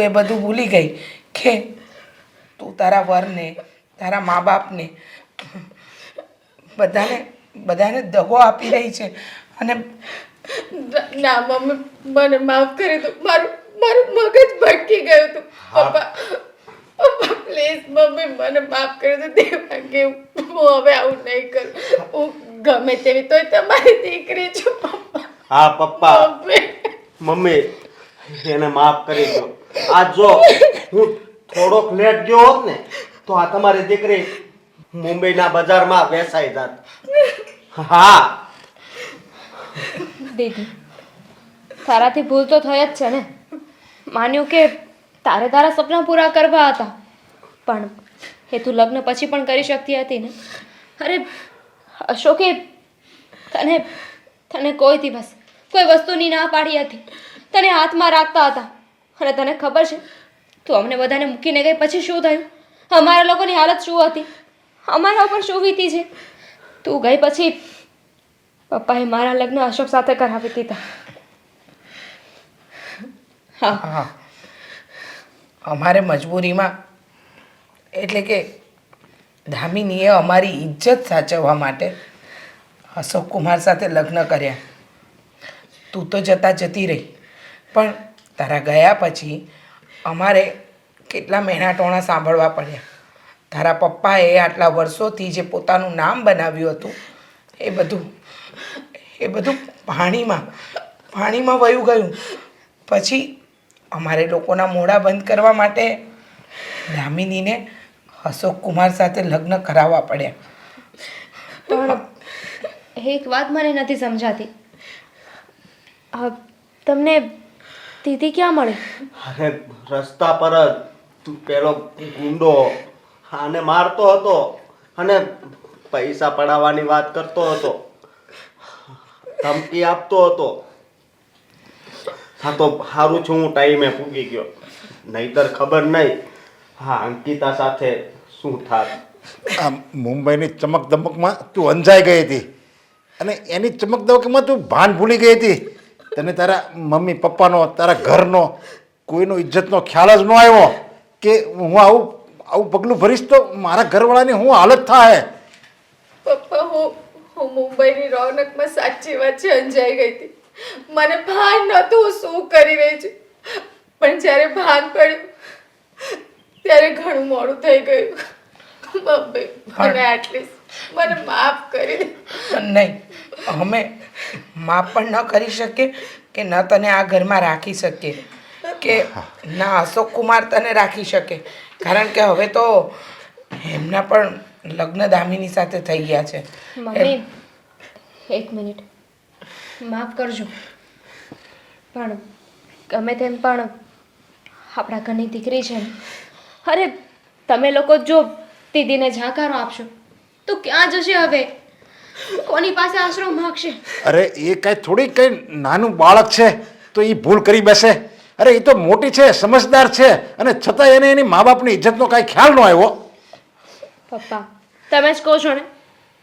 એ બધું ભૂલી ગઈ કે તું તારા વરને, તારા મા બાપને, બધાને દગો આપી રહી છે. અને ના મમ્મી, મને માફ કરી દો. મારું મગજ ભટકી ગયું હતું. પપ્પા પ્લીઝ મમ્મી, મને માફ કરી દો. દેવાંગે, હું હવે આવું નહીં કરું. હું ગમે તેવી તોય તમારી દીકરી છું પપ્પા. હા પપ્પા, મમ્મી, મમ્મી એને માફ કરી દો. આ જો હું થોડોક લેટ ગયો હોત ને તો આ તમારી દીકરી મુંબઈના બજારમાં વેચાઈ જાત. હા દીદી, તારાથી ભૂલ તો થઈ જ છે ને. માન્યું કે તારા સપના પૂરા કરવા હતા, પણ એ તું લગ્ન પછી પણ કરી શકતી હતી ને. અરે અશોકે તને કોઈ દિવસ કોઈ વસ્તુની ના પાડી હતી, તને હાથમાં રાખતા હતા. અને તને ખબર છે તું અમને બધાને મૂકીને ગઈ પછી શું થયું? અમારા લોકોની હાલત શું હતી? અમારા ઉપર શું વીતી છે? તું ગઈ પછી પપ્પાએ મારા લગ્ન અશોક સાથે કરાવી દીધા. હા, અમારે મજબૂરીમાં, એટલે કે દામિનીએ અમારી ઇજ્જત સાચવવા માટે અશોક કુમાર સાથે લગ્ન કર્યા. તું તો જતી રહી, પણ તારા ગયા પછી અમારે કેટલા મહેણાટોણા સાંભળવા પડ્યા. તારા પપ્પાએ આટલા વર્ષોથી જે પોતાનું નામ બનાવ્યું હતું એ બધું પાણીમાં વયું ગયું. પછી અમારે લોકોના મોઢા બંધ કરવા માટે દામિનીને અશોક કુમાર સાથે લગ્ન કરાવવા પડ્યા. પણ એક વાત મને નથી સમજાતી, તમને દીદી ક્યાં મળી? અરે રસ્તા પર જ પેલો ગુંડો આને મારતો હતો અને પૈસા પડાવવાની વાત કરતો હતો, ધમકી આપતો હતો. હા તો સારું છું હું ટાઈમે પૂગી ગયો, નહીતર ખબર નહીં હા અંકિતા સાથે શું થાત. આ મુંબઈની ચમક દમકમાં તું અંજાઈ ગઈ હતી અને એની ચમક દમકમાં તું ભાન ભૂલી ગઈ હતી. તને તારા મમ્મી પપ્પાનો, તારા ઘરનો, કોઈનો ઇજ્જતનો ખ્યાલ જ ન આવ્યો કે હું આવું પગલું ભરીશ તો મારા ઘરવાળાની હું હાલત થાય. પપ્પા, હું મુંબઈની રોનકમાં સાચી વાત છે અંજાઈ ગઈ હતી. મને ભાન નહોતું હું શું કરી રહી છું, પણ જ્યારે ભાન પડ્યું ત્યારે ઘણું મોડું થઈ ગયું. મમ્મી, મને એટલીસ્ટ મને માફ કરી દે. નહીં, અમે માફ પણ ન કરી શકીએ કે ન તને આ ઘરમાં રાખી શકીએ, કે ના અશોક કુમાર તને રાખી શકે, કારણ કે હવે તો એમના પણ લગ્ન દામિની સાથે થઈ ગયા છે. મમ્મી, એક મિનિટ, માફ કરજો, પણ ગમે તેમ પણ આપણા ઘરની દીકરી છે ને. અરે તમે લોકો જો દીદીને જાકારો આપશો તો ક્યાં જશે હવે? કોની પાસે આશરો માગશે? અરે એ કાંઈ નાનું બાળક છે તો એ ભૂલ કરી બેસે. અરે એ તો મોટી છે, સમજદાર છે, અને છતાં એને એની મા બાપની ઇજ્જતનો કાંઈ ખ્યાલ ન આવ્યો. પપ્પા, તમે જ કહો છો ને,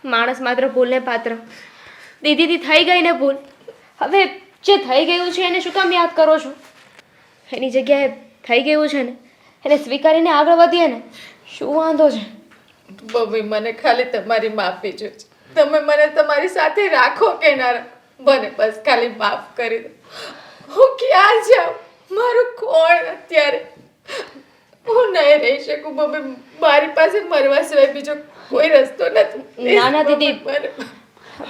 માણસ માત્ર ભૂલને પાત્ર. દીદીથી થઈ ગઈ ને ભૂલ, હવે જે થઈ ગયું છે એને શું કામ યાદ કરો છો? એની જગ્યાએ થઈ ગયું છે ને એને સ્વીકારીને આગળ વધીએ ને, શું વાંધો છે? મમ્મી, મને ખાલી તમારી માફી જોઈએ છે. તમે મને તમારી સાથે રાખો કે ના રાખો, મને બસ ખાલી માફ કરી દો. હું ક્યાં જાઉં? મારું કોણ અત્યારે? હું નહીં રહી શકું મમ્મી. મારી પાસે મરવા સિવાય બીજો કોઈ રસ્તો નથી. ના ના દીદી.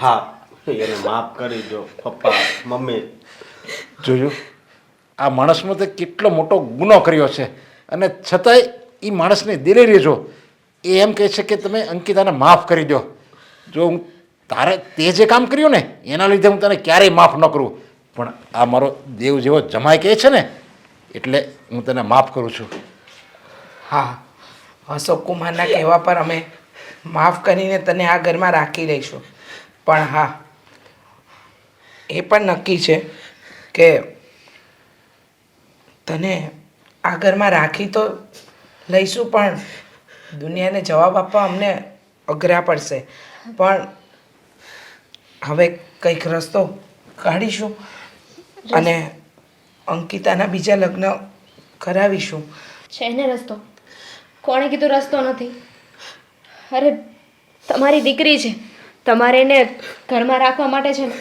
હા એને માફ કરી દો પપ્પા મમ્મી. જોયું, આ માણસનો તે કેટલો મોટો ગુનો કર્યો છે, અને છતાંય એ માણસની દિલેરી જો એ એમ કહે છે કે તમે અંકિતાને માફ કરી દો. જો હું તે જે કામ કર્યું ને એના લીધે હું તને ક્યારેય માફ ન કરું, પણ આ મારો દેવ જેવો જમાઈ કહે છે ને એટલે હું તને માફ કરું છું. હા, અશોક કુમારના કહેવા પર અમે માફ કરીને તને આ ઘરમાં રાખી લઈશું. પણ હા, એ પણ નક્કી છે કે તને આ ઘરમાં રાખી તો લઈશું, પણ દુનિયાને જવાબ આપવા અમને અઘરા પડશે, પણ હવે કંઈક રસ્તો કાઢીશું અને અંકિતાના બીજા લગ્ન કરાવીશું. છે ને રસ્તો? કોણે કીધું રસ્તો નથી? અરે તમારી દીકરી છે, તમારે એને ઘરમાં રાખવા માટે છે ને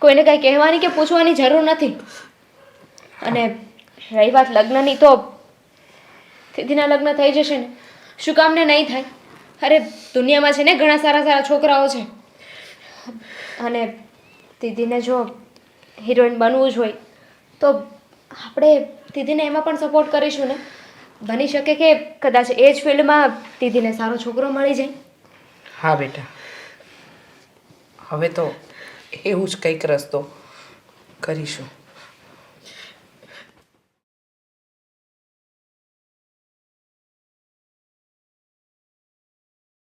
કોઈને કાંઈ કહેવાની કે પૂછવાની જરૂર નથી. અને રહી વાત લગ્નની, તો દીદીના લગ્ન થઈ જશે ને, શું કામ ને નહીં થાય? અરે દુનિયામાં છે ને ઘણા સારા સારા છોકરાઓ છે, અને દીદીને જો હિરોઈન બનવું જ હોય તો આપણે દીદીને એમાં પણ સપોર્ટ કરીશું ને. બની શકે કે કદાચ એ જ ફિલ્ડમાં દીદીને સારો છોકરો મળી જાય. હા બેટા, હવે તો એવું જ કંઈક રસ્તો કરીશું.